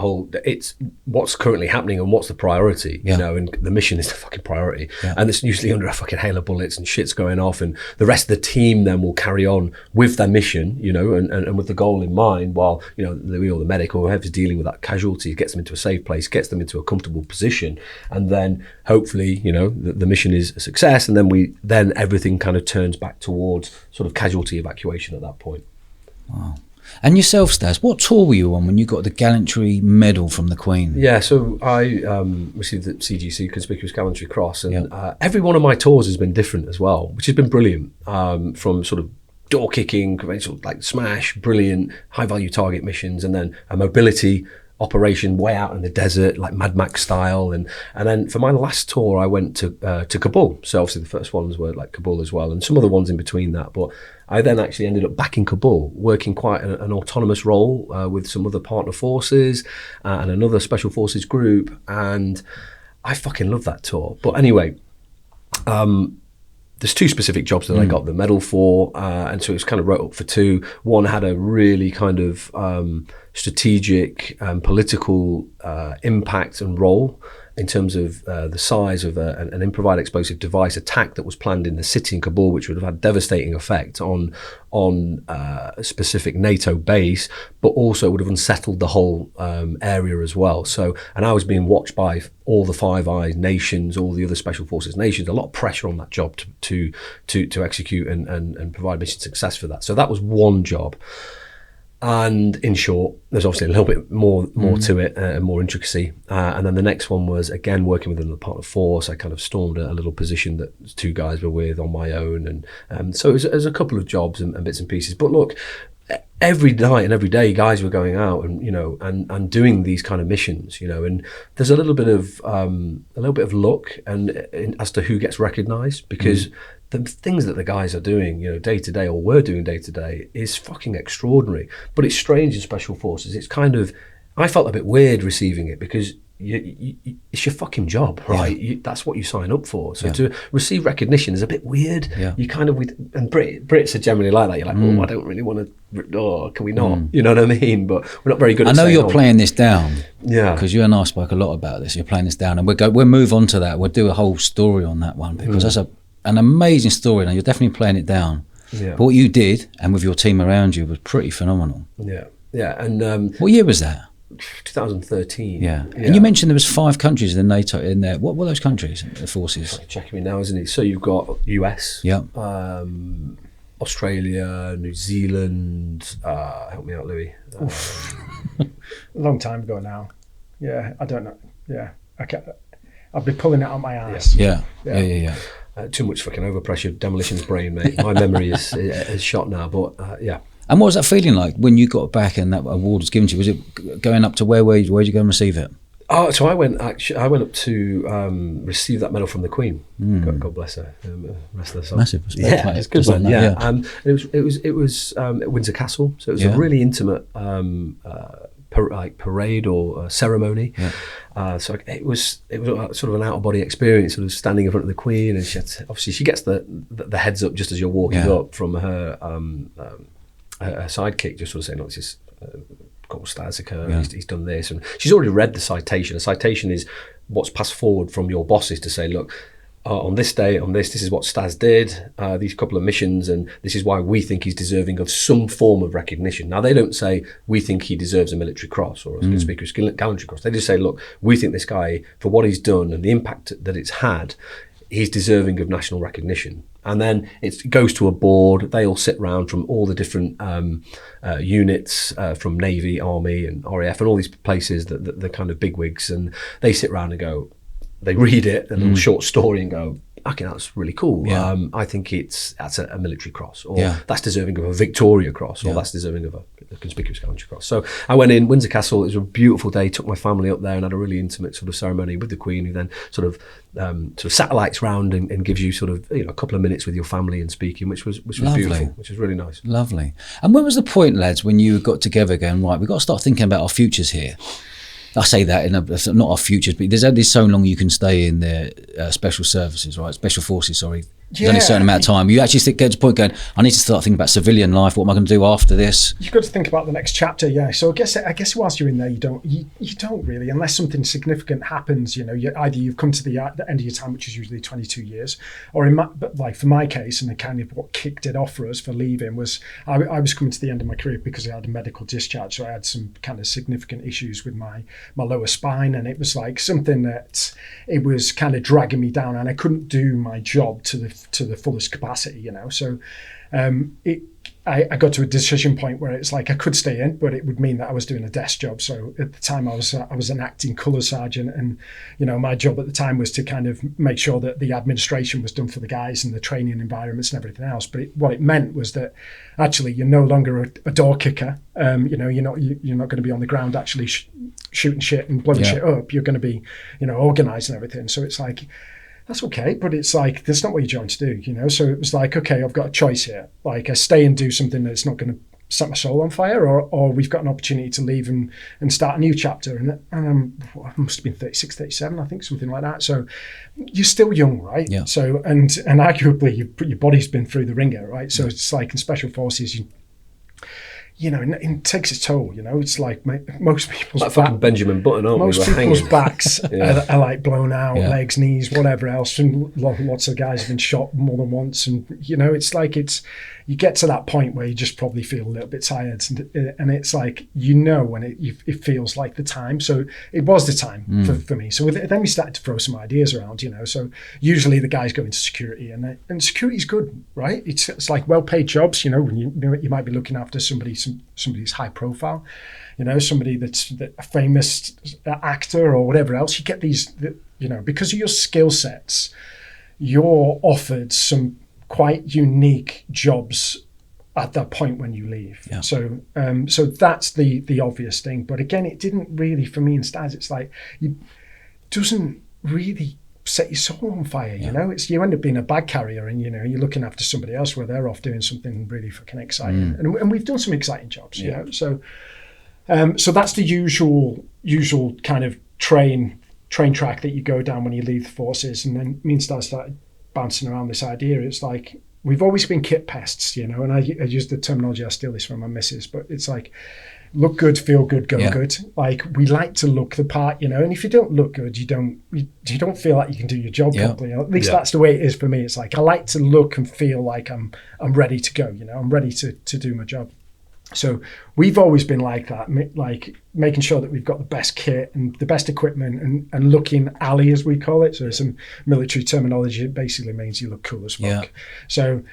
it's what's currently happening and what's the priority, and the mission is the fucking priority. And it's usually under a fucking hail of bullets and shit's going off, and the rest of the team then will carry on with their mission, and with the goal in mind, while, Louis or the medic or whoever's dealing with that casualty gets them into a safe place, gets them into a comfortable position, and then hopefully, the mission is a success, and then everything kind of turns back towards sort of casualty evacuation at that point. Wow. And yourself, Staz, what tour were you on when you got the Gallantry medal from the Queen? Yeah, so I received the CGC Conspicuous Gallantry Cross, and every one of my tours has been different as well, which has been brilliant. From sort of door kicking, conventional like smash, brilliant high value target missions, and then a mobility operation way out in the desert, like Mad Max style, and then for my last tour I went to Kabul. So obviously the first ones were like Kabul as well, and some other ones in between that, but I then actually ended up back in Kabul working quite an autonomous role with some other partner forces and another special forces group, and I fucking love that tour. But anyway, there's two specific jobs that I got the medal for, and so it was kind of wrote up for two. One had a really kind of strategic political impact and role in terms of the size of an improvised explosive device attack that was planned in the city in Kabul, which would have had devastating effect on a specific NATO base, but also would have unsettled the whole area as well. So, and I was being watched by all the Five Eyes nations, all the other special forces nations, a lot of pressure on that job to execute and provide mission success for that. So that was one job. And in short, there's obviously a little bit more to it and more intricacy. And then the next one was, again, working within the partner force. I kind of stormed a little position that two guys were with on my own. And so it was a couple of jobs and bits and pieces. But look, every night and every day, guys were going out and, and doing these kind of missions, and there's a little bit of luck and as to who gets recognized, because the things that the guys are doing, day to day, or were doing day to day, is fucking extraordinary. But it's strange in special forces. It's kind of, I felt a bit weird receiving it, because it's your fucking job, right? Yeah. That's what you sign up for. So to receive recognition is a bit weird. Yeah. You kind of, and Brits are generally like that. You're like, I don't really want to. Can we not? You know what I mean? But we're not very good. I know you're playing this down. Yeah. Because you and I spoke a lot about this. You're playing this down, and we'll move on to that. We'll do a whole story on that one, because that's an amazing story. Now you're definitely playing it down. Yeah. But what you did, and with your team around you, was pretty phenomenal. Yeah. Yeah. And what year was that? 2013. Yeah. And you mentioned there was 5 countries in NATO in there. What were those countries, the forces? Checking me now, isn't it? So you've got US, Yeah. Australia, New Zealand. Help me out, Louis. A long time ago now. Yeah, I don't know. Yeah, I'll be pulling it out my ass. Yeah. Too much fucking overpressure demolitions brain, mate. My memory is shot now, but yeah. And what was that feeling like when you got back and that award was given to you? Was it going up to where'd you go and receive it? Oh, so I went up to receive that medal from the Queen. God bless her. Rest of the soul. Massive respect. Yeah, it's good one. Yeah. It was at Windsor Castle, so it was a really intimate parade or ceremony. Yeah. So it was sort of an out of body experience, sort of standing in front of the Queen, and she gets the heads up just as you're walking up from her sidekick, just sort of saying, "Look, this is Corporal Staz, he's done this," and she's already read the citation. A citation is what's passed forward from your bosses to say, "Look, on this day, this is what Staz did, these couple of missions, and this is why we think he's deserving of some form of recognition." Now, they don't say, "We think he deserves a military cross or a conspicuous gallantry cross." They just say, "Look, we think this guy, for what he's done and the impact that it's had, he's deserving of national recognition." And then it goes to a board. They all sit round from all the different units, from Navy, Army and RAF and all these places, the kind of bigwigs, and they sit round and go, they read it, a little short story, and go, "Okay, that's really cool. Yeah. I think that's a military cross, or Yeah. that's deserving of a Victoria Cross, or that's deserving of a conspicuous gallantry cross." So I went in Windsor Castle. It was a beautiful day. Took my family up there and had a really intimate sort of ceremony with the Queen, who then sort of satellites round and gives you sort of a couple of minutes with your family and speaking, which was Lovely. beautiful, which was really nice. Lovely. And when was the point, lads, when you got together going, right, we've got to start thinking about our futures here? I say that not our futures, but there's only so long you can stay in the special services, right? Special forces, sorry. There's only a certain amount of time. You actually get to the point going, I need to start thinking about civilian life. What am I going to do after this? You've got to think about the next chapter, yeah. So I guess whilst you're in there, you don't really, unless something significant happens. Either you've come to the end of your time, which is usually 22 years, or for my case, and the kind of what kicked it off for us for leaving was I was coming to the end of my career because I had a medical discharge, so I had some kind of significant issues with my lower spine, and it was like something that it was kind of dragging me down, and I couldn't do my job to the fullest capacity, So I got to a decision point where it's like I could stay in, but it would mean that I was doing a desk job. So at the time I was an acting colour sergeant, and my job at the time was to kind of make sure that the administration was done for the guys and the training environments and everything else. But what it meant was that actually you're no longer a door kicker. You're not going to be on the ground actually shooting shit and blowing shit up. You're going to be organising everything. So it's like, that's okay, but it's like, that's not what you joined to do, So it was like, okay, I've got a choice here. Like, I stay and do something that's not going to set my soul on fire, or we've got an opportunity to leave and start a new chapter. And I must have been 36, 37, I think, something like that. So you're still young, right? Yeah. So, and arguably your body's been through the ringer, right? So it's like in special forces, it takes its toll. It's like most people's like fucking Benjamin Button, aren't most we? people's backs are like blown out, legs, knees, whatever else, and lots of guys have been shot more than once. And it's like you get to that point where you just probably feel a little bit tired, and it's like when it feels like the time. So it was the time for me. So then we started to throw some ideas around. So usually the guys go into security, and security's good, right? It's like well-paid jobs. When you might be looking after somebody's high profile, somebody that's a famous actor or whatever else. You get these, because of your skill sets, you're offered some quite unique jobs at that point when you leave. Yeah. So that's the obvious thing. But again, it didn't really, for me and Staz, it's like, it doesn't really set your soul on fire. You know, you end up being a bag carrier, and you know, you're looking after somebody else where they're off doing something really fucking exciting. And we've done some exciting jobs, you know. So so that's the usual kind of train track that you go down when you leave the forces. And then me and Staz started bouncing around this idea. It's like, we've always been kit pests, you know, and I use the terminology, I steal this from my missus, but it's like, look good, feel good, go good. Like, we like to look the part, you know, and if you don't look good, you don't feel like you can do your job properly. At least that's the way it is for me. It's like, I like to look and feel like I'm ready to go, you know, I'm ready to do my job. So we've always been like that, like making sure that we've got the best kit and the best equipment and looking alley, as we call it. So some military terminology, it basically means you look cool as fuck. Yeah. So,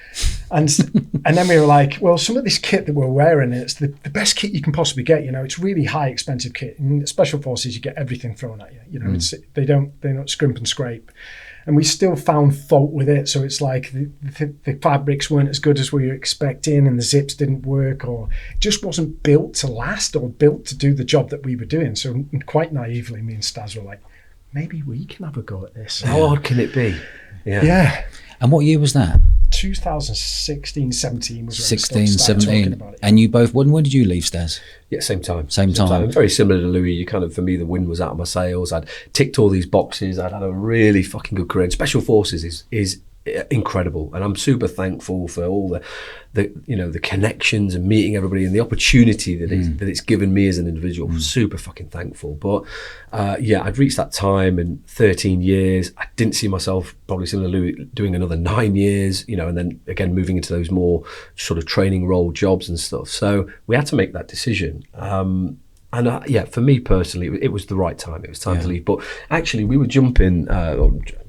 and then we were like, well, some of this kit that we're wearing, it's the best kit you can possibly get. You know, it's really high, expensive kit. In Special Forces, you get everything thrown at you. You know, they don't scrimp and scrape. And we still found fault with it. So it's like the fabrics weren't as good as we were expecting, and the zips didn't work, or it just wasn't built to last or built to do the job that we were doing. So quite naively, me and Staz were like, maybe we can have a go at this. How hard can it be? Yeah. And what year was that? 2016, 17 was when 16, we started 17. talking about it. And you both, when did you leave, Staz? Yeah, same time. Same time. Very similar to Louis. You kind of, for me, the wind was out of my sails. I'd ticked all these boxes. I'd had a really fucking good career. And Special Forces is incredible, and I'm super thankful for all the you know, the connections and meeting everybody and the opportunity that it's given me as an individual. Super fucking thankful. But I'd reached that time in 13 years. I didn't see myself, probably similar to Louis, doing another 9 years, you know, and then again moving into those more sort of training role jobs and stuff. So we had to make that decision. And for me personally, it was the right time. It was time to leave. But actually, we were jumping,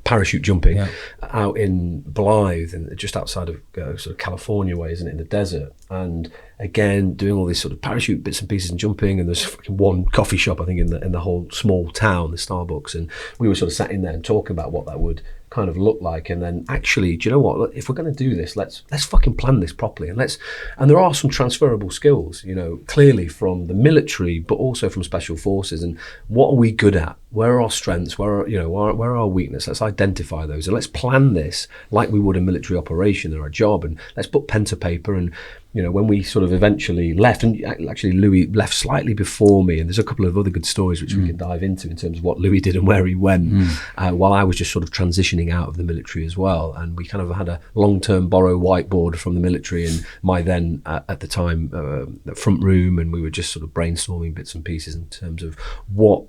parachute jumping, out in Blythe, and just outside of sort of California way, isn't it, in the desert. And again, doing all these sort of parachute bits and pieces and jumping. And there's one coffee shop, I think, in the whole small town, the Starbucks. And we were sort of sat in there and talking about what that would kind of look like. And then actually, do you know what, if we're going to do this, let's fucking plan this properly, and there are some transferable skills, you know, clearly from the military, but also from Special Forces. And what are we good at? Where are our strengths? Where are our weaknesses? Let's identify those, and let's plan this like we would a military operation or a job, and let's put pen to paper. And you know, when we sort of eventually left, and actually Louis left slightly before me, and there's a couple of other good stories which we can dive into in terms of what Louis did and where he went, while I was just sort of transitioning out of the military as well. And we kind of had a long-term borrow whiteboard from the military and my then, at the time, front room, and we were just sort of brainstorming bits and pieces in terms of what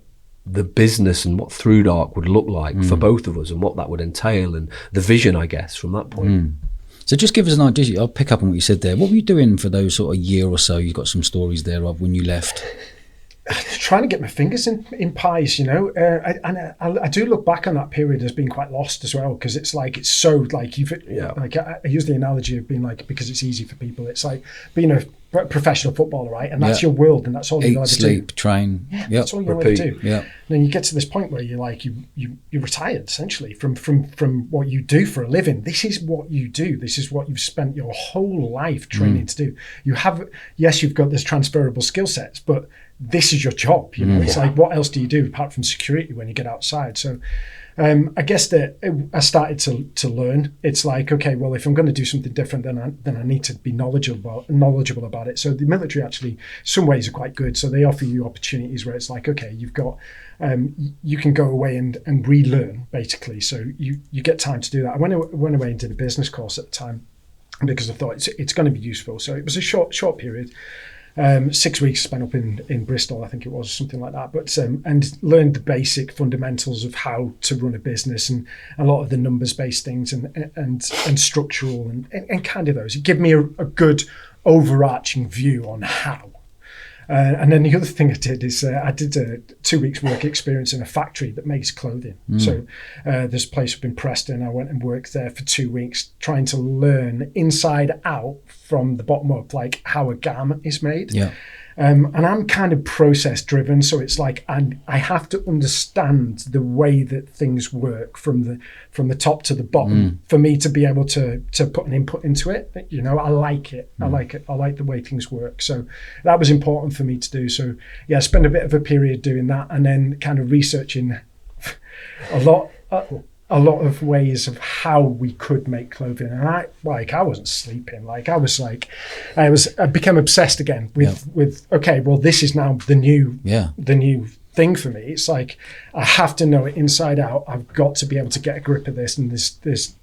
the business and what ThruDark would look like for both of us, and what that would entail, and the vision, I guess, from that point. So just give us an idea. I'll pick up on what you said there. What were you doing for those sort of year or so? You've got some stories there of when you left. Trying to get my fingers in pies, you know, and I do look back on that period as being quite lost as well, because it's like, it's so like like I use the analogy of being like, because it's easy for people, it's like being a professional footballer, right? And that's your world, and that's all you ever do. Sleep, train. That's all you ever do. Yeah. And then you get to this point where you're like, you're retired essentially from what you do for a living. This is what you do. This is what you've spent your whole life training to do. You've got this transferable skill sets, but this is your job, you know. It's like, what else do you do apart from security when you get outside? So I guess that I started to learn. It's like, okay, well, if I'm going to do something different, then I need to be knowledgeable about it. So the military actually, some ways, are quite good. So they offer you opportunities where it's like, okay, you've got, you can go away and relearn, basically. So you get time to do that. I went away and did a business course at the time because I thought it's going to be useful. So it was a short period. 6 weeks spent up in Bristol, I think it was, something like that. But and learned the basic fundamentals of how to run a business, and a lot of the numbers-based things and structural and kind of those. It gave me a good overarching view on how. And then the other thing I did is I did a 2 weeks work experience in a factory that makes clothing. So there's a place up in Preston. I went and worked there for 2 weeks, trying to learn inside out from the bottom up, like how a garment is made. Yeah. And I'm kind of process driven, so it's like I have to understand the way that things work from the top to the bottom for me to be able to put an input into it. You know, I like it. I like it. I like the way things work. So that was important for me to do. So yeah, I spent a bit of a period doing that, and then kind of researching a lot. a lot of ways of how we could make clothing, and I wasn't sleeping. I became obsessed again with okay, well, this is now the new thing for me. It's like I have to know it inside out. I've got to be able to get a grip of this, and there's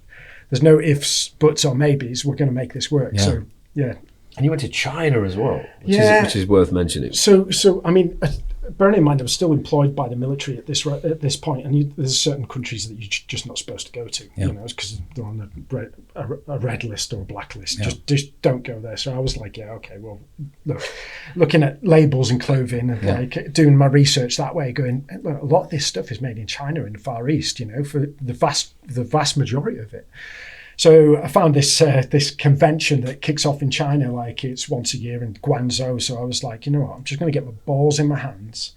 no ifs, buts, or maybes. We're going to make this work. Yeah. So yeah. And you went to China as well, which is worth mentioning. So I mean, bearing in mind I was still employed by the military at this point, and there's certain countries that you're just not supposed to go to, because they're on a red list or a black list. Yeah. Just don't go there. So I was like, yeah, okay, well, looking at labels and clothing and like doing my research that way, going, well, a lot of this stuff is made in China in the Far East, for the vast majority of it. So I found this convention that kicks off in China, like it's once a year in Guangzhou. So I was like, you know what, I'm just going to get my balls in my hands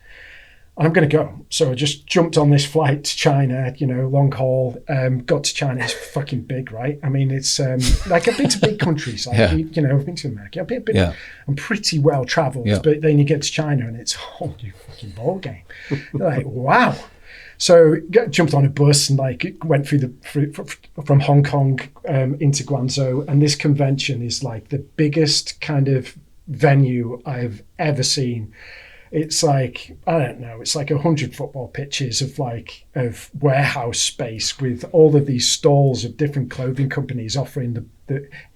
and I'm going to go. So I just jumped on this flight to China, long haul, got to China. It's fucking big, right? I mean, it's like I've been to big countries, like, I've been to America. I'm pretty well traveled, but then you get to China and it's a whole new fucking ball game. Like, wow. So jumped on a bus and went from Hong Kong into Guangzhou, and this convention is like the biggest kind of venue I've ever seen. It's like, I don't know, it's like 100 football pitches of warehouse space with all of these stalls of different clothing companies offering the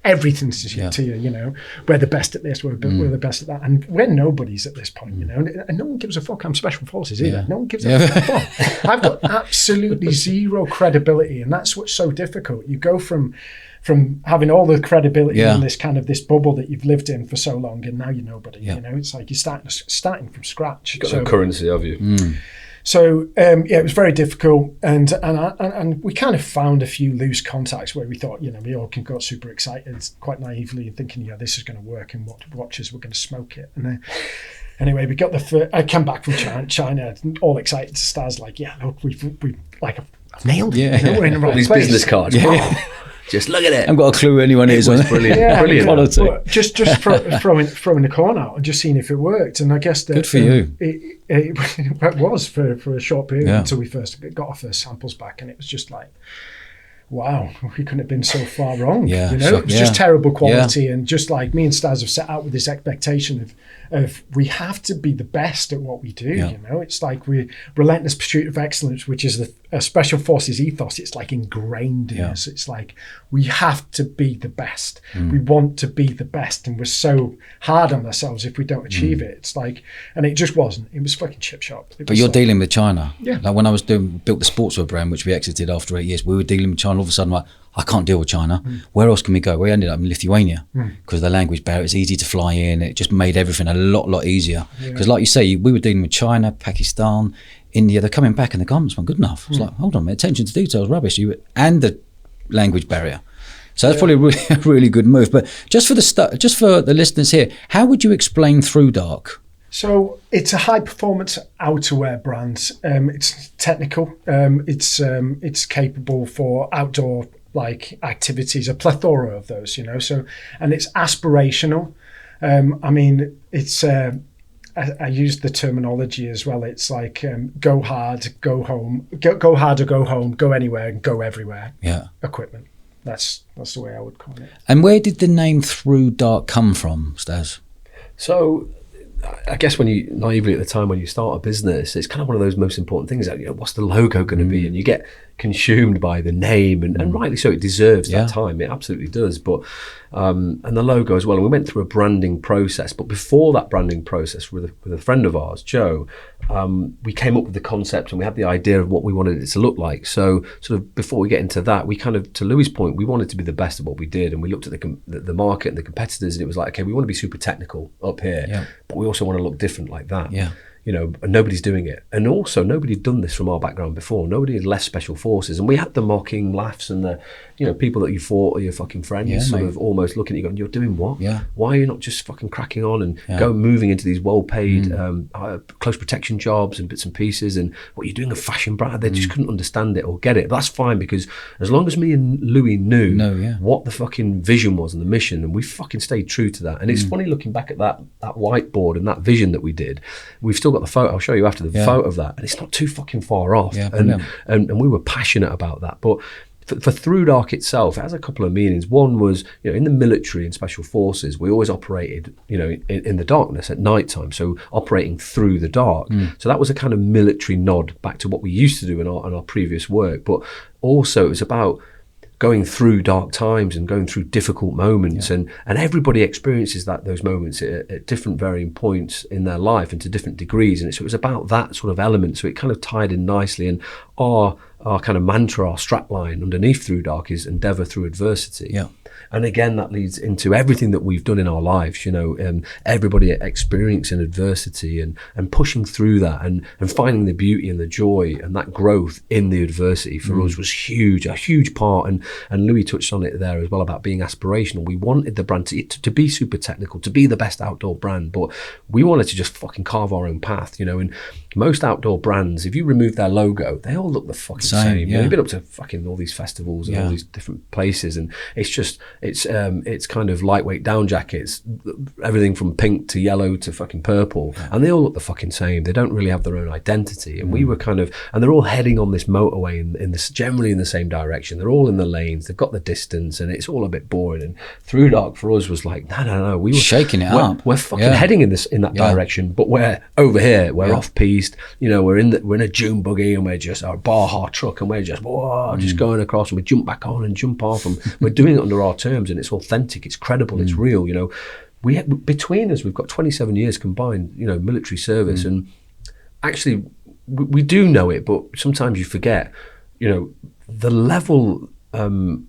everything to you, we're the best at this, we're the best at that, and we're nobodies at this point, and no one gives a fuck. I'm special forces either. No one gives a fuck. I've got absolutely zero credibility, and that's what's so difficult. You go from having all the credibility in this bubble that you've lived in for so long, and now you're nobody. It's like you're starting from scratch. You've got no currency, have you? So it was very difficult, and we kind of found a few loose contacts where we thought, we all got super excited, quite naively, thinking, this is going to work, and watchers were going to smoke it. And then, anyway, we got I came back from China, all excited to Staz, like, yeah, look, we've I've nailed it. We're in the right these place. Business cards. Just look at it. I haven't got a clue who anyone is. Brilliant. Brilliant. Quality. Just throwing the corn out and just seeing if it worked. And I guess that good for you. It was for a short period until we first got our first samples back, and it was just like, wow, we couldn't have been so far wrong. It was just terrible quality, and just like me and Staz have set out with this expectation of we have to be the best at what we do. It's like we're relentless pursuit of excellence, which is a special forces ethos. It's like ingrained in us. It's like we have to be the best. We want to be the best, and we're so hard on ourselves if we don't achieve it. It's like, and it just wasn't. It was fucking chip shop. But you're dealing with China. Yeah. Like when I was built the sportswear brand, which we exited after 8 years, we were dealing with China. All of a sudden, like, I can't deal with China. Where else can we go? We ended up in Lithuania because the language barrier, it's easy to fly in. It just made everything a lot easier. Because like you say, we were dealing with China, Pakistan, India. They're coming back and the garments weren't good enough. It's like, hold on, attention to detail is rubbish. And the language barrier. So that's probably a really good move. But just for the listeners here, how would you explain ThruDark? So it's a high performance outerwear brand. It's technical. It's capable for outdoor activities, a plethora of those, So, and it's aspirational. I mean, it's. I use the terminology as well. It's like go hard, go home, go hard or go home, go anywhere and go everywhere. Yeah. Equipment. That's the way I would call it. And where did the name ThruDark come from, Staz? So, I guess when you naively at the time when you start a business, it's kind of one of those most important things. What's the logo going to be? And you get consumed by the name, and rightly so. It deserves that time. It absolutely does. But and the logo as well. And we went through a branding process. But before that branding process, with a friend of ours, Joe, we came up with the concept and we had the idea of what we wanted it to look like. So sort of before we get into that, we kind of, to Louis' point, we wanted to be the best at what we did, and we looked at the market and the competitors, and it was like, okay, we want to be super technical up here, but we also want to look different like that. And nobody's doing it. And also, nobody had done this from our background before. Nobody had left special forces. And we had the mocking laughs and the, people that you thought are your fucking friends, sort of almost looking at you going, you're doing what? Why are you not just fucking cracking on and moving into these well-paid, close protection jobs and bits and pieces, and what you're doing a fashion brand? They just couldn't understand it or get it. But that's fine, because as long as me and Louis knew what the fucking vision was and the mission, and we fucking stayed true to that. And it's funny looking back at that whiteboard and that vision that we did. We've still still got the photo. I'll show you after the photo of that, and it's not too fucking far off. Yeah, and we were passionate about that. But for ThruDark itself, it has a couple of meanings. One was, in the military and special forces, we always operated, in the darkness at night time. So operating through the dark. So that was a kind of military nod back to what we used to do in our previous work. But also it was about going through dark times and going through difficult moments, and everybody experiences those moments at different varying points in their life and to different degrees, and so it was about that sort of element. So it kind of tied in nicely, and our kind of mantra, our strapline underneath ThruDark is endeavour through adversity. And again, that leads into everything that we've done in our lives, everybody experiencing adversity and pushing through that and finding the beauty and the joy and that growth in the adversity for us was a huge part. And Louis touched on it there as well about being aspirational. We wanted the brand to be super technical, to be the best outdoor brand, but we wanted to just fucking carve our own path, and most outdoor brands, if you remove their logo, they all look the fucking same. You've been up to fucking all these festivals and all these different places, and it's kind of lightweight down jackets, everything from pink to yellow to fucking purple, and they all look the fucking same. They don't really have their own identity, and we were and they're all heading on this motorway in this generally in the same direction. They're all in the lanes, they've got the distance, and it's all a bit boring. And ThruDark for us was like, no, we were shaking it up. We're fucking heading in that direction, but we're over here, we're off piste. We're in a June buggy, and we're just our Baja truck, and we're just just going across, and we jump back on and jump off, and we're doing it under our terms, and it's authentic, it's credible, it's real. Between us, we've got 27 years combined, military service, and actually we do know it, but sometimes you forget, the level and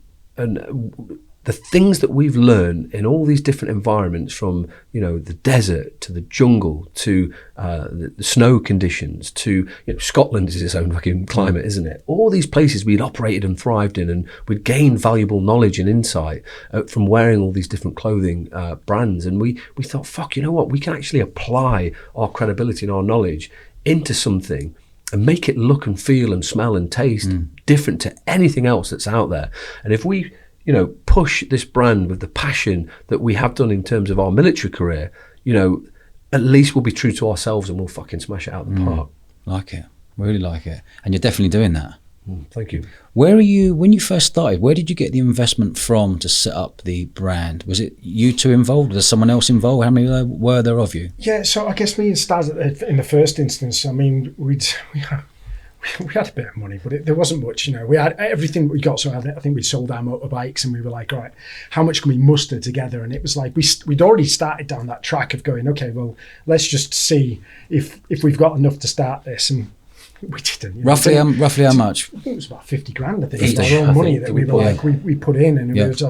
the things that we've learned in all these different environments, from the desert to the jungle to the snow conditions to Scotland is its own fucking climate, isn't it? All these places we'd operated and thrived in, and we'd gained valuable knowledge and insight from wearing all these different clothing brands. And we thought, fuck, you know what? We can actually apply our credibility and our knowledge into something and make it look and feel and smell and taste different to anything else that's out there. And if we push this brand with the passion that we have done in terms of our military career, at least we'll be true to ourselves and we'll fucking smash it out of the park. Like it, really like it. And you're definitely doing that. Thank you. Where are you, when you first started, where did you get the investment from to set up the brand? Was it you two involved? Was someone else involved? How many were there of you? Yeah, so I guess me and Staz in the first instance, I mean, we had a bit of money, but there wasn't much, we had everything we got. So I think we sold our motorbikes, and we were like, all right, how much can we muster together? And it was like, we'd already started down that track of going, okay, well, let's just see if we've got enough to start this. And we didn't. Roughly how much? I think it was about 50 grand, I think. Our own money that we were like, we put in, and it was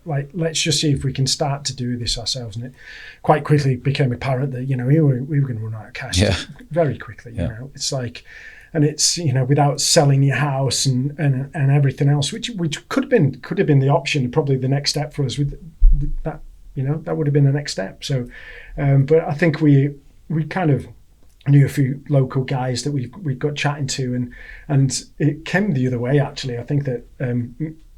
like, let's just see if we can start to do this ourselves. And it quite quickly became apparent that, we were going to run out of cash very quickly. It's like, and it's without selling your house and everything else, which could have been the option, probably the next step for us. With that, that would have been the next step. So, but I think we kind of knew a few local guys that we got chatting to, and it came the other way actually. I think that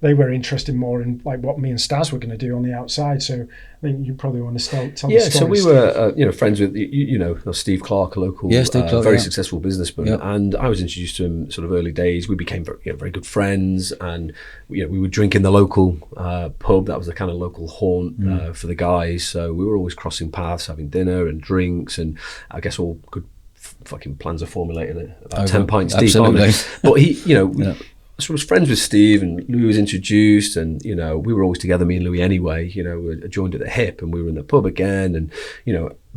they were interested more in like what me and Staz were going to do on the outside. So I think you probably want to tell the story. Yeah, so we were friends with Steve Clark, a local very successful businessman, and I was introduced to him sort of early days. We became very good friends, and we would drink in the local pub. That was the kind of local haunt for the guys. So we were always crossing paths, having dinner and drinks, and I guess all good fucking plans are formulated about 10 pints deep, aren't they? But he, so I was friends with Steve, and Louis was introduced, and we were always together, me and Louis anyway. We joined at the hip, and we were in the pub again, and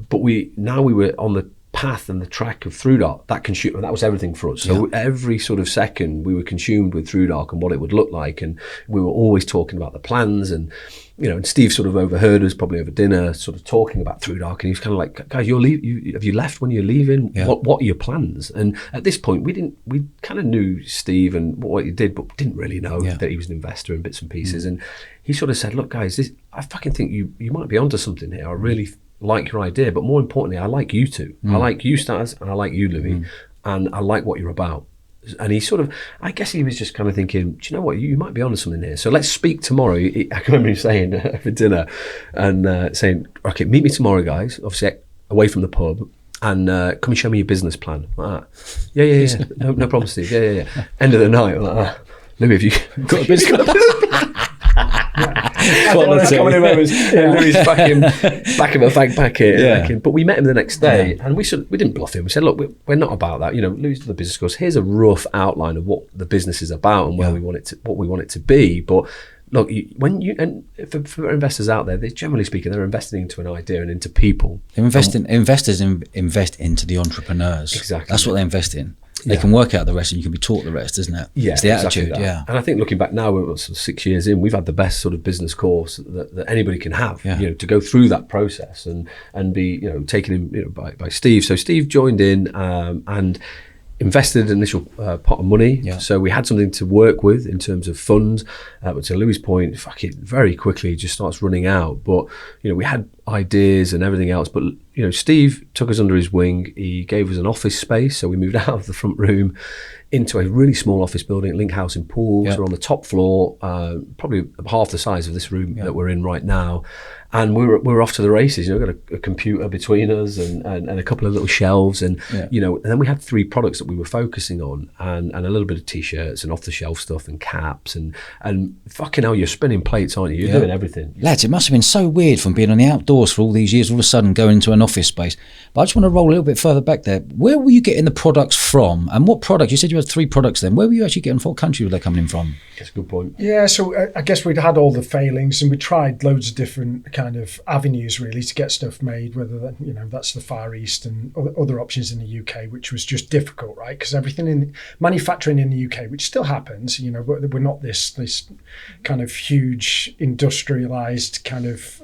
but we were on the path and the track of ThruDark. That was everything for us. So every sort of second we were consumed with ThruDark and what it would look like, and we were always talking about the plans. And and Steve sort of overheard us probably over dinner sort of talking about ThruDark, and he was kind of like, guys, have you left when you're leaving? What are your plans? And at this point we kind of knew Steve and what he did, but didn't really know that he was an investor in bits and pieces. And he sort of said, look guys, I fucking think you might be onto something here. I really like your idea, but more importantly, I like you two. I like you, Staz, and I like you, Louis, and I like what you're about. And he sort of, I guess he was just kind of thinking, do you know what, you might be onto something here. So let's speak tomorrow. I can remember him saying for dinner, and saying, okay, meet me tomorrow, guys, obviously away from the pub, and come and show me your business plan. Like that. Yeah. No problem, Steve. Yeah. End of the night, I'm like, Louis, have you got a business plan? Louis fucking back of a fag packet. But we met him the next day, and we didn't bluff him. We said, look, we're not about that. Louis did the business course. Here's a rough outline of what the business is about and where we want it to, what we want it to be. But look, for investors out there, they generally speaking, they're investing into an idea and into people. Investors invest into the entrepreneurs. Exactly. That's what they invest in. They can work out the rest, and you can be taught the rest, isn't it? Yeah, it's the exactly attitude. that. Yeah. And I think looking back now, we're sort of 6 years in. We've had the best sort of business course that anybody can have. Yeah. To go through that process and be taken in by Steve. So Steve joined in and invested an initial pot of money. Yeah. So we had something to work with in terms of funds. But to Louis' point, very quickly it just starts running out. But we had ideas and everything else. But Steve took us under his wing. He gave us an office space. So we moved out of the front room into a really small office building at Link House in Pools. We're on the top floor, probably half the size of this room that we're in right now. And we were off to the races. Got a computer between us and a couple of little shelves, and and then we had 3 products that we were focusing on, and a little bit of t-shirts and off the shelf stuff and caps and fucking hell, you're spinning plates, aren't you? You're doing everything. Lads, it must have been so weird from being on the outdoors for all these years, all of a sudden going into an office space. But I just want to roll a little bit further back there. Where were you getting the products from, and what product? You said you had 3 products then. Where were you actually getting? What country were they coming in from? That's a good point. Yeah, so I guess we'd had all the failings, and we tried loads of different kind of avenues really to get stuff made, whether that, that's the Far East and other options in the UK, which was just difficult, right? Because everything in manufacturing in the UK, which still happens, we're not this kind of huge industrialized kind of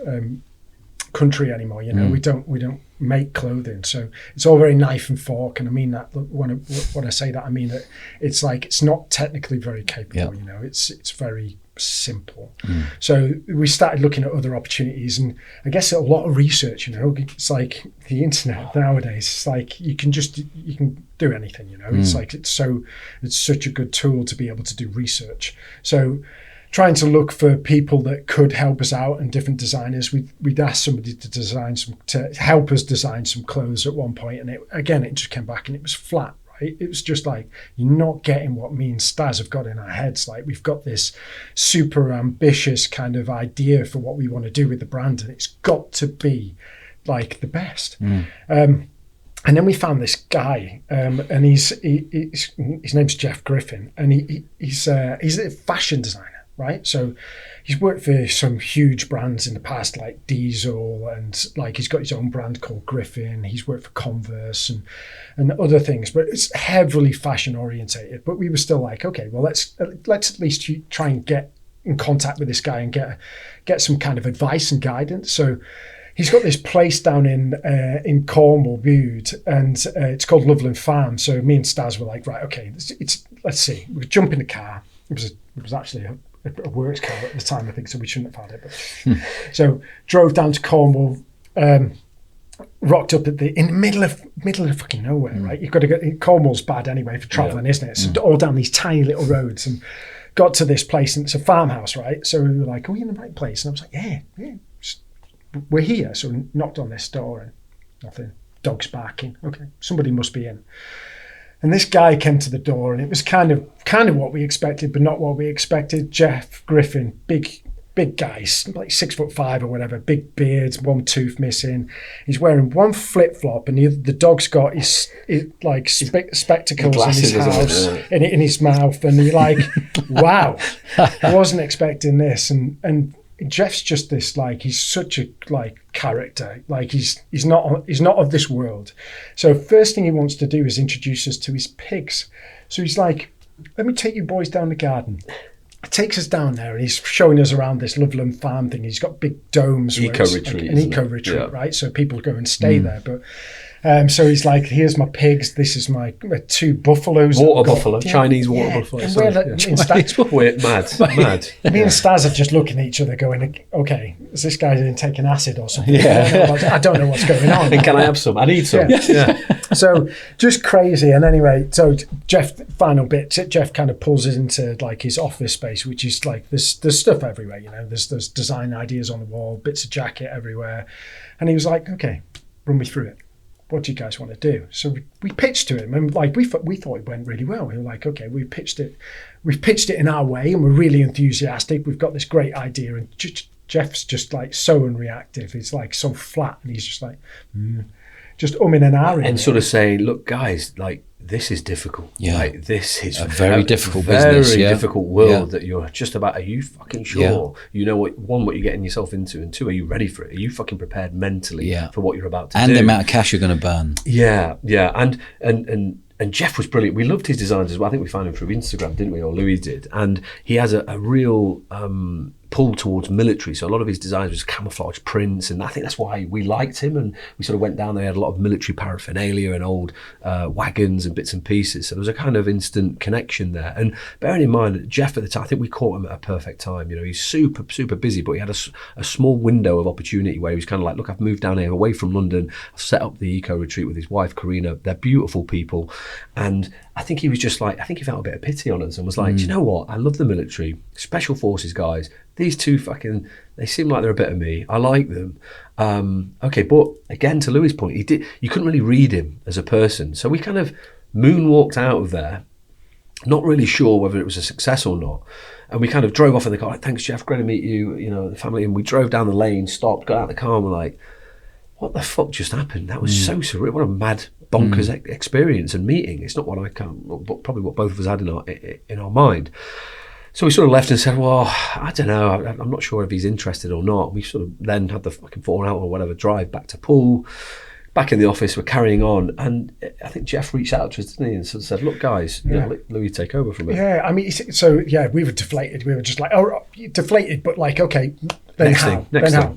country anymore. We don't make clothing, so it's all very knife and fork, and I mean that when I say that, I mean that it's not technically very capable. It's very simple. So we started looking at other opportunities, and I guess a lot of research. It's like the internet nowadays. It's like you can do anything. It's like it's such a good tool to be able to do research. So trying to look for people that could help us out and different designers. We'd asked somebody to help us design some clothes at one point, and it just came back and it was flat. Right? It was just like, you're not getting what me and Staz have got in our heads. Like, we've got this super ambitious kind of idea for what we want to do with the brand, and it's got to be like the best. And then we found this guy, and his name's Jeff Griffin, and he's a fashion designer. Right, so he's worked for some huge brands in the past, like Diesel, and he's got his own brand called Griffin. He's worked for Converse and other things, but it's heavily fashion orientated. But we were still like, okay, well, let's at least try and get in contact with this guy and get some kind of advice and guidance. So he's got this place down in Cornwall, Bude, and it's called Loveland Farm. So me and Staz were like, right, okay, let's see. We jump in the car. It was actually a works car at the time, I think, so we shouldn't have had it. But so drove down to Cornwall, rocked up in the middle of fucking nowhere, right? You've got to go. Cornwall's bad anyway for travelling, isn't it? So all down these tiny little roads, and got to this place, and it's a farmhouse, right? So we were like, are we in the right place? And I was like, yeah, we're here. So we knocked on this door, and nothing. Dogs barking. Okay, somebody must be in. And this guy came to the door, and it was kind of what we expected, but not what we expected. Jeff Griffin, big guy, like 6'5" or whatever, big beard, one tooth missing. He's wearing one flip flop, and the dog's got his spectacles in his house, in his mouth, and you're like, wow, I wasn't expecting this. And Jeff's just this, he's such a character, he's not of this world. So first thing he wants to do is introduce us to his pigs. So he's like, let me take you boys down the garden. He takes us down there, and he's showing us around this Loveland Farm thing. He's got big domes, an eco retreat, right? So people go and stay there. But so he's like, here's my pigs. This is my 2 buffaloes. Buffalo, Chinese water buffalo. And mad. Me and Staz are just looking at each other going, okay, is this guy taking acid or something? I don't know what's going on. And can I have some? I need some. Yeah. So just crazy. And anyway, so Jeff kind of pulls us into his office space, which is there's stuff everywhere, there's design ideas on the wall, bits of jacket everywhere. And he was like, okay, run me through it. what do you guys want to do? So we pitched to him, and like we thought it went really well. We were like, okay, we've pitched it in our way, and we're really enthusiastic. We've got this great idea, and Jeff's just like so unreactive. He's like so flat, and he's just like just umming and ahhing and sort of saying, look, guys, like, this is difficult. Yeah. Like, this is a very difficult business. Very difficult world that you're just about. Are you fucking sure? You know what you're getting yourself into, and two, are you ready for it? Are you fucking prepared mentally for what you're about to do? And the amount of cash you're going to burn. Yeah. And Jeff was brilliant. We loved his designs as well. I think we found him through Instagram, didn't we? Or Louis did. And he has a real pull towards military. So a lot of his designs was camouflage prints. And I think that's why we liked him. And we sort of went down there, had a lot of military paraphernalia and old wagons and bits and pieces. So there was a kind of instant connection there. And bearing in mind that Jeff at the time, I think we caught him at a perfect time. You know, he's super, super busy, but he had a small window of opportunity where he was kind of like, look, I've moved down here away from London. I've set up the eco retreat with his wife, Karina. They're beautiful people. And I think he was just like, I think he felt a bit of pity on us and was like, do you know what? I love the military, special forces guys. These two they seem like they're a bit of me. I like them. Okay, but again, to Louis' point, you couldn't really read him as a person. So we kind of moonwalked out of there, not really sure whether it was a success or not. And we kind of drove off in the car, like, thanks, Jeff, great to meet you, you know, the family. And we drove down the lane, stopped, got out of the car, and we're like, what the fuck just happened? That was so surreal. What a mad, bonkers experience and meeting. It's not what probably what both of us had in our mind. So we sort of left and said, well, I don't know. I'm not sure if he's interested or not. We sort of then had the fucking 4 hour or whatever drive back to Poole. Back in the office, we're carrying on, and I think Jeff reached out to us, didn't he, and sort of said, look, guys, you know, let Louis take over from it. Yeah, I mean, so yeah, we were deflated. We were just like, oh, deflated, but like, okay, then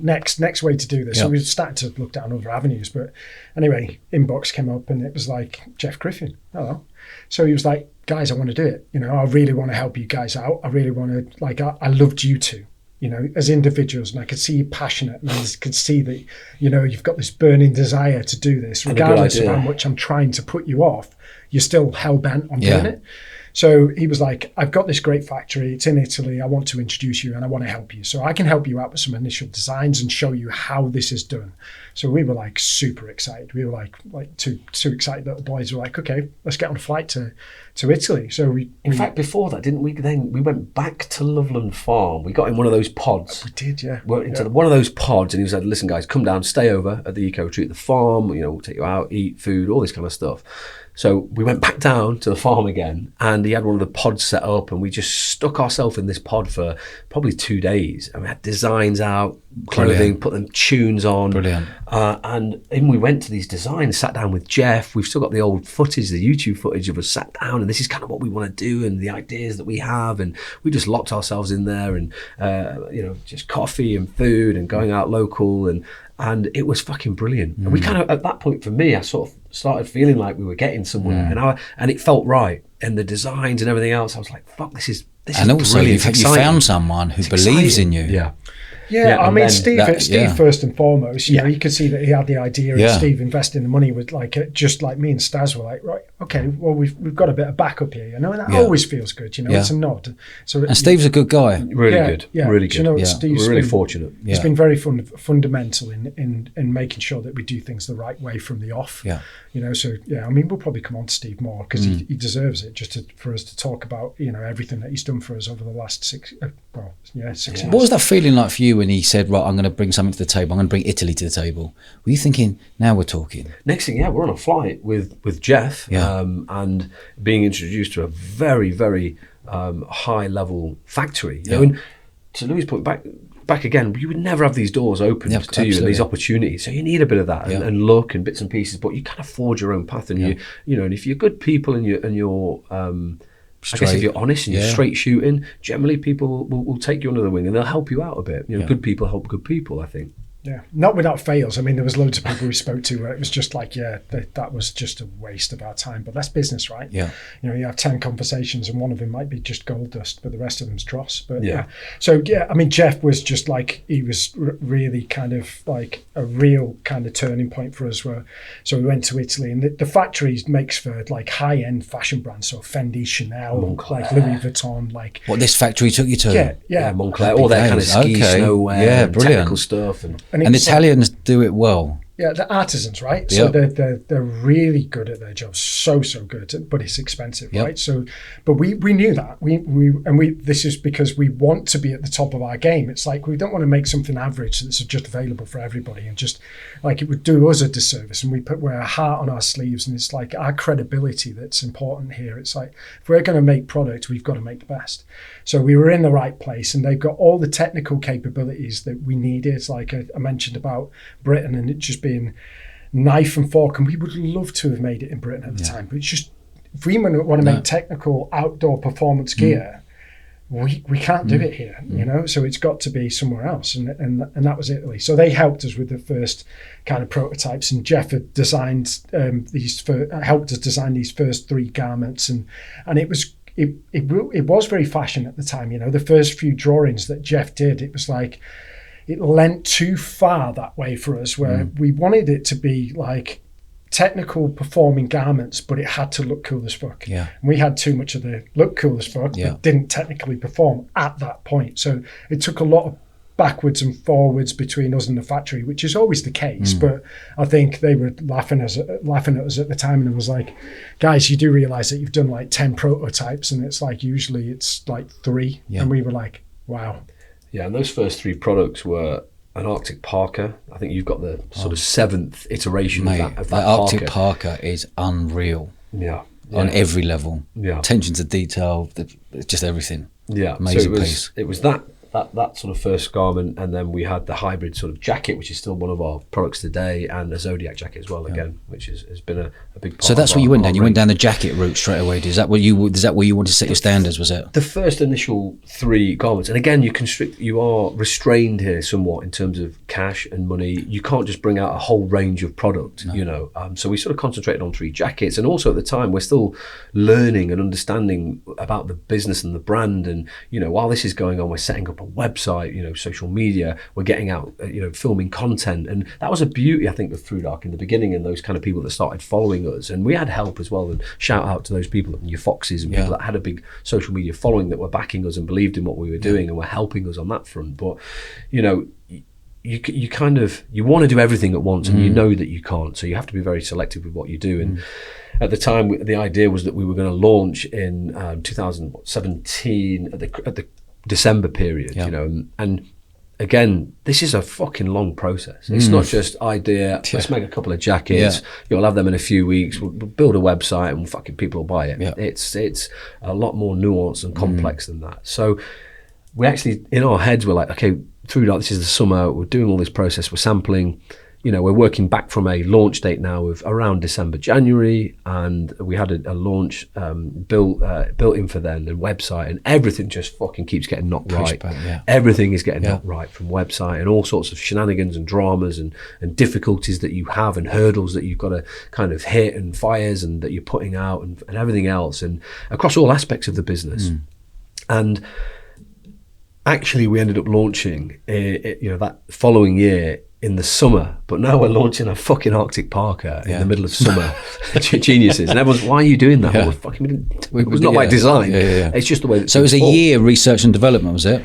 next way to do this. So we started to look down other avenues. But anyway, inbox came up, and it was like, Jeff Griffin, hello. So he was like, guys, I want to do it. You know, I really want to help you guys out. I really want to, like, I loved you two, you know, as individuals, and I could see you passionate, and I could see that, you know, you've got this burning desire to do this, regardless of how much I'm trying to put you off, you're still hell-bent on doing it. So he was like, I've got this great factory, it's in Italy, I want to introduce you and I want to help you. So I can help you out with some initial designs and show you how this is done. So we were like super excited. We were like two excited little boys. We were like, okay, let's get on a flight to Italy. So in fact, before that, didn't we? Then we went back to Loveland Farm. We got in one of those pods. We did, yeah. Went into one of those pods, and he was like, listen, guys, come down, stay over at the eco retreat at the farm. You know, we'll take you out, eat food, all this kind of stuff. So we went back down to the farm again, and he had one of the pods set up, and we just stuck ourselves in this pod for probably 2 days. And we had designs out, clothing, put them tunes on. Brilliant. And then we went to these designs, sat down with Jeff. We've still got the old footage, the YouTube footage of us sat down, and this is kind of what we want to do and the ideas that we have. And we just locked ourselves in there, and, you know, just coffee and food and going out local, and it was fucking brilliant. And we kind of, at that point for me, I sort of started feeling like we were getting somewhere, and it felt right. And the designs and everything else, I was like, fuck, this is and also you found someone who believes in you. Yeah, I mean, Steve first and foremost, you know, you could see that he had the idea, and Steve investing the money with, like, just like me and Staz were like, right, okay, well, we've got a bit of backup here, you know, and that always feels good, you know, it's a nod. So and Steve's a good guy. Really good. Really good. You know, Steve's we're really fortunate. He's been very fundamental in making sure that we do things the right way from the off. You know, so I mean, we'll probably come on to Steve more because he deserves it, just for us to talk about, you know, everything that he's done for us over the last 6 years. What was that feeling like for you when he said, right, I'm going to bring something to the table, I'm going to bring Italy to the table? Were you thinking, now we're talking? Next thing, we're on a flight with Jeff, and being introduced to a very, very high level factory. You know, and to Louis' point, back again, you would never have these doors open to you and these opportunities. So you need a bit of that and look and bits and pieces, but you kind of forge your own path, and you know, and if you're good people and you're I guess if you're honest and you're straight shooting, generally people will take you under the wing and they'll help you out a bit. You know, good people help good people, I think. Yeah, not without fails. I mean, there was loads of people we spoke to where it was just like, that was just a waste of our time. But that's business, right? Yeah. You know, you have 10 conversations and one of them might be just gold dust, but the rest of them's dross. But So, I mean, Jeff was just like, he was really kind of like a real kind of turning point for us. So we went to Italy, and the factory makes for like high-end fashion brands. So Fendi, Chanel, Moncler, like Louis Vuitton, like... What this factory took you to? Yeah, Moncler, all that kind of ski, snowwear, brilliant. Technical stuff. And Italians do it well. Yeah, the artisans, right? So they're really good at their job, so good, but it's expensive, right? So, but we knew that we this is because we want to be at the top of our game. It's like we don't want to make something average that's just available for everybody, and just like it would do us a disservice. And we wear our heart on our sleeves, and it's like our credibility that's important here. It's like if we're going to make product, we've got to make the best. So we were in the right place, and they've got all the technical capabilities that we needed. Like I mentioned about Britain, and it just being knife and fork, and we would love to have made it in Britain at the time, but it's just if we want to make technical outdoor performance gear, we can't do it here, you know. So it's got to be somewhere else, and that was Italy. So they helped us with the first kind of prototypes, and Jeff had designed helped us design these first 3 garments, and it was. It was very fashion at the time, you know. The first few drawings that Jeff did, it was like it leant too far that way for us, where we wanted it to be like technical performing garments, but it had to look cool as fuck. Yeah. And we had too much of the look cool as fuck, but didn't technically perform at that point. So it took a lot of backwards and forwards between us and the factory, which is always the case. But I think they were laughing at us at the time, and it was like, guys, you do realize that you've done like 10 prototypes, and it's like usually it's like 3. And we were like, wow. Yeah, and those first 3 products were an Arctic parka. I think you've got the sort of 7th iteration of that Arctic parka is unreal. Yeah. On every level. Yeah. Attention to detail, just everything. Yeah. Amazing so piece. It was that sort of first garment, and then we had the hybrid sort of jacket, which is still one of our products today, and the Zodiac jacket as well, again, which has been a big part. So that's what you went down. You went down the jacket route straight away. Is that where you wanted to set your standards? Was it the first initial 3 garments? And again, you are restrained here somewhat in terms of cash and money. You can't just bring out a whole range of product, you know. So we sort of concentrated on 3 jackets, and also at the time we're still learning and understanding about the business and the brand. And you know, while this is going on, we're setting up a website, you know, social media, we're getting out, you know, filming content, and that was a beauty, I think, of ThruDark in the beginning, and those kind of people that started following us. And we had help as well, and shout out to those people, and your Foxes and people that had a big social media following that were backing us and believed in what we were doing and were helping us on that front. But you know, you kind of, you want to do everything at once, and you know that you can't, so you have to be very selective with what you do. And at the time, the idea was that we were going to launch in 2017 at the December period, you know, and again, this is a fucking long process. It's not just idea, let's make a couple of jackets, you'll have them in a few weeks, we'll build a website and fucking people will buy it. It's a lot more nuanced and complex than that. So we actually, in our heads, we're like, okay, ThruDark, this is the summer, we're doing all this process, we're sampling, you know, we're working back from a launch date now of around December, January, and we had a launch built in for then, the website, and everything just fucking keeps getting knocked right. Everything is getting knocked right from website, and all sorts of shenanigans and dramas and difficulties that you have, and hurdles that you've got to kind of hit, and fires and that you're putting out, and everything else, and across all aspects of the business. And actually we ended up launching you know, that following year in the summer, but now we're launching a fucking Arctic parka in the middle of summer. Geniuses. And everyone's, why are you doing that? Well, it was not by design. It's just the way that so it was a year research and development, was it?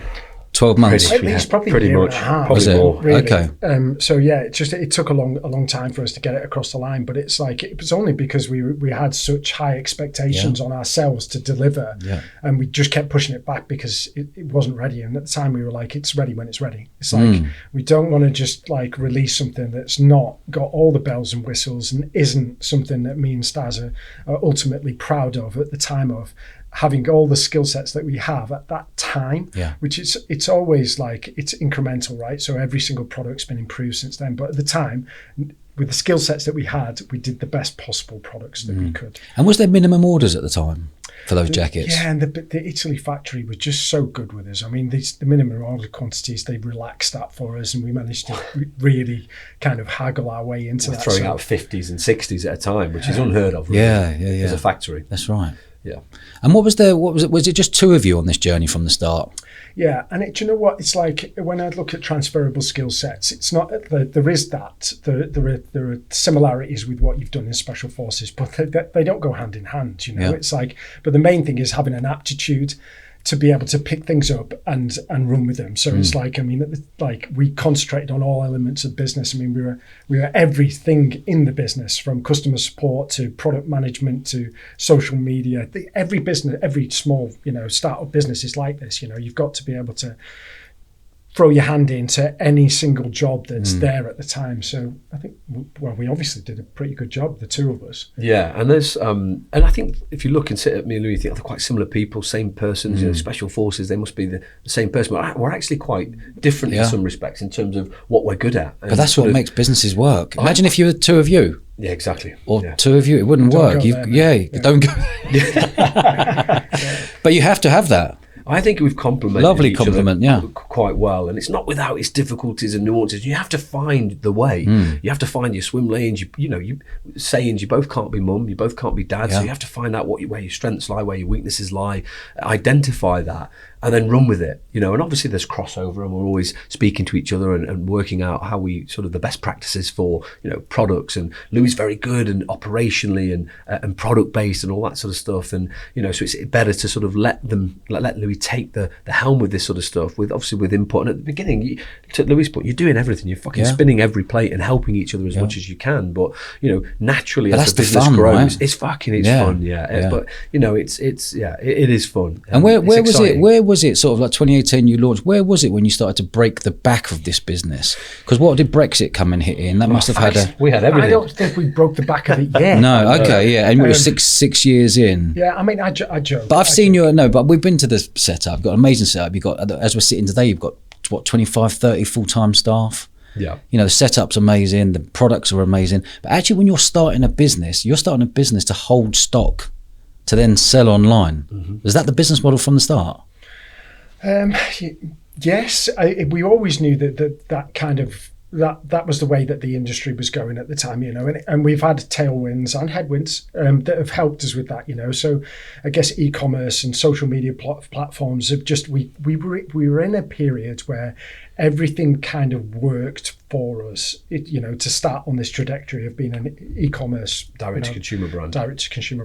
12 months. At least probably pretty a year much. and a half. Probably more. Really. Okay. So yeah, it took a long time for us to get it across the line, but it's like, it was only because we had such high expectations on ourselves to deliver, and we just kept pushing it back because it wasn't ready. And at the time we were like, it's ready when it's ready. It's like, we don't want to just like release something that's not got all the bells and whistles and isn't something that me and Staz are ultimately proud of at the time of having all the skill sets that we have at that time, which it's always like, it's incremental, right? So every single product's been improved since then. But at the time, with the skill sets that we had, we did the best possible products that we could. And was there minimum orders at the time for those jackets? Yeah, and the Italy factory was just so good with us. I mean, the minimum order quantities, they relaxed that for us, and we managed to really kind of haggle our way into that. Throwing out 50s and 60s at a time, which is unheard of, really, as a factory. That's right. Yeah. And what was it? Was it just 2 of you on this journey from the start? Yeah, and do you know what? It's like when I look at transferable skill sets, it's not there is that there are similarities with what you've done in special forces, but they don't go hand in hand. You know, it's like, but the main thing is having an aptitude to be able to pick things up and run with them. So it's like, I mean, like we concentrated on all elements of business. I mean, we were everything in the business, from customer support to product management to social media. Every business, every small, startup business is like this. You've got to be able to throw your hand into any single job that's there at the time. So I think, well, we obviously did a pretty good job, the two of us. Yeah, and there's and I think if you look and sit at me and Louis, you think they're quite similar people, same persons. Special forces, they must be the same person, but we're actually quite different in some respects in terms of what we're good at. But that's what makes businesses work. Imagine if you were two of you. Yeah, exactly. Or two of you, it wouldn't work. Don't go. But you have to have that. I think we've complemented Lovely each compliment, other quite well, and it's not without its difficulties and nuances. You have to find the way. You have to find your swim lanes. You sayings. You both can't be mum. You both can't be dad. So you have to find out where your strengths lie, where your weaknesses lie, identify that, and then run with it. And obviously there's crossover, and we're always speaking to each other and working out how we sort of the best practices for products. And Louis is very good and operationally and product based and all that sort of stuff. And so it's better to sort of let Louis take the helm with this sort of stuff, with input. And at the beginning, to Louis' point, you're doing everything. You're fucking spinning every plate and helping each other as much as you can. But naturally, as the business grows, right? It's fun. Yeah. But it is fun. And where was it? Where was it? Sort of like 2018, you launched. Where was it when you started to break the back of this business? Because what did Brexit come and hit in? That must have had we had everything. I don't think we broke the back of it yet. No, okay, yeah, and we were six years in. Yeah, I mean, I joke. But I've seen but we've been to the setup. You've got an amazing setup. You've got, as we're sitting today, you've got 25, 30 full-time staff. Yeah. The setup's amazing, the products are amazing. But actually, when you're starting a business to hold stock to then sell online. Is that the business model from the start? Yes, we always knew that kind of that was the way that the industry was going at the time, and we've had tailwinds and headwinds that have helped us with that, So I guess e-commerce and social media platforms have just we were in a period where everything kind of worked for us, to start on this trajectory of being an e-commerce direct-to-consumer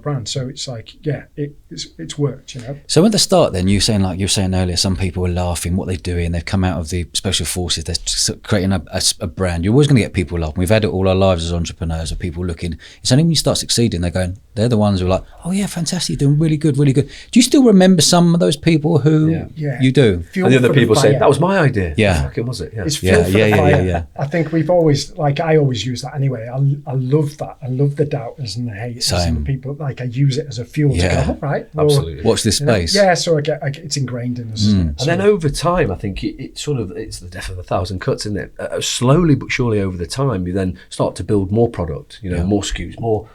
brand. So it's like, it's worked, So at the start, then you were saying earlier, some people were laughing what they're doing. They've come out of the special forces. They're creating a brand. You're always going to get people laughing. We've had it all our lives as entrepreneurs, of people looking. It's only when you start succeeding, they're the ones who are like, oh yeah, fantastic, you're doing really good, really good. Do you still remember some of those people who you do? And the other people say, that was my idea. Yeah. Fucking was it? Yeah. It's fuel for the fire. I think we've always, I always use that anyway. I love that. I love the doubters and the haters and the people. I use it as a fuel to go, all right? Well, absolutely. Watch this space. So I get it's ingrained in us. And then over time, I think it's the death of a thousand cuts, isn't it? Slowly but surely over the time, you then start to build more product, more SKUs, more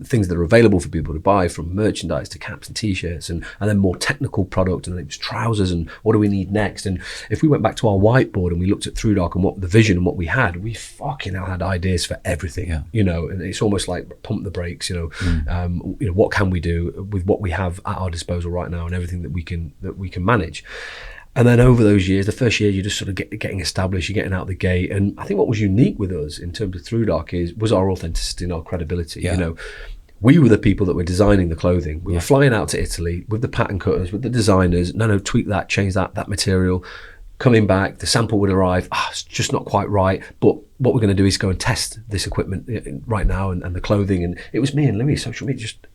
things that are available for people to buy, from merchandise to caps and t-shirts, and then more technical product, and then it was trousers, and what do we need next? And if we went back to our whiteboard and we looked at ThruDark and what the vision and what we fucking hell had ideas for everything, and it's almost like pump the brakes, what can we do with what we have at our disposal right now and everything that we can manage. And then over those years, the first year, you're just sort of getting established, you're getting out the gate. And I think what was unique with us in terms of ThruDark was our authenticity and our credibility. Yeah. We were the people that were designing the clothing. We were flying out to Italy with the pattern cutters, with the designers. No, tweak that, change that material. Coming back, the sample would arrive. It's just not quite right. But what we're going to do is go and test this equipment right now and the clothing. And it was me and Louis, social media, just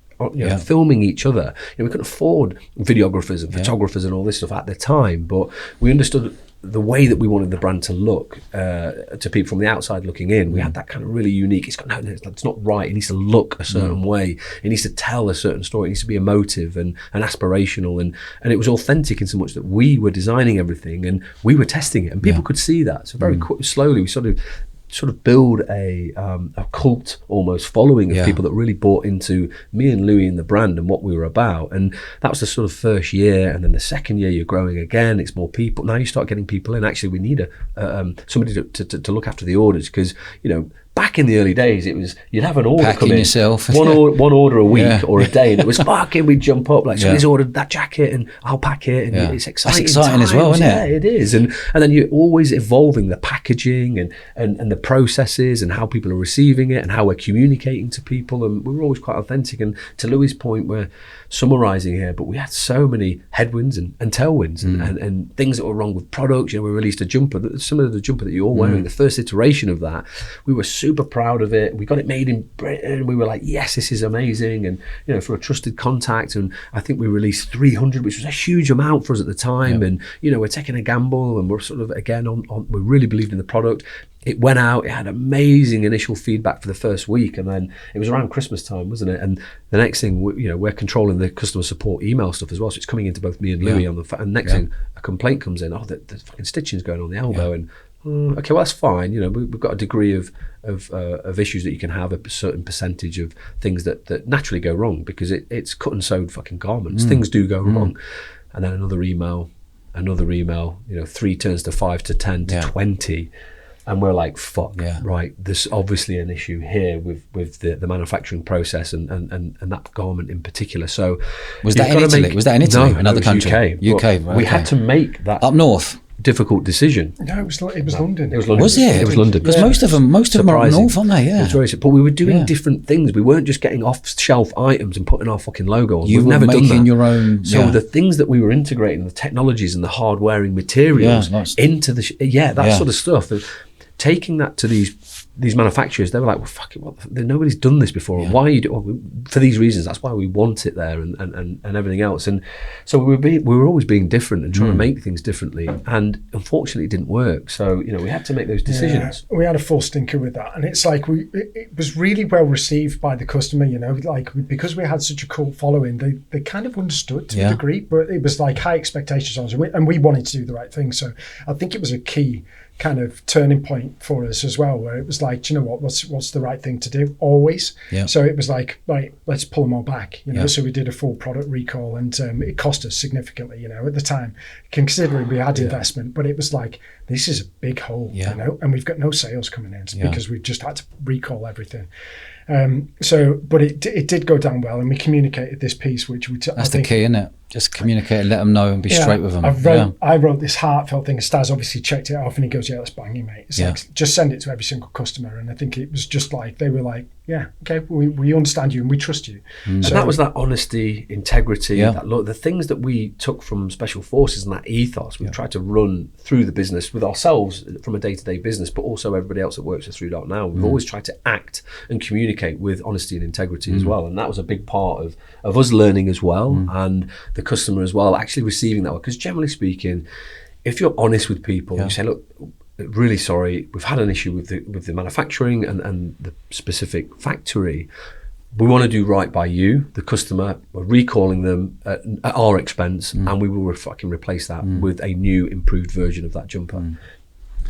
filming each other. We couldn't afford videographers and photographers and all this stuff at the time, but we understood the way that we wanted the brand to look to people from the outside looking in. We had that kind of really unique, it's not right, it needs to look a certain way, it needs to tell a certain story, it needs to be emotive and aspirational, and it was authentic in so much that we were designing everything and we were testing it, and people could see that. So very slowly we sort of build a cult almost following of people that really bought into me and Louis and the brand and what we were about. And that was the sort of first year. And then the second year, you're growing again, it's more people. Now you start getting people in. Actually, we need somebody to look after the orders, because back in the early days, it was you'd have an order Packing come in, yourself. one order a week Yeah. or a day, and it was fucking. We'd jump up like somebody's Yeah. ordered that jacket, and I'll pack it, and Yeah. it's exciting. That's exciting as well, isn't it? Yeah, it is, and then you're always evolving the packaging and the processes and how people are receiving it and how we're communicating to people, and we were always quite authentic. And to Louis' point, we're summarising here, but we had so many headwinds and tailwinds and things that were wrong with products. You know, we released a jumper, similar to the jumper that you're wearing, the first iteration of that. We were super proud of it. We got it made in Britain. We were like, yes, this is amazing. And, you know, for a trusted contact. And I think we released 300, which was a huge amount for us at the time. And, you know, we're taking a gamble, and we're sort of, again, we really believed in the product. It went out, it had amazing initial feedback for the first week, and then it was around Christmas time, wasn't it? And the next thing, we're controlling the customer support email stuff as well, so it's coming into both me and Louis on the and next thing, a complaint comes in, the fucking stitching's going on the elbow, and okay, well, that's fine, you know, we've got a degree of issues that you can have, a certain percentage of things that naturally go wrong, because it's cut and sewed fucking garments, things do go wrong. And then another email, you know, 3 turns to 5 to 10 to 20. And we're like, fuck, right, there's obviously an issue here with the manufacturing process and that garment in particular. So was that in Italy? Was that in Italy? No, another country? UK. Right, we had to make that up north. difficult decision. No, it was London. It was London. Was it? It was London. Because most of them are up north, aren't they? Yeah. It was very, but we were doing different things. We weren't just getting off-shelf items and putting our fucking logo on. You We've were never done making that. your own. So the things that we were integrating, the technologies and the hard-wearing materials into the that sort of stuff. Taking that to these manufacturers, they were like, well, fuck it, nobody's done this before. Why are you for these reasons? That's why we want it there, and everything else. And so we were always being different and trying to make things differently. And unfortunately, it didn't work. So you know, we had to make those decisions. We had a full stinker with that, and it's like it was really well received by the customer. You know, like because we had such a cult following, they kind of understood to a degree, but it was like high expectations on us, and we wanted to do the right thing. So I think it was a key kind of turning point for us as well, where it was like, you know what, what's the right thing to do always. So it was like, right, let's pull them all back, you know. So we did a full product recall, and it cost us significantly, you know, at the time, considering we had investment, but it was like, this is a big hole, you know, and we've got no sales coming in because we've just had to recall everything. But it did go down well, and we communicated this piece, which that's the key, isn't it? Just communicate and let them know and be straight with them. I wrote this heartfelt thing. Staz obviously checked it off, and he goes, "Yeah, let's bang you, mate." It's like, just send it to every single customer. And I think it was just like, they were like, "Yeah, okay, we understand you and we trust you." So, and that was that honesty, integrity, the things that we took from Special Forces and that ethos we've tried to run through the business with ourselves from a day-to-day business, but also everybody else that works at ThruDark now. We've always tried to act and communicate with honesty and integrity as well, and that was a big part of us learning as well, and the customer as well actually receiving that. Because generally speaking, if you're honest with people, you say, look, really sorry, we've had an issue with the manufacturing and the specific factory. We want to do right by you, the customer. We're recalling them at our expense, and we will fucking replace that with a new improved version of that jumper.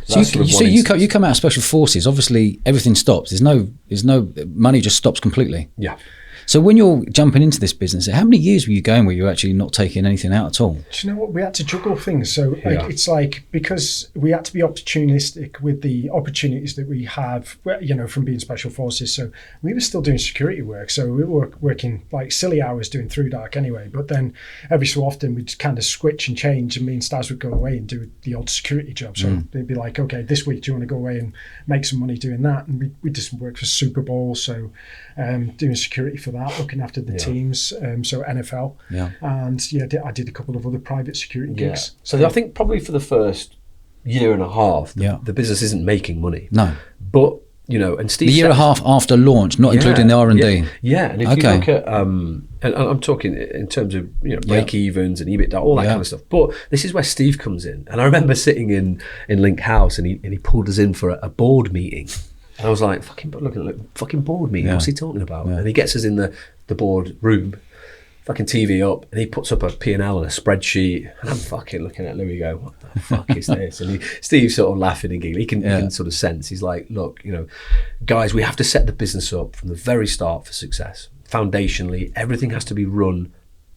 So you come out of Special Forces, obviously everything stops. There's no money, just stops completely. Yeah. So when you're jumping into this business, how many years were you going where you're actually not taking anything out at all? Do you know what? We had to juggle things. So it's like, because we had to be opportunistic with the opportunities that we have, you know, from being Special Forces. So we were still doing security work. So we were working like silly hours doing ThruDark anyway. But then every so often we'd kind of switch and change, and me and Staz would go away and do the odd security job. So they'd be like, okay, this week, do you want to go away and make some money doing that? And we did some work for Super Bowl. So doing security for that, looking after the teams, so NFL, and I did a couple of other private security gigs. So I think probably for the first year and a half, the business isn't making money. No, but you know, and Steve, the year and a half after launch, not including the R&D. And if you look at, and I'm talking in terms of, you know, break evens and EBITDA, all that kind of stuff. But this is where Steve comes in, and I remember sitting in Link House, and he pulled us in for a board meeting. And I was like, fucking board meeting, what's he talking about? And he gets us in the board room, fucking TV up, and he puts up a P&L and a spreadsheet, and I'm fucking looking at Louis go, what the fuck is this? And Steve's sort of laughing and giggling. He can sort of sense, he's like, look, you know, guys, we have to set the business up from the very start for success. Foundationally, everything has to be run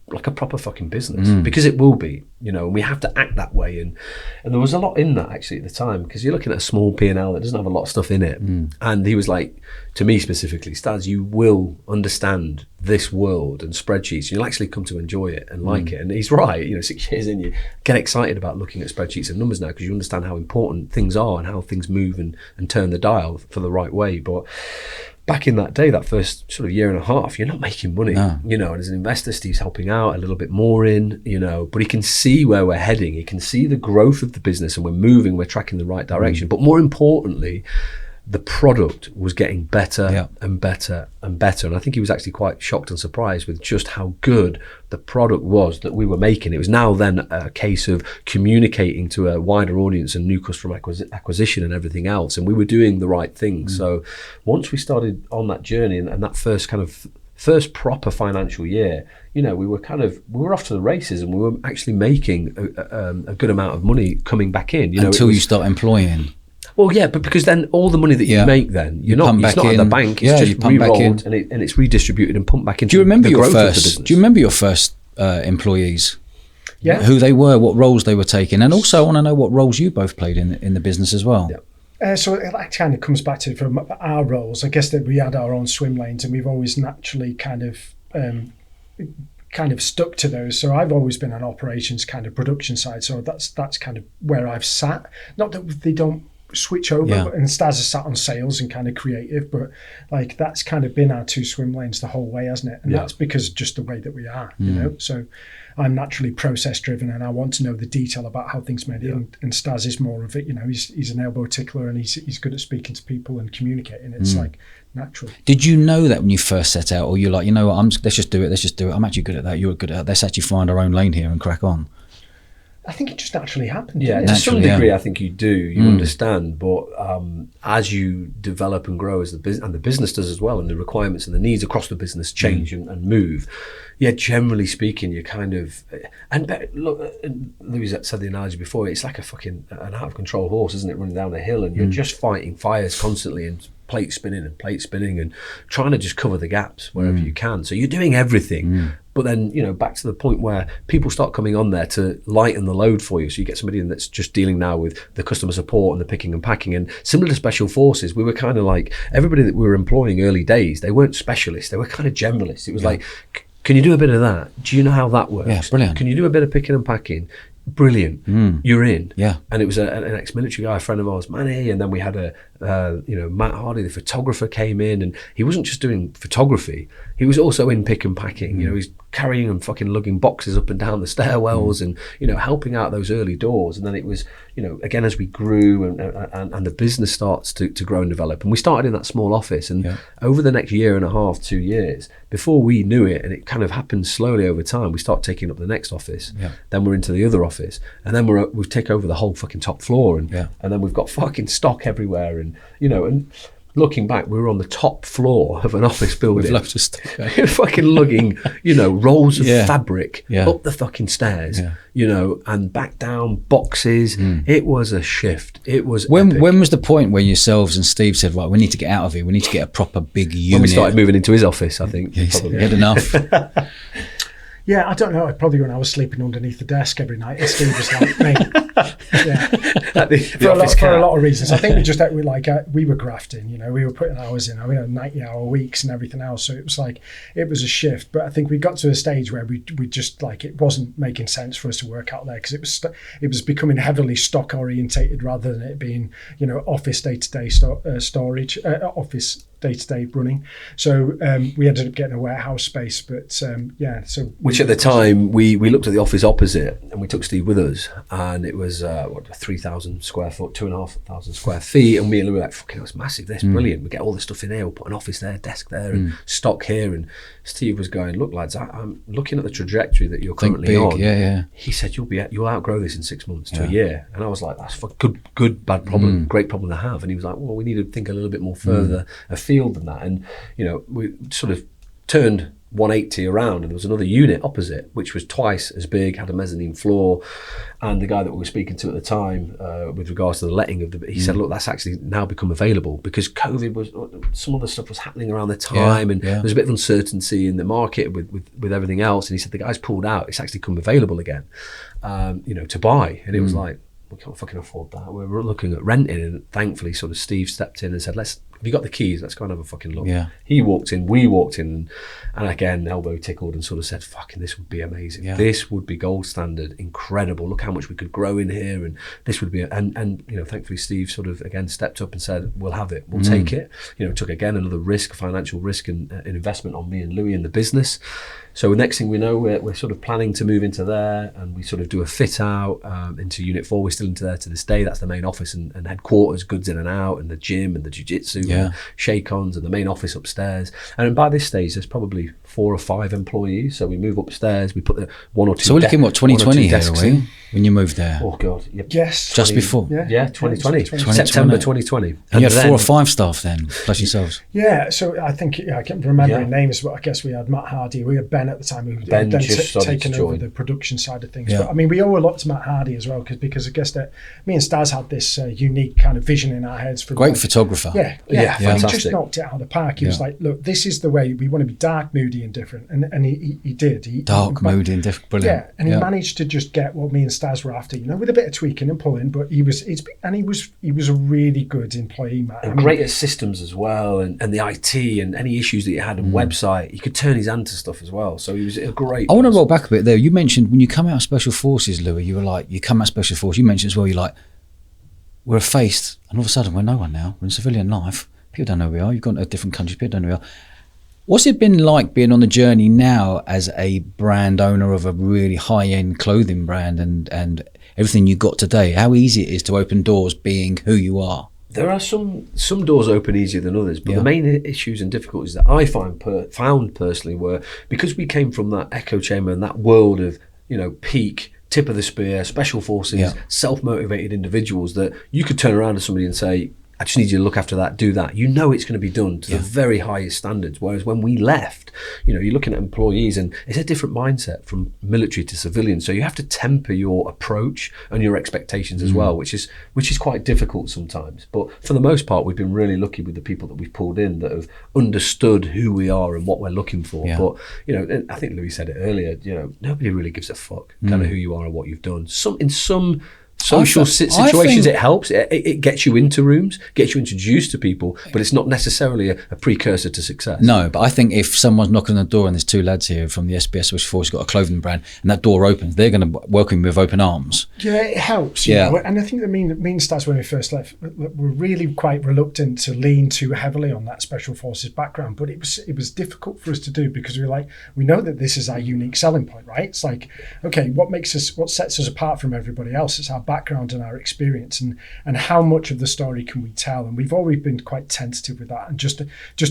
like a proper fucking business, because it will be, you know, and we have to act that way. And there was a lot in that actually at the time, because you're looking at a small P&L that doesn't have a lot of stuff in it. And he was like, to me specifically, Staz, you will understand this world and spreadsheets, and you'll actually come to enjoy it and like it. And he's right, you know, 6 years in, you get excited about looking at spreadsheets and numbers now, because you understand how important things are and how things move and turn the dial for the right way. But back in that day, that first sort of year and a half, you're not making money, you know, and as an investor, Steve's helping out a little bit more in, you know, but he can see where we're heading. He can see the growth of the business, and we're tracking the right direction. But more importantly, the product was getting better and better and better. And I think he was actually quite shocked and surprised with just how good the product was that we were making. It was now then a case of communicating to a wider audience and new customer acquisition and everything else. And we were doing the right things. So once we started on that journey, and that first proper financial year, you know, we were off to the races, and we were actually making a good amount of money coming back in. You know, until you start employing. Well, yeah, but because then all the money that you make, then it's not at the bank. It's just re-rolled and it's redistributed and pumped back into. Do you remember your first? Do you remember your first employees? Yeah, who they were, what roles they were taking, and also I want to know what roles you both played in the business as well. Yeah. So that kind of comes back to from our roles. I guess that we had our own swim lanes, and we've always naturally kind of stuck to those. So I've always been on operations kind of production side. So that's kind of where I've sat. Not that they don't switch over, and Staz has sat on sales and kind of creative, but like that's kind of been our two swim lanes the whole way, hasn't it? And that's because just the way that we are, you know. So I'm naturally process driven, and I want to know the detail about how things made it. And Staz is more of it, you know. He's an elbow tickler, and he's good at speaking to people and communicating. It's like natural. Did you know that when you first set out, or you're like, you know what, let's just do it. I'm actually good at that. You're good at that. Let's actually find our own lane here and crack on. I think it just naturally happened. Yeah, to some degree, I think you do. You understand, but as you develop and grow as the business, and the business does as well, and the requirements and the needs across the business change and move. Yeah, generally speaking, you kind of look. Louis said the analogy before. It's like an out of control horse, isn't it, running down a hill, and you're just fighting fires constantly and plate spinning and trying to just cover the gaps wherever you can. So you're doing everything. But then, you know, back to the point where people start coming on there to lighten the load for you. So you get somebody in that's just dealing now with the customer support and the picking and packing. And similar to special forces, we were kind of like, everybody that we were employing early days, they weren't specialists, they were kind of generalists. It was like, can you do a bit of that? Do you know how that works? Yeah, brilliant. Can you do a bit of picking and packing? Brilliant. You're in. Yeah. And it was an ex-military guy, a friend of ours, Manny, and then we had Matt Hardy, the photographer, came in, and he wasn't just doing photography, he was also in pick and packing. You know, he's carrying and fucking lugging boxes up and down the stairwells and, you know, helping out those early doors. And then it was, you know, again, as we grew and the business starts to grow and develop, and we started in that small office, and over the next year and a half, 2 years, before we knew it, and it kind of happened slowly over time, we start taking up the next office, then we're into the other office, and then we've taken over the whole fucking top floor, and then we've got fucking stock everywhere, and, you know, and looking back, we were on the top floor of an office building. With loads of stuff. Fucking lugging, you know, rolls of fabric up the fucking stairs, you know, and back down boxes. It was a shift. It was When was the point where yourselves and Steve said, right, we need to get out of here. We need to get a proper big unit? When we started moving into his office, I think. He had enough. Yeah, I don't know. Probably when I was sleeping underneath the desk every night, and Steve was like, mate. For a lot of reasons. I think we were grafting, you know, we were putting hours in. We had 90-hour weeks and everything else. So it was like, it was a shift. But I think we got to a stage where we just like, it wasn't making sense for us to work out there, because it was becoming heavily stock orientated rather than it being, you know, office day-to-day storage, office day-to-day running. So we ended up getting a warehouse space, but which at the time we looked at the office opposite, and we took Steve with us, and it was 3,000 square foot, 2,500 square feet, and me and Louis were like, fucking hell, it's massive, this brilliant, we get all this stuff in here, we'll put an office there, desk there, and stock here. And Steve was going, look lads, I'm looking at the trajectory that you're currently on. He said, you'll outgrow this in 6 months to a year. And I was like, that's a good bad problem, great problem to have. And he was like, well, we need to think a little bit more further afield than that. And, you know, we sort of turned 180 around, and there was another unit opposite which was twice as big, had a mezzanine floor, and the guy that we were speaking to at the time with regards to the letting of he said, look, that's actually now become available because COVID was, some other stuff was happening around the time, and there was a bit of uncertainty in the market with everything else, and he said the guy's pulled out, it's actually come available again, to buy, and it was like, we can't fucking afford that. We were looking at renting, and thankfully sort of Steve stepped in and said, have you got the keys? Let's go and have a fucking look. Yeah. He walked in, we walked in, and again, elbow tickled and sort of said, fucking, this would be amazing. Yeah. This would be gold standard, incredible. Look how much we could grow in here, and this would be, and thankfully Steve sort of, again, stepped up and said, we'll have it, we'll take it. Took again another risk, financial risk and investment on me and Louis in the business. So the next thing we know, we're sort of planning to move into there, and we sort of do a fit out into Unit 4. We're still into there to this day. That's the main office and headquarters, goods in and out, and the gym and the jiu-jitsu and shake-ons and the main office upstairs. And by this stage, there's probably 4 or 5 employees. So we move upstairs, we put the 1 or 2 So we're looking, 2020 here, are we? in. When you moved there? Oh, God. Yep. Yes. Just before? Yeah, 2020. 2020. September 2020. And you had then, 4 or 5 staff then, plus yourselves? Yeah, so I think, I can't remember names, but I guess we had Matt Hardy, we had Ben at the time, who had then taken over the production side of things. Yeah. But I mean, we owe a lot to Matt Hardy as well, because I guess that me and Staz had this unique kind of vision in our heads. For Great photographer. Yeah, fantastic. And he just knocked it out of the park. He was like, look, this is the way, we want to be dark, moody and different. And he did. Dark, moody and different, brilliant. Yeah, and he managed to just get what me and Staz were after, with a bit of tweaking and pulling, but he was a really good employee, Matt. And great at systems as well, and the IT and any issues that you had on website, he could turn his hand to stuff as well. So he was a great. I want to roll back a bit there. You mentioned when you come out of Special Forces, Louis, you were like, you come out of Special Forces, you mentioned as well, you're like, we're faced, and all of a sudden we're no one now, we're in civilian life, people don't know who we are, you've gone to different countries, people don't know who we are. What's it been like being on the journey now as a brand owner of a really high-end clothing brand and everything you got today? How easy it is to open doors being who you are? There are some doors open easier than others, but the main issues and difficulties that I found personally were because we came from that echo chamber and that world of peak, tip of the spear, special forces, self-motivated individuals that you could turn around to somebody and say, I just need you to look after that, do that. It's going to be done to the very highest standards. Whereas when we left, you're looking at employees and it's a different mindset from military to civilian. So you have to temper your approach and your expectations as well, which is quite difficult sometimes. But for the most part, we've been really lucky with the people that we've pulled in that have understood who we are and what we're looking for. Yeah. But, and I think Louis said it earlier, nobody really gives a fuck kind of who you are and what you've done. In some social situations, it helps. It gets you into rooms, gets you introduced to people, but it's not necessarily a precursor to success. No, but I think if someone's knocking on the door and there's 2 lads here from the SBS which force got a clothing brand and that door opens, they're going to welcome you with open arms. Yeah, it helps. You know? And I think me and Staz, when we first left, were really quite reluctant to lean too heavily on that special forces background, but it was difficult for us to do because we know that this is our unique selling point, right? It's like, okay, what sets us apart from everybody else? It's our background and our experience, and how much of the story can we tell? And we've always been quite tentative with that, and just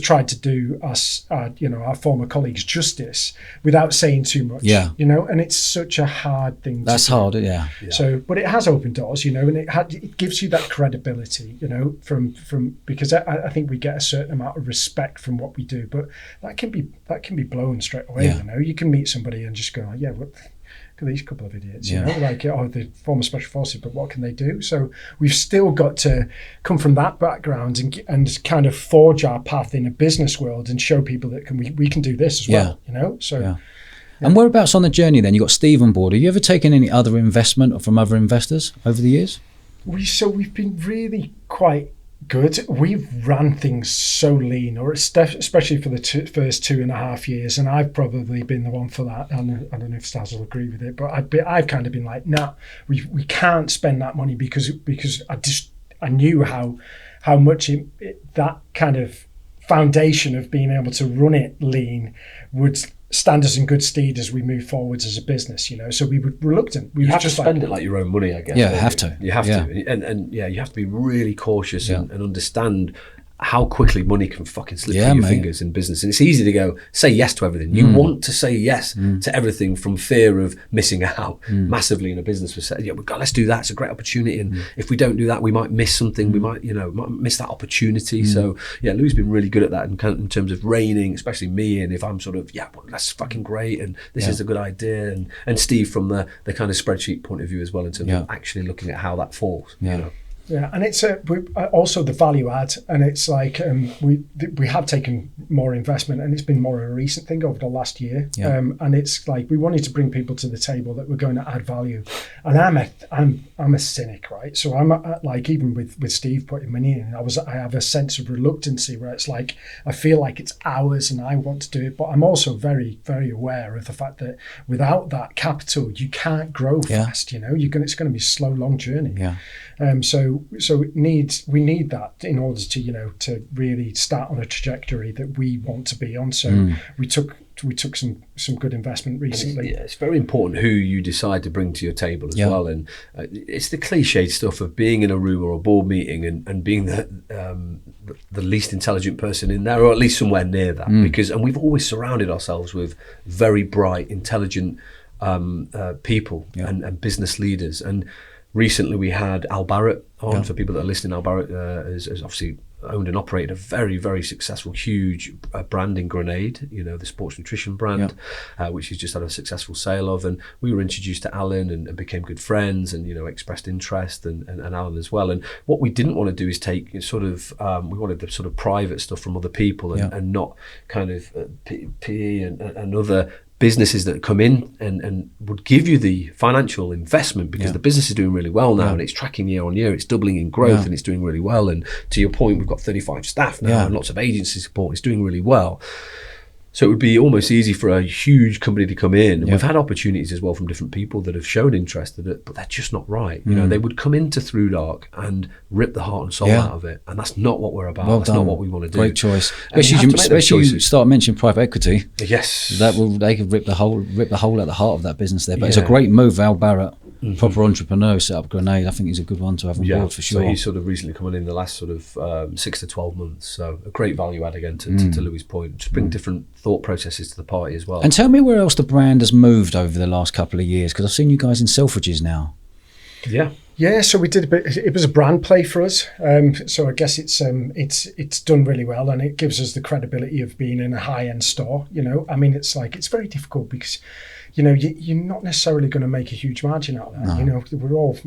tried to do our former colleagues justice without saying too much. And it's such a hard thing. That's hard, yeah. So, but it has opened doors, and it gives you that credibility, from because I think we get a certain amount of respect from what we do, but that can be blown straight away. You can meet somebody and just go, these couple of idiots, the former special forces, but what can they do? So we've still got to come from that background and kind of forge our path in a business world and show people that we can do this as well, So. And whereabouts on the journey then? You got Steve on board. Have you ever taken any other investment or from other investors over the years? We've been really quite good. We've ran things so lean, or especially for the first 2.5 years, and I've probably been the one for that. I don't know if Staz will agree with it, but I've kind of been like, no, we can't spend that money because I knew how much that kind of foundation of being able to run it lean would stand us in good stead as we move forwards as a business, So we were reluctant. You have to spend it like your own money, I guess. Yeah, have to. You have to. And you have to be really cautious and understand how quickly money can fucking slip Yeah, through your mate. fingers in business. And it's easy to go, say yes to everything. You want to say yes to everything from fear of missing out massively in a business. We say, yeah, let's do that. It's a great opportunity. And if we don't do that, we might miss something. We might miss that opportunity. So yeah, Lou's been really good at that in terms of reining, especially me. And if I'm sort of, that's fucking great. And this is a good idea. And Steve from the kind of spreadsheet point of view as well, in terms of actually looking at how that falls, you know. Yeah, and it's also the value add, and it's like we have taken more investment, and it's been more of a recent thing over the last year. And it's like we wanted to bring people to the table that were going to add value, and I'm a cynic, right? So I'm like, even with Steve putting money in, I have a sense of reluctancy where it's like I feel like it's ours and I want to do it, but I'm also very, very aware of the fact that without that capital, you can't grow fast. You know, it's going to be a slow, long journey. So we need that in order to to really start on a trajectory that we want to be on. So we took some good investment recently. It's very important who you decide to bring to your table as well. And it's the cliched stuff of being in a room or a board meeting and being the least intelligent person in there, or at least somewhere near that. And we've always surrounded ourselves with very bright, intelligent people and business leaders. And recently we had Al Barrett on. For people that are listening, Al Barrett has obviously owned and operated a very, very successful, huge brand in Grenade, the sports nutrition brand, which he's just had a successful sale of. And we were introduced to Alan and became good friends, and expressed interest, and Alan as well. And what we didn't want to do is take we wanted the sort of private stuff from other people and not kind of PE and other businesses that come in and would give you the financial investment, because the business is doing really well now, and it's tracking year on year, it's doubling in growth, and it's doing really well. And to your point, we've got 35 staff now and lots of agency support. It's doing really well. So it would be almost easy for a huge company to come in. And we've had opportunities as well from different people that have shown interest in it, but they're just not right. They would come into ThruDark and rip the heart and soul out of it. And that's not what we're about. That's not what we want to do. Great choice. Especially you start mentioning private equity. Yes. They could rip the hole out the heart of that business there. But it's a great move, Al Barrett. Proper entrepreneur, set up Grenade. I think he's a good one to have on board for sure. So he's sort of recently come in the last sort of 6 to 12 months. So a great value add again to Louis' point. Just bring different thought processes to the party as well. And tell me where else the brand has moved over the last couple of years, because I've seen you guys in Selfridges now. Yeah, so we did a bit. It was a brand play for us. So I guess it's done really well, and it gives us the credibility of being in a high-end store. I mean, it's very difficult because you're not necessarily going to make a huge margin out of that. We're all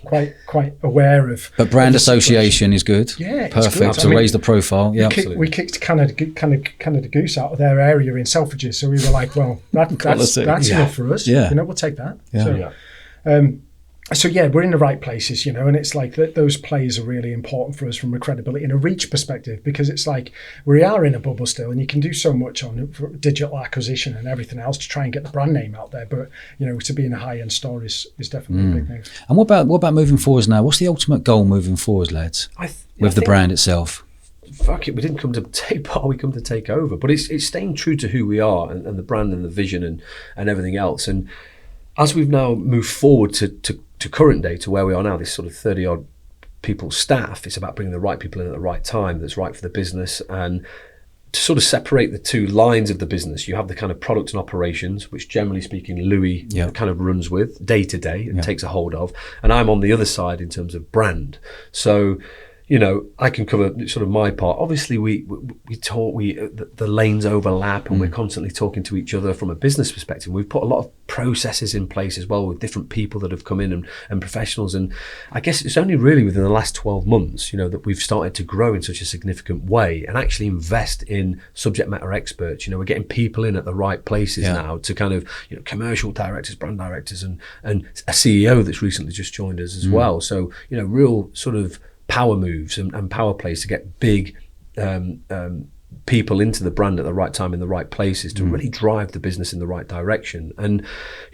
quite aware of. But brand association is good. Yeah, it's perfect good. to raise the profile. Yeah, we kicked Canada Goose out of their area in Selfridges, so we were like, well, that's enough for us. Yeah, we'll take that. So we're in the right places, and it's like those plays are really important for us from a credibility and a reach perspective, because it's like we are in a bubble still, and you can do so much on digital acquisition and everything else to try and get the brand name out there. But to be in a high-end store is definitely a big thing. And what about moving forwards now? What's the ultimate goal moving forwards, lads? With the brand itself. Fuck it, we didn't come to take part, we come to take over. But it's staying true to who we are and the brand and the vision and everything else. And as we've now moved forward to current day, to where we are now, this sort of 30 odd people staff, it's about bringing the right people in at the right time that's right for the business. And to sort of separate the two lines of the business, you have the kind of product and operations, which generally speaking Louis kind of runs with day to day and takes a hold of, and I'm on the other side in terms of brand. So I can cover sort of my part. Obviously, we talk. The lanes overlap, and we're constantly talking to each other from a business perspective. We've put a lot of processes in place as well with different people that have come in and professionals. And I guess it's only really within the last 12 months, that we've started to grow in such a significant way and actually invest in subject matter experts. We're getting people in at the right places now to kind of commercial directors, brand directors, and a CEO that's recently just joined us as well. So real sort of power moves and power plays to get big people into the brand at the right time in the right places to really drive the business in the right direction. And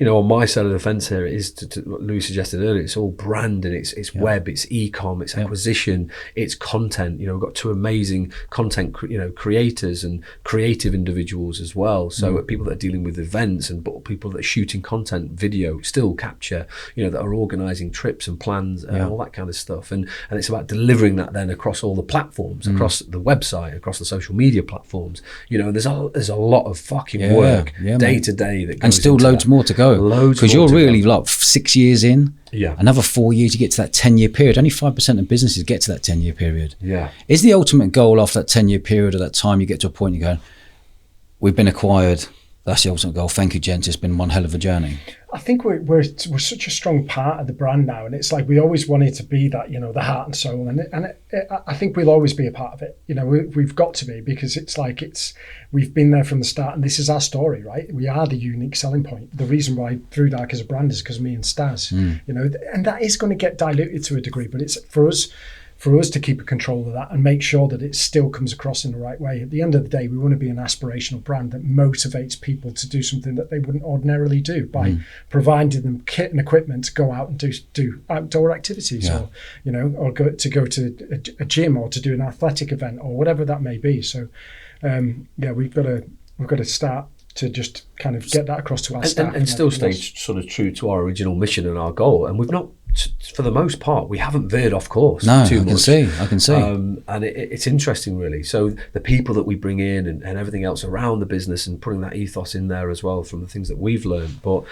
on my side of the fence here, it is what Louis suggested earlier, it's all brand, and it's web, it's e-com, it's acquisition, it's content. We've got two amazing content creators and creative individuals as well, so people that are dealing with events, and people that are shooting content, video, still capture, that are organizing trips and plans and all that kind of stuff, and it's about delivering that then across all the platforms, across the website, across the social media platforms. There's a lot of fucking work day to day that goes, and still loads more to go, because you're really like 6 years in. Another 4 years, you get to that 10-year period. Only 5% of businesses get to that 10-year period. Is the ultimate goal after that 10-year period, or that time you get to a point you go, we've been acquired, that's the ultimate goal, thank you gents, it's been one hell of a journey? I think we're such a strong part of the brand now, and it's like we always wanted to be that, the heart and soul, and I think we'll always be a part of it. We've got to be, because it's like we've been there from the start, and this is our story, right? We are the unique selling point. The reason why ThruDark is a brand is because me and Staz, and that is going to get diluted to a degree, but it's for us to keep a control of that and make sure that it still comes across in the right way. At the end of the day, we want to be an aspirational brand that motivates people to do something that they wouldn't ordinarily do by providing them kit and equipment to go out and do outdoor activities, or go to a gym, or to do an athletic event, or whatever that may be. So we've got to start to just kind of get that across to our staff and still stay sort of true to our original mission and our goal. And we've not, for the most part, we haven't veered off course too much. I can see. And it's interesting, really. So the people that we bring in, and everything else around the business, and putting that ethos in there as well from the things that we've learned. But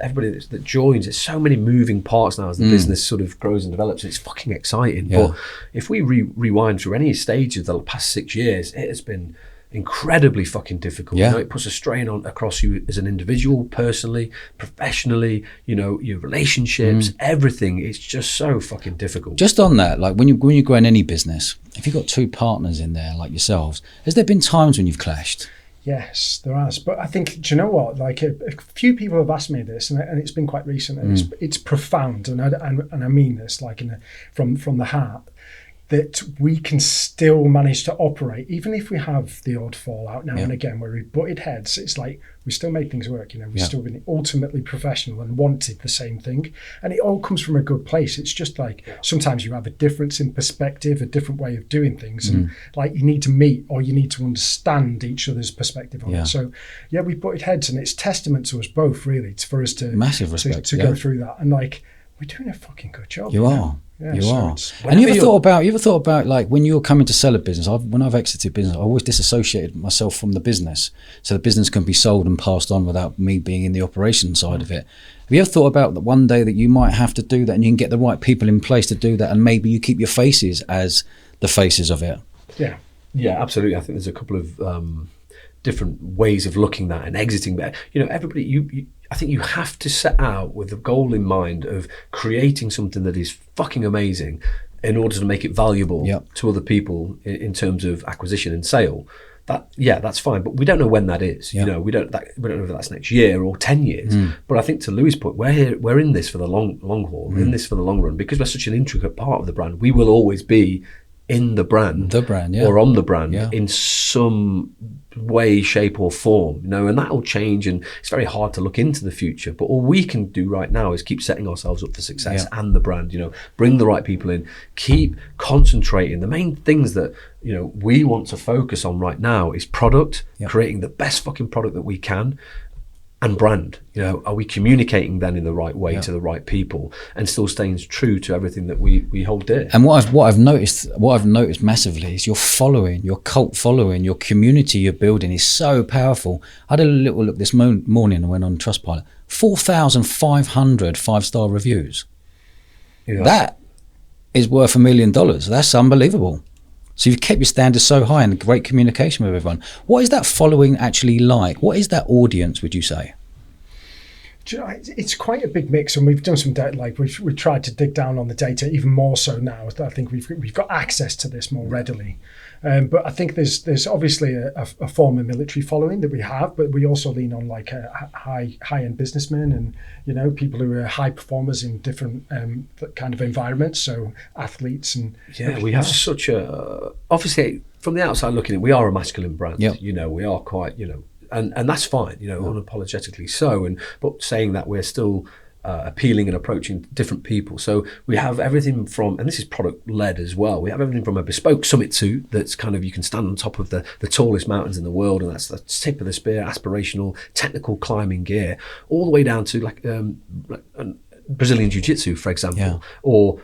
everybody that joins, there's so many moving parts now as the business sort of grows and develops. It's fucking exciting. But if we rewind through any stage of the past 6 years, it has been incredibly fucking difficult. It puts a strain across you as an individual, personally, professionally, your relationships, everything. It's just so fucking difficult. Just on that, like when you're growing any business, if you've got two partners in there like yourselves, has there been times when you've clashed? Yes, there has. But I think, do you know what? Like a few people have asked me this, and it's been quite recent, and it's profound, and I mean this like from the heart, that we can still manage to operate, even if we have the odd fallout now and again where we butted heads. It's like we still made things work. We've still been ultimately professional and wanted the same thing, and it all comes from a good place. It's just like sometimes you have a difference in perspective, a different way of doing things, and like you need to meet, or you need to understand each other's perspective on it. So we butted heads, and it's testament to us both, really, for us to massive respect to go through that, and like we're doing a fucking good job. You are. Yeah, you are. And you ever thought about like when you're coming to sell a business? When I've exited business, I always disassociated myself from the business, so the business can be sold and passed on without me being in the operation side of it. Have you ever thought about that one day that you might have to do that, and you can get the right people in place to do that, and maybe you keep your faces as the faces of it? Yeah, absolutely. I think there's a couple of different ways of looking at and exiting. But everybody, I think you have to set out with the goal in mind of creating something that is fucking amazing in order to make it valuable to other people in terms of acquisition and sale. That's fine, but we don't know when that is. We don't know if that's next year or 10 years. But I think, to Louis' point, we're in this for the long haul, in this for the long run, because we're such an intricate part of the brand. We will always be in the brand or on the brand in some way, shape or form, and that'll change, and it's very hard to look into the future. But all we can do right now is keep setting ourselves up for success and the brand, bring the right people in, keep concentrating. The main things that we want to focus on right now is product, creating the best fucking product that we can, and brand. Are we communicating then in the right way to the right people, and still staying true to everything that we hold dear? And what I've noticed massively is your cult following, your community you're building is so powerful. I had a little look this morning and went on Trustpilot. 4,500 5-star reviews. That is worth $1 million. That's unbelievable. So you've kept your standards so high, and great communication with everyone. What is that following actually like? What is that audience, would you say? It's quite a big mix, and we've done some data. Like we've tried to dig down on the data even more so now. I think we've got access to this more readily. But I think there's obviously a former military following that we have, but we also lean on like high-end businessmen and people who are high performers in different kind of environments. So athletes and we have such a obviously. from the outside looking in, we are a masculine brand. Yep. You know, we are quite, you know, and that's fine, you know, unapologetically so. But saying that, we're still appealing and approaching different people. So we have everything from, and this is product led as well, we have everything from a bespoke summit suit that's kind of, you can stand on top of the tallest mountains in the world, and that's the tip of the spear, aspirational technical climbing gear, all the way down to like Brazilian Jiu-Jitsu, for example, or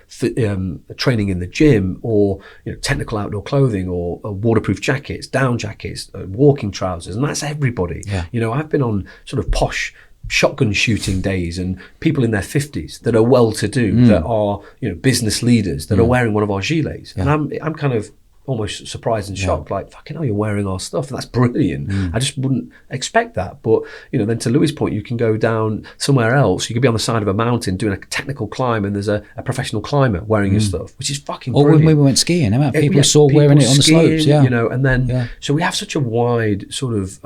training in the gym, or, you know, technical outdoor clothing, or waterproof jackets, down jackets, walking trousers, and that's everybody. You know, I've been on sort of posh shotgun shooting days, and people in their 50s that are well-to-do, that are, you know, business leaders, that are wearing one of our gilets, and I'm kind of almost surprised and shocked, like, fucking hell, you're wearing our stuff, and that's brilliant. I just wouldn't expect that. But, you know, then to Louis' point, you can go down somewhere else, you could be on the side of a mountain doing a technical climb, and there's a professional climber wearing your stuff, which is fucking brilliant. Or when we went skiing, how many people saw wearing it on the slopes, you know, and then so we have such a wide sort of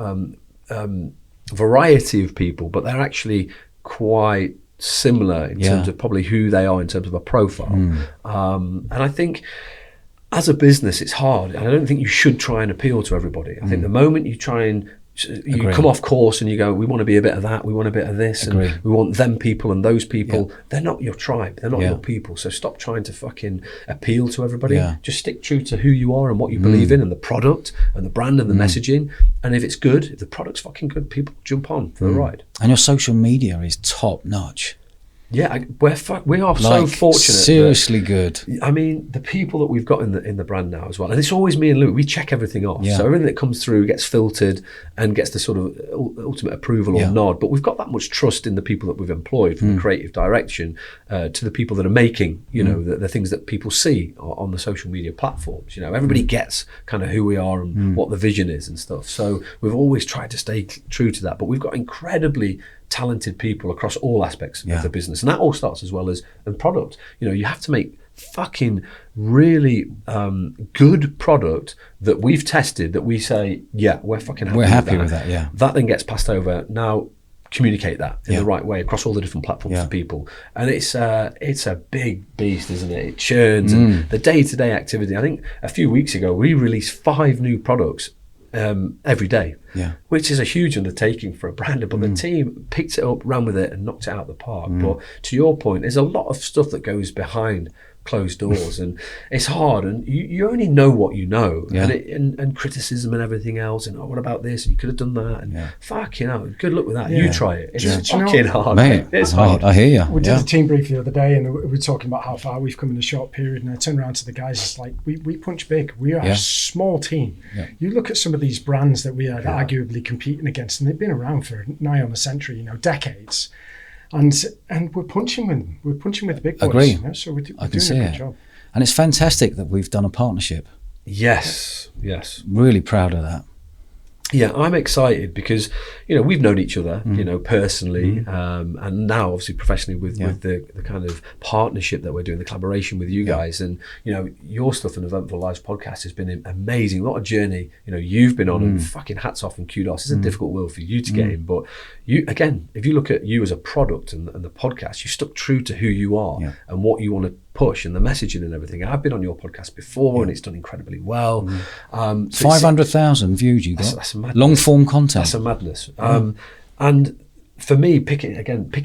variety of people, but they're actually quite similar in terms of probably who they are in terms of a profile. And I think as a business, it's hard, and I don't think you should try and appeal to everybody. I think the moment you try and you come off course and you go, we want to be a bit of that, we want a bit of this, and we want them people and those people, they're not your tribe, they're not your people. So stop trying to fucking appeal to everybody. Just stick true to who you are and what you believe in, and the product and the brand and the messaging. And if it's good, if the product's fucking good, people jump on for the ride. And your social media is top notch. Yeah, we are so fortunate. Seriously good. I mean, the people that we've got in the brand now as well, and it's always me and Louis. We check everything off, so everything that comes through gets filtered and gets the sort of ultimate approval or nod. But we've got that much trust in the people that we've employed, from the creative direction to the people that are making, you know, the things that people see on the social media platforms. You know, everybody gets kind of who we are and what the vision is and stuff. So we've always tried to stay true to that. But we've got incredibly talented people across all aspects of the business, and that all starts as well as in product. You know, you have to make fucking really good product that we've tested, that we say, we're fucking happy with that. That then gets passed over. Now communicate that in the right way across all the different platforms for people, and it's a big beast, isn't it? It churns, and the day-to-day activity. I think a few weeks ago we released 5 new products every day, which is a huge undertaking for a brand, but the team picked it up, ran with it, and knocked it out of the park. But to your point, there's a lot of stuff that goes behind closed doors, and it's hard, and you only know what you know, and criticism and everything else, and what about this, and you could have done that, and fucking hell, good luck with that. You try it. It's fucking hard, mate. It's hard. I hear you. We did a team brief the other day, and we were talking about how far we've come in a short period, and I turned around to the guys, it's like, we punch big. We are a small team. You look at some of these brands that we are arguably competing against, and they've been around for nigh on a century, you know, decades. And we're punching with them. We're punching with the big boys. Agree. You know? So we're doing a good job. And it's fantastic that we've done a partnership. Yes. Really proud of that. Yeah, I'm excited because, you know, we've known each other, you know, personally, and now obviously professionally with the kind of partnership that we're doing, the collaboration with you guys, and, you know, your stuff and Eventful Lives podcast has been amazing. A lot of journey, you know, you've been on, and fucking hats off and kudos. It's a difficult world for you to get in, but you, again, if you look at you as a product and the podcast, you stuck true to who you are and what you want to push and the messaging and everything. I've been on your podcast before and it's done incredibly well. 500,000 views you got. That's a madness. Long form content. That's a madness. And for me, picking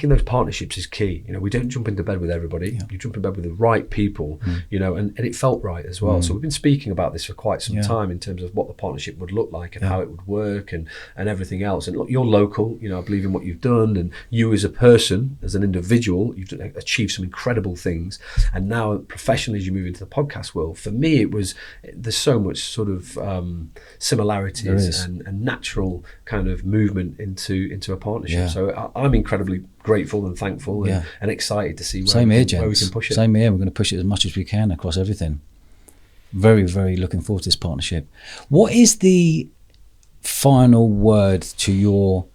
those partnerships is key. You know, we don't jump into bed with everybody. You jump in bed with the right people, you know, and it felt right as well. So we've been speaking about this for quite some time in terms of what the partnership would look like and how it would work and everything else. And look, you're local, you know, I believe in what you've done, and you as a person, as an individual, you've achieved some incredible things. And now professionally, as you move into the podcast world, for me, there's so much sort of similarities and natural kind of movement into a partnership. So I'm incredibly grateful and thankful and excited to see where we can push it. Same here. We're going to push it as much as we can across everything. Very, very looking forward to this partnership. What is the final word to your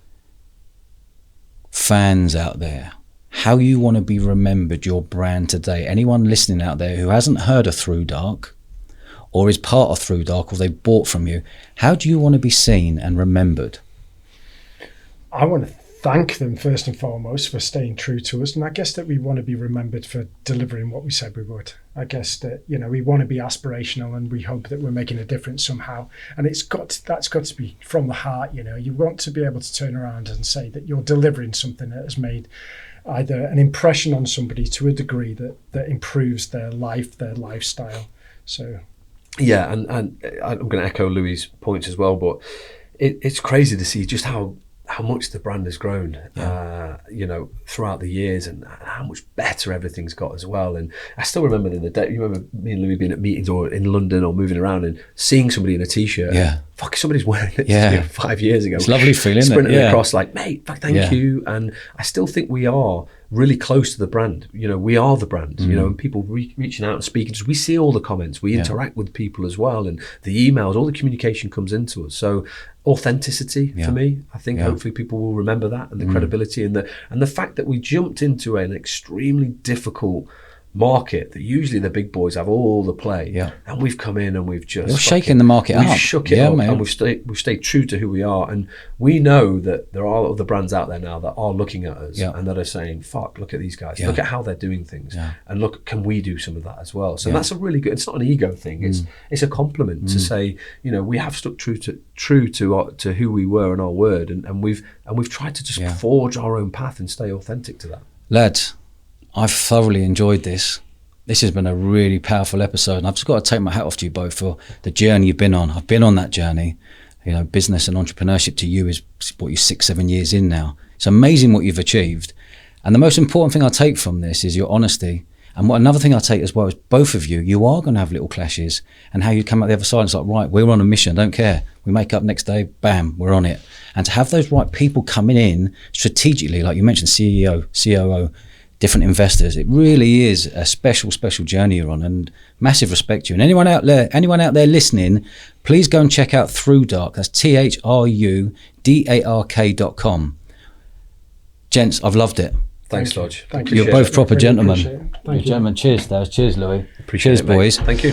fans out there? How you want to be remembered, your brand today? Anyone listening out there who hasn't heard of ThruDark or is part of ThruDark or they've bought from you, how do you want to be seen and remembered? I want to thank them first and foremost for staying true to us, and I guess that we want to be remembered for delivering what we said we would. I guess that, you know, we want to be aspirational, and we hope that we're making a difference somehow, and that's got to be from the heart. You know, you want to be able to turn around and say that you're delivering something that has made either an impression on somebody to a degree that improves their life, their lifestyle. So yeah, and I'm going to echo Louis' points as well, but it's crazy to see just how much the brand has grown, you know, throughout the years, and how much better everything's got as well. And I still remember in the day, you remember me and Louis being at meetings or in London or moving around and seeing somebody in a t-shirt. Yeah. Fuck, somebody's wearing it, Yeah. you know, 5 years ago. It's a lovely feeling, isn't it? Sprinting Yeah. across like, mate, fuck, thank you. And I still think we are really close to the brand. You know, we are the brand, you know, and people reaching out and speaking to us. We see all the comments, we interact with people as well, and the emails, all the communication comes into us. So authenticity for me, I think hopefully people will remember that, and the credibility, and the fact that we jumped into an extremely difficult market that usually the big boys have all the play, and we've come in and we've just shaken the market we've up. shook it up, man. and we've stayed true to who we are, and we know that there are other brands out there now that are looking at us and that are saying, fuck, look at these guys, look at how they're doing things, and look, can we do some of that as well? So that's a really good, it's not an ego thing, it's a compliment to say, you know, we have stuck true to who we were and our word, and we've tried to just forge our own path and stay authentic to that. Lads, I've thoroughly enjoyed this. This has been a really powerful episode, and I've just got to take my hat off to you both for the journey you've been on. I've been on that journey. You know, business and entrepreneurship to you is what you're 6-7 years in now. It's amazing what you've achieved. And the most important thing I take from this is your honesty. And another thing I take as well is both of you are going to have little clashes, and how you come out the other side. It's like, right, we're on a mission, don't care. We make up next day, bam, we're on it. And to have those right people coming in strategically, like you mentioned, CEO, COO, different investors, it really is a special journey you're on, and massive respect to you. And anyone out there listening, please go and check out ThruDark. That's ThruDark.com. Gents, I've loved it. Thanks, Lodge. Thank you. You're both proper Really gentlemen. appreciate it. Thank you. Gentlemen, cheers, Staz. Cheers, Louis. Appreciate cheers, it, mate. boys. Thank you.